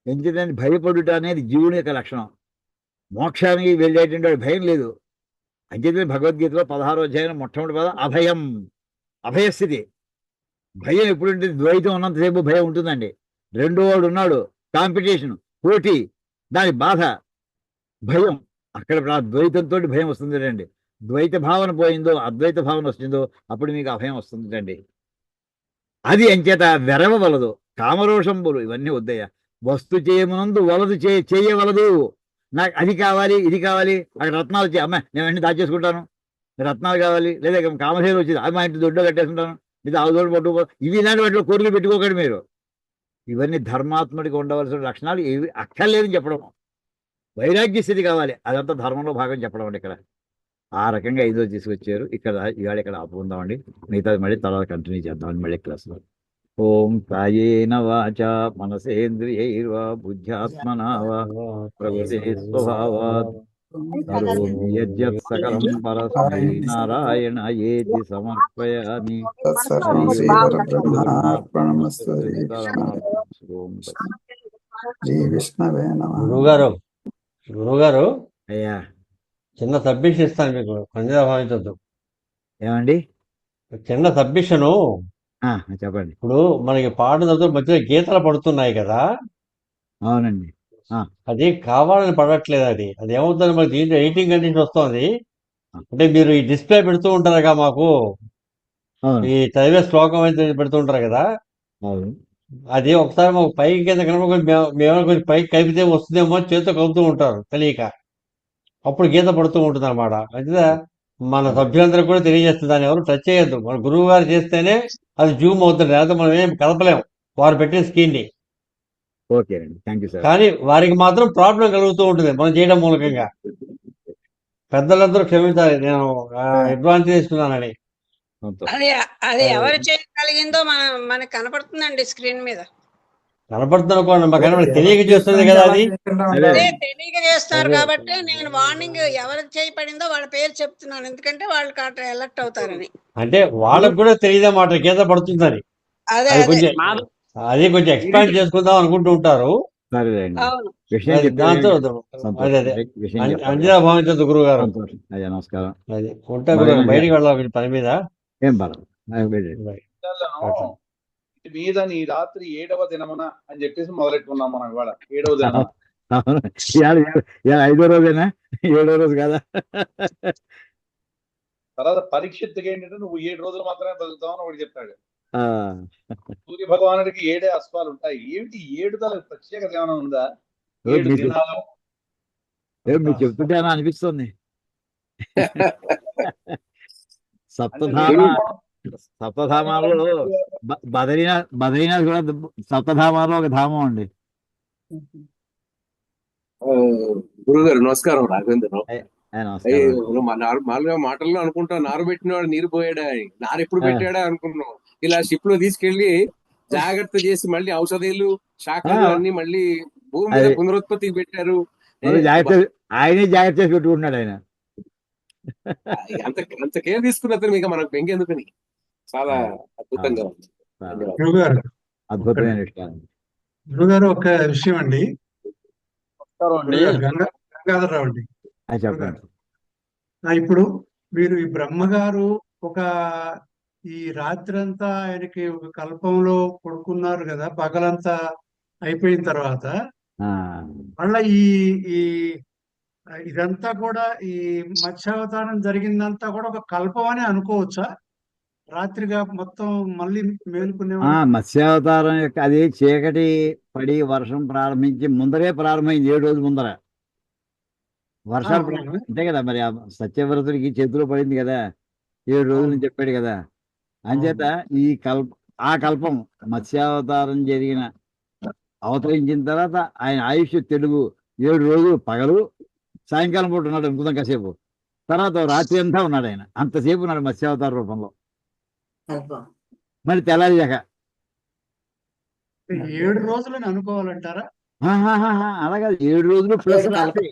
ఎందుకంటే భయపడుట అనేది జీవుని యొక్క లక్షణం. మోక్షానికి వెళ్ళేటువంటి భయం లేదు. అంచేతే భగవద్గీతలో 16వ అధ్యాయం మొట్టమొదటి పదం అభయం, అభయస్థితి. భయం ఎప్పుడుంటుంది? ద్వైతం ఉన్నంతసేపు భయం ఉంటుందండి. రెండో వాడు ఉన్నాడు, కాంపిటీషన్, పోటీ, దాని బాధ, భయం. అక్కడ ద్వైతంతో భయం వస్తుంది రండి. ద్వైత భావన పోయిందో, అద్వైత భావన వస్తుందో అప్పుడు మీకు అభయం వస్తుంది రండి. అది అంచేత వెరవలదు. కామరోషంబులు ఇవన్నీ వద్దయ్యా. వస్తు చేయమునందు వలదు చేయవలదు. నాకు అది కావాలి, ఇది కావాలి. అక్కడ రత్నాలు వచ్చాయి, అమ్మాయి నేను వెంటనే దాచేసుకుంటాను, రత్నాలు కావాలి. లేదా కామధేను వచ్చింది, అది మా ఇంటి దొడ్లో కట్టేసుకుంటాను, ఇది ఆవుదోడు పట్టుకో. ఇవి ఇలాంటి వాటిలో కోరికలు పెట్టుకోకండి మీరు. ఇవన్నీ ధర్మాత్ముడికి ఉండవలసిన లక్షణాలు. ఇవి అక్కర్లేదని చెప్పడం. వైరాగ్య స్థితి కావాలి, అదంతా ధర్మంలో భాగం చెప్పడం అండి. ఇక్కడ ఆ రకంగా ఏదో తీసుకొచ్చారు. ఇవాళ ఇక్కడ ఆపుకుందామండి. మిగతా మళ్ళీ తర్వాత కంటిన్యూ చేద్దామండి మళ్ళీ క్లాస్లో. ఓం కాయేన వాచా మనసేంద్రియైర్వా బుద్ధ్యాత్మనా వా ప్రకృతి స్వభావాత్ కరోమి యద్యత్ సకలం పరస్మై నారాయణయేతి సమర్పయామి. గురుగారు అయ్యా చిన్న సబ్మిషన్ ఇస్తాను మీకు, కొంచెం భావించద్దు. ఏమండి? చిన్న సబ్మిషను. ఆ, చెప్పండి. ఇప్పుడు మనకి పాట చదువు మధ్యలో గీతలు పడుతున్నాయి కదా, అవునండి. ఆ, అది కావాలని పడట్లేదు. అది ఏమవుతుంది, మనకి దీంట్లో ఎడిటింగ్ కండిషన్ వస్తుంది. ఆ, అంటే మీరు ఈ డిస్ప్లే పెడుతూ ఉంటారుగా మాకు, అవును. ఈ చదివే శ్లోకం అయితే పెడుతూ ఉంటారు కదా, అవును. అది ఒకసారి మాకు పైకి కింద కనుక మేము కొంచెం పైకి కవిపితే వస్తుందేమో అని చేతితో కలుపుతూ ఉంటారు తెలియక, అప్పుడు గీత పడుతూ ఉంటుంది అనమాట. అయితే మన ఓకే. సభ్యులందరూ కూడా తెలియజేస్తుంది, దాన్ని ఎవరు టచ్ చేయొద్దు. మన గురువు గారు చేస్తేనే అది జూమ్ అవుతుంది, లేకపోతే మనం ఏం కలపలేం వారు పెట్టిన స్క్రీన్ ని. ఓకే అండి, థ్యాంక్ యూ సార్. కానీ వారికి మాత్రం ప్రాబ్లం కలుగుతూ ఉంటుంది మనం చేయడం మూలకంగా. పెద్దలందరూ క్షమించాలి, నేను అడ్వాన్స్ తీసుకున్నానని. సంతోషం. అది అది అది ఎవరు చేయగలిగిందో మనకు కనపడుతుందండి స్క్రీన్ మీద. కనపడుతున్న మాకు కనపడి ఎవరు తెలియక చేస్తుంది చేస్తుంటే కదా అలా అది. చేయకుండా అదే ఉంటారు. అదే తెలియక చేస్తున్నారు అదే కాబట్టి నేను వార్నింగ్ ఎవరికి చేయబడిందో వాళ్ళ పేరు చెప్తున్నాను, ఎందుకంటే వాళ్ళు ఎలక్ట్ అవుతారని. అంటే వాళ్ళకు కూడా తెలియదన్నమాట గీత పడుతుందని. అదే అది అదే కొంచెం అది కొంచెం ఎక్స్పాండ్ చేసుకుందాం అనుకుంటూ ఉంటారు. సరే అండి, అవును. విషయం అది దాంతో చెప్పారు. సంతోషం. అదే విషయం చెప్పారు. అంజనా భావించద్దు గురువు గారు. సంతోషం అయ్యా, నమస్కారం. అది ఉంటా గురువు గారు, బయటికి వెళ్ళాలి పని మీద. ఏం పర్వాలేదు. విషయాలను ఇది మీద నీ రాత్రి 7వ దినమున అని చెప్పేసి మొదలెట్టుకున్నాం మనం ఇవాళ 7వ దినమున. అవును. ఇవాళ 5వ రోజేనా, 7వ రోజు కదా? తర్వాత పరీక్షిత్తుకి ఏంటంటే నువ్వు 7 రోజులు మాత్రమే బతుకుతావని ఒకటి చెప్తాడు. ఆ, సూర్య భగవానుడికి 7 అశ్వాలు ఉంటాయి. ఏమిటి 7 తల ప్రత్యేకత ఏమైనా ఉందా? ఏం 7 మీకు దినాలు మీరు చెప్తుంటే అలా అనిపిస్తుంది. సప్తధామ అంటే సప్తధామాల్లో బదరీనాథ్ కూడా సప్తధామాల్లో ఒక ధామం అండి. గురుగారు నమస్కారం. రాఘవేంద్ర నమస్కారం. మామూలుగా మాటల్లో అనుకుంటా, నారు పెట్టినవాడు నీరు పోయాడా అని. నారు ఎప్పుడు పెట్టాడా అనుకున్నాం. ఇలా షిప్ లో తీసుకెళ్లి జాగ్రత్త చేసి మళ్ళీ ఔషధాలు శాఖలు అన్ని మళ్ళీ భూమి మీద పునరుత్పత్తికి పెట్టారు. ఆయనే జాగ్రత్త చేసి పెట్టుకుంటున్నాడు ఆయన. అంత కేర్ తీసుకున్న అతను మీకు మనకు బెంగెందుకని చాలా అద్భుతంగా ఉంది. గురుగారు, అద్భుతమైన విషయాలు. గురుగారు ఒక విషయం అండి. నమస్కారం అండి. గురుగారు గంగాధరరావు అండి. చెప్పండి. ఇప్పుడు మీరు ఈ బ్రహ్మగారు ఒక ఈ రాత్రంతా ఆయనకి ఒక కల్పంలో పడుకున్నారు కదా, పగలంతా అయిపోయిన తర్వాత ఆ, మళ్ళా ఈ ఈ ఇదంతా కూడా ఈ మత్స్యావతారం జరిగిందంతా కూడా ఒక కల్పం అని అనుకోవచ్చా? రాత్రిగా మొత్తం మళ్ళీ మేలుకునే మత్స్యావతారం యొక్క అది చీకటి పడి వర్షం ప్రారంభించి ముందరే ప్రారంభమైంది, 7 రోజుల ముందర వర్షాలు అంతే కదా. మరి ఆ సత్యవ్రతుడికి చేతిలో పడింది కదా, 7 రోజులు చెప్పాడు కదా. అంచేత ఈ ఆ కల్పం మత్స్యావతారం జరిగిన అవతరించిన తర్వాత ఆయన ఆయుష్ తెలుగు 7 రోజులు పగలు, సాయంకాలం పూట ఉన్నాడు అనుకుందాం కాసేపు, తర్వాత రాత్రి అంతా ఉన్నాడు ఆయన. అంతసేపు ఉన్నాడు మత్స్యావతార రూపంలో. మరి తెల్లారిదాకా 7 రోజులని అనుకోవాలంటారా? అలాగా 7 రోజులు ప్లస్ రాత్రి.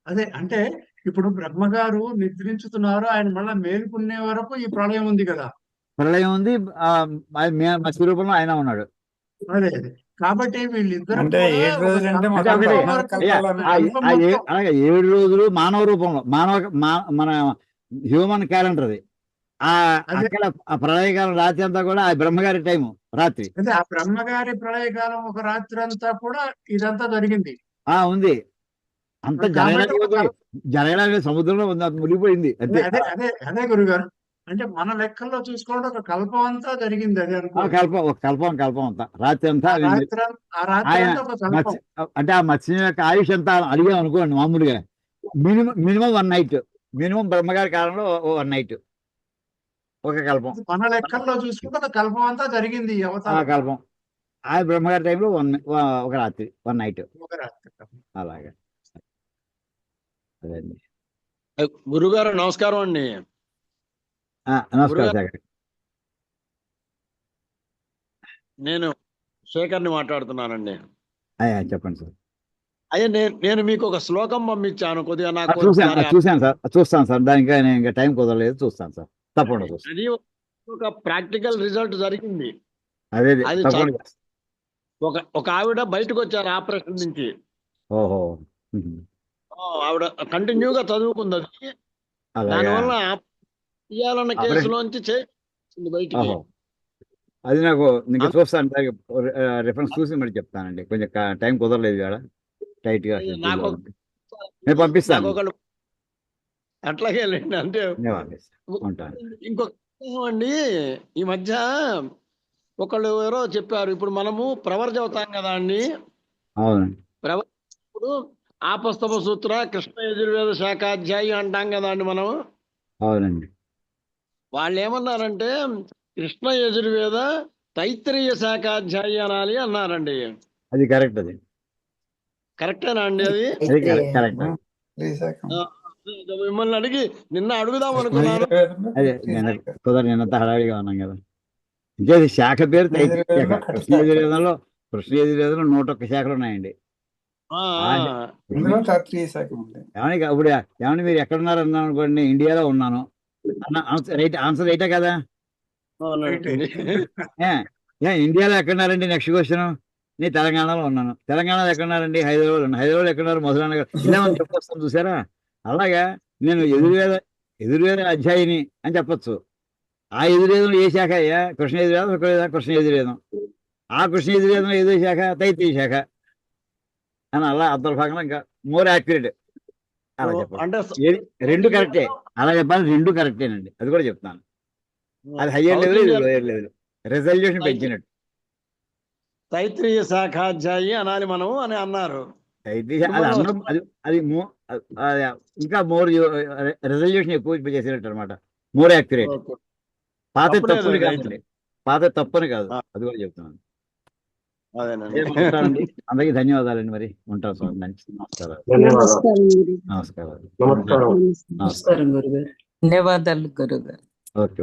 అదే అంటే ఇప్పుడు బ్రహ్మగారు నిద్రించుతున్నారు, ఆయన మళ్ళా మేలుకునే వరకు ఈ ప్రళయం ఉంది కదా. ప్రళయం ఉంది, మత్స్య రూపంలో ఆయన ఉన్నాడు. అదే అదే కాబట్టి వీళ్ళిద్దరు అంటే 7 రోజులు అంటే అలాగే 7 రోజులు మానవ రూపంలో, మన హ్యూమన్ క్యాలెండర్ అది. అక్కడ ఆ ప్రళయకాలం రాత్రి అంతా కూడా ఆ బ్రహ్మగారి టైము రాత్రి. అదే ఆ బ్రహ్మగారి ప్రళయకాలం ఒక రాత్రి అంతా కూడా ఇదంతా జరిగింది. ఉంది. అంత జరగడానికి సముద్రంలో ఉంది, అది మునిగిపోయింది అంతే. అదే గురుగారు, అంటే మన లెక్కల్లో చూసుకోవడం ఒక కల్పం అంతా జరిగింది. అదే కల్పం అంతా రాత్రి అంతా అంటే ఆ మత్స్యం యొక్క ఆయుష్ అంతా అడిగాం అనుకోండి. మామూలుగా మినిమం 1 నైట్, మినిమం బ్రహ్మగారి కాలంలో 1 నైట్ ఒక కల్పం. మన లెక్కల్లో చూసుకుంటే ఒక కల్పం అంతా జరిగింది. కల్పం ఆ బ్రహ్మగారి టైంలో ఒక రాత్రి, 1 నైట్ అలాగా. అదే అండి. గురుగారు నమస్కారం అండి. నమస్కారం శేఖర్. నేను శేఖర్ని మాట్లాడుతున్నానండి. చెప్పండి సార్. అయ్యా నేను మీకు ఒక శ్లోకం పంపించాను, కొద్దిగా నాకు చూస్తాను సార్. దానికి నేను ఇంకా టైం కుదరలేదు, చూస్తాను సార్, తప్పకుండా చూస్తాను. అది ఒక ప్రాక్టికల్ రిజల్ట్ జరిగింది. అది ఒక ఆవిడ బయటకు వచ్చారు ఆపరేషన్ నుంచి. ఓహో. ఆవిడ కంటిన్యూగా చదువుకుంది అది. అలాగా దానివల్ల ఇయ్యాలన్న ఆపరేషన్ కేసులోంచి చేసింది బయటికి. ఓహో అది నాకు ఇంకా అంత- చూస్తాను రిఫరెన్స్ చూసి మరి చెప్తానండి. కొంచెం టైం కుదరలేదు కాడ టైట్గా నాకు నేను పంపిస్తాను. నాకు ఒకళ్ళు అట్లాగే లేండి. అంటే నేను పంపిస్తాను. ఉంటాను. ఇంకొక అండి, ఈ మధ్య ఒకళ్ళు ఎవరో చెప్పారు, ఇప్పుడు మనము ప్రవర్ చదువుతాం కదా అండి, అవునండి. ఇప్పుడు ఆపస్తమ సూత్ర కృష్ణ యజుర్వేద శాఖాధ్యాయి అంటాం కదా అండి మనం. అవునండి. వాళ్ళు ఏమన్నారంటే కృష్ణ యజుర్వేద తైత్రీయ శాఖాధ్యాయి అనాలి అన్నారండి. అది కరెక్ట్. అది కరెక్టేనా అండి అది? అది కరెక్ట్. ఆ, మిమ్మల్ని అడిగి నిన్న అడుగుదాం అనుకున్నాను. అదే నిన్నంత హడావిడిగా ఉన్నాం కదా. అంటే అది శాఖ పేరు తైత్రీయ శాఖ. కృష్ణ యజుర్వేదంలో 101 శాఖలు ఉన్నాయండి. ఆ, ఏమని ఇప్పుడు ఏమని మీరు ఎక్కడున్నారు అన్నాను అనుకోండి, ఇండియాలో ఉన్నాను రైట్ ఆన్సర్ రైటా కదా. అవునండి. ఇండియాలో ఎక్కడున్నారండి నెక్స్ట్ క్వశ్చన్. నేను తెలంగాణలో ఉన్నాను. తెలంగాణలో ఎక్కడున్నారండి? హైదరాబాద్ ఉన్నాను. హైదరాబాద్ ఎక్కడున్నారు? మధురానగర్. ఇలా మనం చెప్పొస్తాం చూసారా. అలాగా నేను ఎదుర్వేద అధ్యాయిని అని చెప్పొచ్చు. ఆ ఎదుర్వేదంలో ఏ శాఖ అయ్యా? కృష్ణ యజుర్వేదం, కృష్ణ యజుర్వేదం. ఆ కృష్ణ యజుర్వేదంలో ఏదో శాఖ తైత్రీయ శాఖ అని అలా అంతర్భాగంలో ఇంకా మోర్ యాక్యురేట్ అలా చెప్పండి. అంటే రెండు కరెక్టే. అలా చెప్పాలి, రెండు కరెక్టేనండి. అది కూడా చెప్తాను. అది హయ్యర్ లెవెల్, ఇది లోయర్ లెవెల్. రెజల్యూషన్ పెంచినట్టు. తైత్రీయ శాఖాధ్యాయి అనాలి మనం అని అన్నారు. అయితే అది అన్నం అది ఇంకా మోర్ రెజల్యూషన్ ఎక్కువ చేసినట్టు అనమాట. More accurate. పాత తప్పుని కాదండి, పాత తప్పని కాదు. అది కూడా చెప్తున్నాను. ఉంటానండి. అందరికీ ధన్యవాదాలండి. మరి ఉంటాను సార్. నమస్కారాలు. నమస్కారాలు. నమస్కారం గురుగారు. ధన్యవాదాలు గురుగారు. ఓకే.